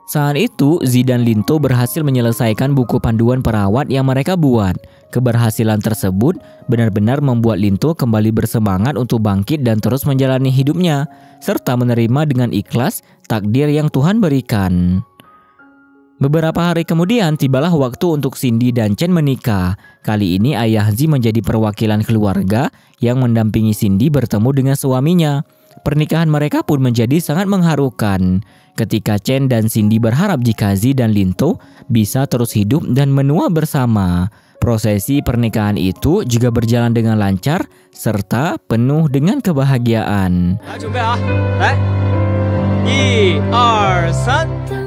Saat itu, Zi dan Linto berhasil menyelesaikan buku panduan perawat yang mereka buat. Keberhasilan tersebut benar-benar membuat Linto kembali bersemangat untuk bangkit dan terus menjalani hidupnya, serta menerima dengan ikhlas takdir yang Tuhan berikan. Beberapa hari kemudian tibalah waktu untuk Cindy dan Chen menikah. Kali ini ayah Zi menjadi perwakilan keluarga yang mendampingi Cindy bertemu dengan suaminya. Pernikahan mereka pun menjadi sangat mengharukan. Ketika Chen dan Cindy berharap jika Zi dan Linto bisa terus hidup dan menua bersama. Prosesi pernikahan itu juga berjalan dengan lancar serta penuh dengan kebahagiaan.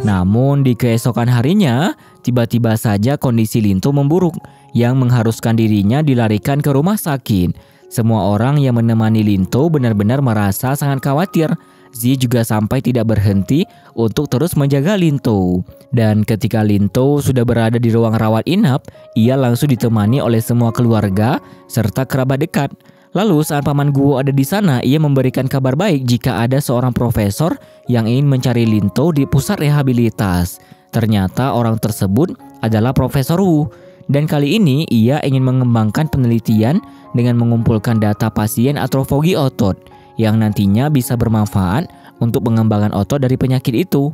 Namun di keesokan harinya, tiba-tiba saja kondisi Linto memburuk yang mengharuskan dirinya dilarikan ke rumah sakit. Semua orang yang menemani Linto benar-benar merasa sangat khawatir. Zi juga sampai tidak berhenti untuk terus menjaga Linto. Dan ketika Linto sudah berada di ruang rawat inap, ia langsung ditemani oleh semua keluarga serta kerabat dekat. Lalu saat Paman Guo ada di sana, ia memberikan kabar baik jika ada seorang profesor yang ingin mencari Linto di pusat rehabilitas. Ternyata orang tersebut adalah Profesor Wu. Dan kali ini ia ingin mengembangkan penelitian dengan mengumpulkan data pasien atrofogi otot yang nantinya bisa bermanfaat untuk pengembangan otot dari penyakit itu.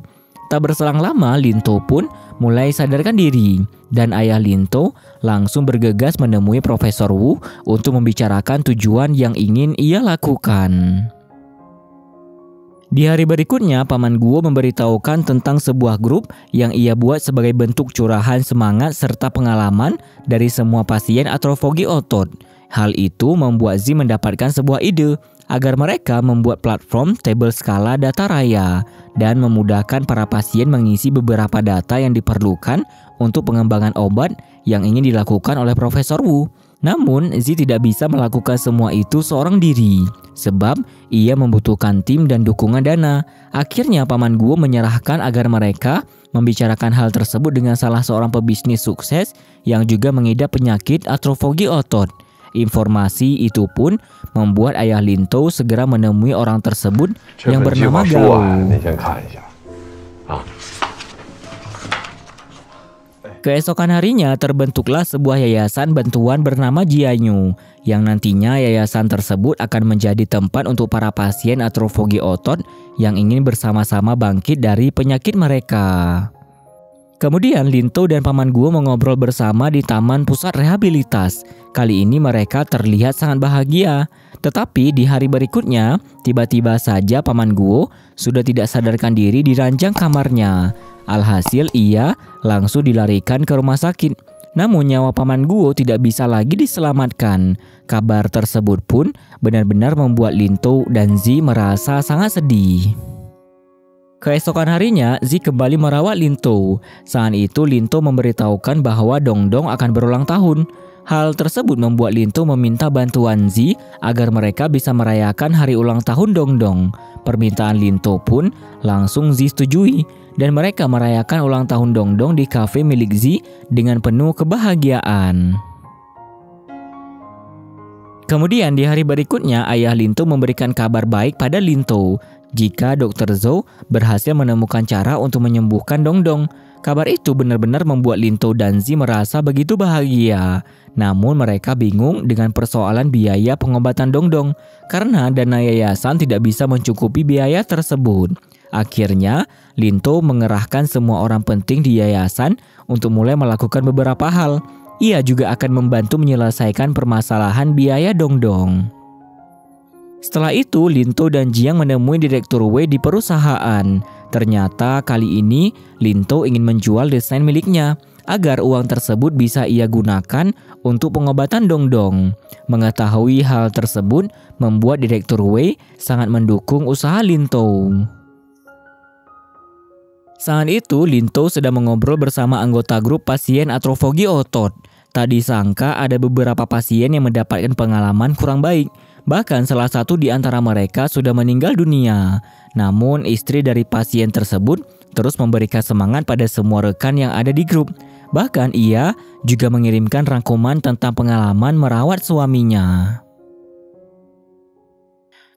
Tak berselang lama, Linto pun mulai sadarkan diri dan ayah Linto langsung bergegas menemui Profesor Wu untuk membicarakan tujuan yang ingin ia lakukan. Di hari berikutnya, Paman Guo memberitahukan tentang sebuah grup yang ia buat sebagai bentuk curahan semangat serta pengalaman dari semua pasien atrofogi otot. Hal itu membuat Zi mendapatkan sebuah ide agar mereka membuat platform tabel skala data raya dan memudahkan para pasien mengisi beberapa data yang diperlukan untuk pengembangan obat yang ingin dilakukan oleh Profesor Wu. Namun, Zi tidak bisa melakukan semua itu seorang diri, sebab ia membutuhkan tim dan dukungan dana. Akhirnya, Paman Guo menyerahkan agar mereka membicarakan hal tersebut dengan salah seorang pebisnis sukses yang juga mengidap penyakit atrofogi otot. Informasi itu pun membuat ayah Linto segera menemui orang tersebut yang bernama Gao. Keesokan harinya terbentuklah sebuah yayasan bantuan bernama Jianyu, yang nantinya yayasan tersebut akan menjadi tempat untuk para pasien atrofogi otot yang ingin bersama-sama bangkit dari penyakit mereka. Kemudian Linto dan Paman Guo mengobrol bersama di taman pusat rehabilitas. Kali ini mereka terlihat sangat bahagia. Tetapi di hari berikutnya, tiba-tiba saja Paman Guo sudah tidak sadarkan diri di ranjang kamarnya. Alhasil ia langsung dilarikan ke rumah sakit. Namun nyawa Paman Guo tidak bisa lagi diselamatkan. Kabar tersebut pun benar-benar membuat Linto dan Zi merasa sangat sedih. Keesokan harinya, Zi kembali merawat Linto. Saat itu Linto memberitahukan bahwa Dongdong akan berulang tahun. Hal tersebut membuat Linto meminta bantuan Zi agar mereka bisa merayakan hari ulang tahun Dongdong. Permintaan Linto pun langsung Zi setujui dan mereka merayakan ulang tahun Dongdong di kafe milik Zi dengan penuh kebahagiaan. Kemudian di hari berikutnya, ayah Linto memberikan kabar baik pada Linto jika Dr. Zhou berhasil menemukan cara untuk menyembuhkan Dongdong. Kabar itu benar-benar membuat Linto dan Zi merasa begitu bahagia. Namun mereka bingung dengan persoalan biaya pengobatan Dongdong karena dana yayasan tidak bisa mencukupi biaya tersebut. Akhirnya, Linto mengerahkan semua orang penting di yayasan untuk mulai melakukan beberapa hal. Ia juga akan membantu menyelesaikan permasalahan biaya Dongdong. Setelah itu, Linto dan Jiang menemui Direktur Wei di perusahaan. Ternyata kali ini Lintou ingin menjual desain miliknya agar uang tersebut bisa ia gunakan untuk pengobatan Dongdong. Mengetahui hal tersebut membuat Direktur Wei sangat mendukung usaha Lintou. Saat itu Lintou sedang mengobrol bersama anggota grup pasien atrofogi otot. Tak disangka ada beberapa pasien yang mendapatkan pengalaman kurang baik. Bahkan salah satu di antara mereka sudah meninggal dunia. Namun istri dari pasien tersebut terus memberikan semangat pada semua rekan yang ada di grup. Bahkan ia juga mengirimkan rangkuman tentang pengalaman merawat suaminya.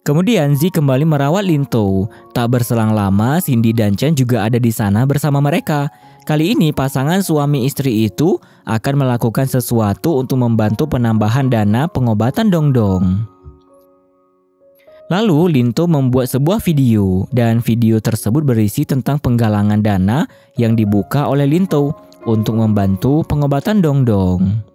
Kemudian Zi kembali merawat Lintou. Tak berselang lama, Cindy dan Chen juga ada di sana bersama mereka. Kali ini pasangan suami istri itu akan melakukan sesuatu untuk membantu penambahan dana pengobatan Dongdong. Lalu Lintou membuat sebuah video dan video tersebut berisi tentang penggalangan dana yang dibuka oleh Lintou untuk membantu pengobatan Dongdong.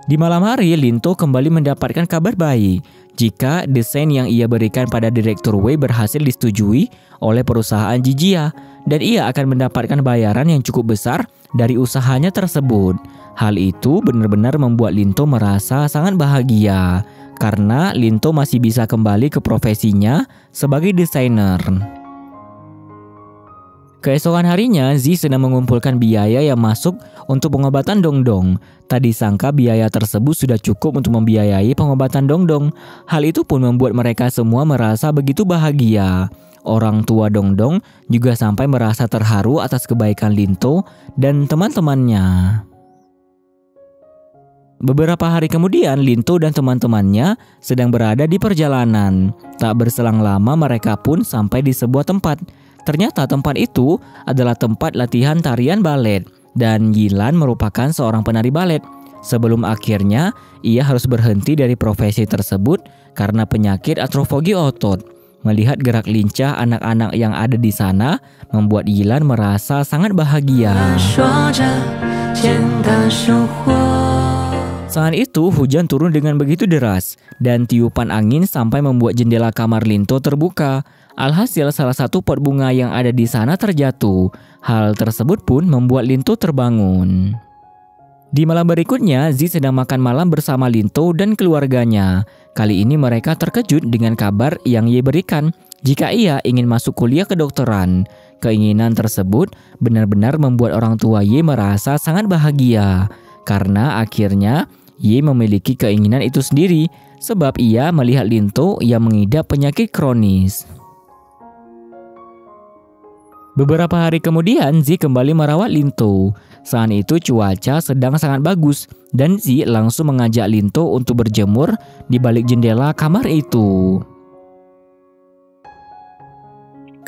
Di malam hari, Lintou kembali mendapatkan kabar baik jika desain yang ia berikan pada Direktur Wei berhasil disetujui oleh perusahaan Jijia dan ia akan mendapatkan bayaran yang cukup besar dari usahanya tersebut. Hal itu benar-benar membuat Lintou merasa sangat bahagia karena Lintou masih bisa kembali ke profesinya sebagai desainer. Keesokan harinya, Zi sedang mengumpulkan biaya yang masuk untuk pengobatan Dongdong. Tak disangka biaya tersebut sudah cukup untuk membiayai pengobatan Dongdong. Hal itu pun membuat mereka semua merasa begitu bahagia. Orang tua Dongdong juga sampai merasa terharu atas kebaikan Lintou dan teman-temannya. Beberapa hari kemudian, Lintou dan teman-temannya sedang berada di perjalanan. Tak berselang lama mereka pun sampai di sebuah tempat. Ternyata tempat itu adalah tempat latihan tarian balet dan Yilan merupakan seorang penari balet. Sebelum akhirnya ia harus berhenti dari profesi tersebut karena penyakit atrofogi otot. Melihat gerak lincah anak-anak yang ada di sana membuat Yilan merasa sangat bahagia. Saat itu hujan turun dengan begitu deras dan tiupan angin sampai membuat jendela kamar Lintou terbuka. Alhasil salah satu pot bunga yang ada di sana terjatuh. Hal tersebut pun membuat Lintou terbangun. Di malam berikutnya, Zi sedang makan malam bersama Lintou dan keluarganya. Kali ini mereka terkejut dengan kabar yang Ye berikan jika ia ingin masuk kuliah kedokteran. Keinginan tersebut benar-benar membuat orang tua Ye merasa sangat bahagia. Karena akhirnya Ye memiliki keinginan itu sendiri sebab ia melihat Lintou yang mengidap penyakit kronis. Beberapa hari kemudian Zi kembali merawat Lintou. Saat itu cuaca sedang sangat bagus dan Zi langsung mengajak Lintou untuk berjemur di balik jendela kamar itu.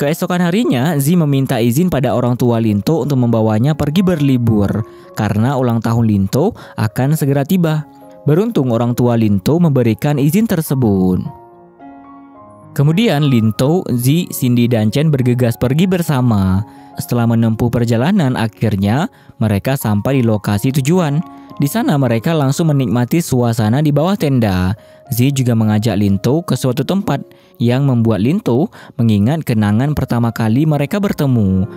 Keesokan harinya, Zi meminta izin pada orang tua Lintou untuk membawanya pergi berlibur karena ulang tahun Lintou akan segera tiba. Beruntung orang tua Lintou memberikan izin tersebut. Kemudian Lintou, Zi, Cindy, dan Chen bergegas pergi bersama. Setelah menempuh perjalanan, akhirnya mereka sampai di lokasi tujuan. Di sana mereka langsung menikmati suasana di bawah tenda. Zi juga mengajak Lintou ke suatu tempat yang membuat Lintou mengingat kenangan pertama kali mereka bertemu.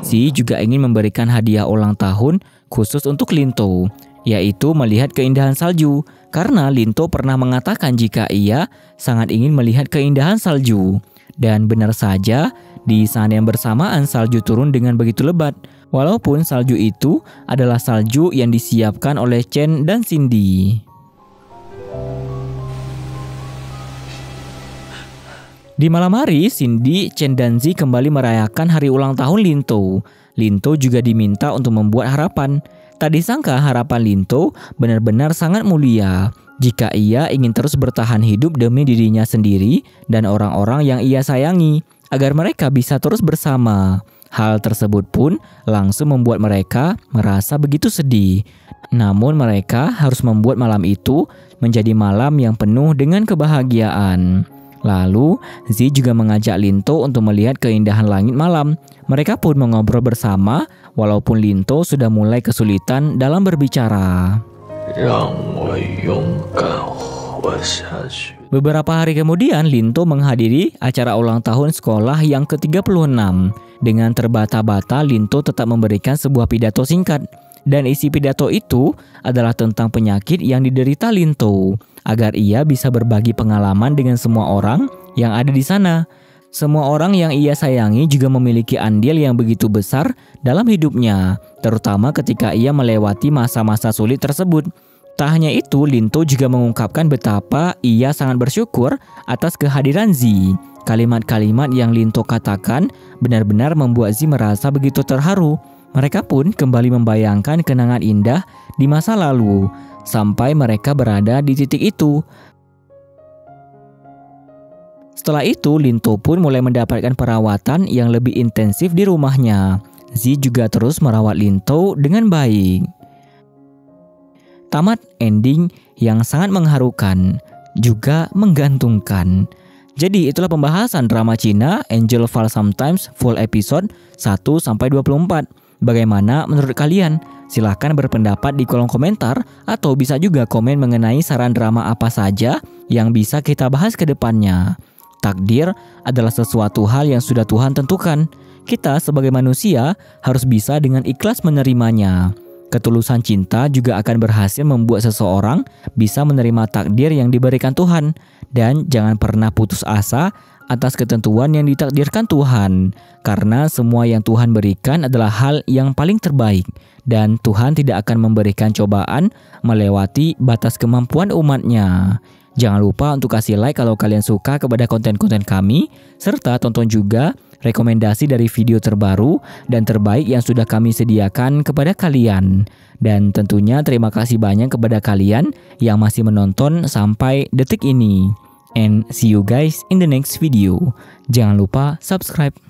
Zi juga ingin memberikan hadiah ulang tahun khusus untuk Lintou, yaitu melihat keindahan salju. Karena Lintou pernah mengatakan jika ia sangat ingin melihat keindahan salju. Dan benar saja, di saat yang bersamaan salju turun dengan begitu lebat. Walaupun salju itu adalah salju yang disiapkan oleh Chen dan Cindy. Di malam hari, Cindy, Chen, dan Zi kembali merayakan hari ulang tahun Lintou. Lintou juga diminta untuk membuat harapan. Tak disangka harapan Lintou benar-benar sangat mulia jika ia ingin terus bertahan hidup demi dirinya sendiri dan orang-orang yang ia sayangi agar mereka bisa terus bersama. Hal tersebut pun langsung membuat mereka merasa begitu sedih. Namun mereka harus membuat malam itu menjadi malam yang penuh dengan kebahagiaan. Lalu, Zi juga mengajak Lintou untuk melihat keindahan langit malam. Mereka pun mengobrol bersama, walaupun Lintou sudah mulai kesulitan dalam berbicara. 活下去。 Beberapa hari kemudian, Linto menghadiri acara ulang tahun sekolah yang ke-36. Dengan terbata-bata, Linto tetap memberikan sebuah pidato singkat. Dan isi pidato itu adalah tentang penyakit yang diderita Linto, agar ia bisa berbagi pengalaman dengan semua orang yang ada di sana. Semua orang yang ia sayangi juga memiliki andil yang begitu besar dalam hidupnya, terutama ketika ia melewati masa-masa sulit tersebut. Tak hanya itu, Linto juga mengungkapkan betapa ia sangat bersyukur atas kehadiran Zi. Kalimat-kalimat yang Linto katakan benar-benar membuat Zi merasa begitu terharu. Mereka pun kembali membayangkan kenangan indah di masa lalu, sampai mereka berada di titik itu. Setelah itu, Linto pun mulai mendapatkan perawatan yang lebih intensif di rumahnya. Zi juga terus merawat Linto dengan baik. Tamat ending yang sangat mengharukan, juga menggantungkan. Jadi itulah pembahasan drama Cina Angel Fall Sometimes full episode 1-24. Bagaimana menurut kalian? Silahkan berpendapat di kolom komentar atau bisa juga komen mengenai saran drama apa saja yang bisa kita bahas ke depannya. Takdir adalah sesuatu hal yang sudah Tuhan tentukan. Kita sebagai manusia harus bisa dengan ikhlas menerimanya. Ketulusan cinta juga akan berhasil membuat seseorang bisa menerima takdir yang diberikan Tuhan. Dan jangan pernah putus asa atas ketentuan yang ditakdirkan Tuhan. Karena semua yang Tuhan berikan adalah hal yang paling terbaik. Dan Tuhan tidak akan memberikan cobaan melewati batas kemampuan umatnya. Jangan lupa untuk kasih like kalau kalian suka kepada konten-konten kami. Serta tonton juga rekomendasi dari video terbaru dan terbaik yang sudah kami sediakan kepada kalian. Dan tentunya terima kasih banyak kepada kalian yang masih menonton sampai detik ini. And see you guys in the next video. Jangan lupa subscribe.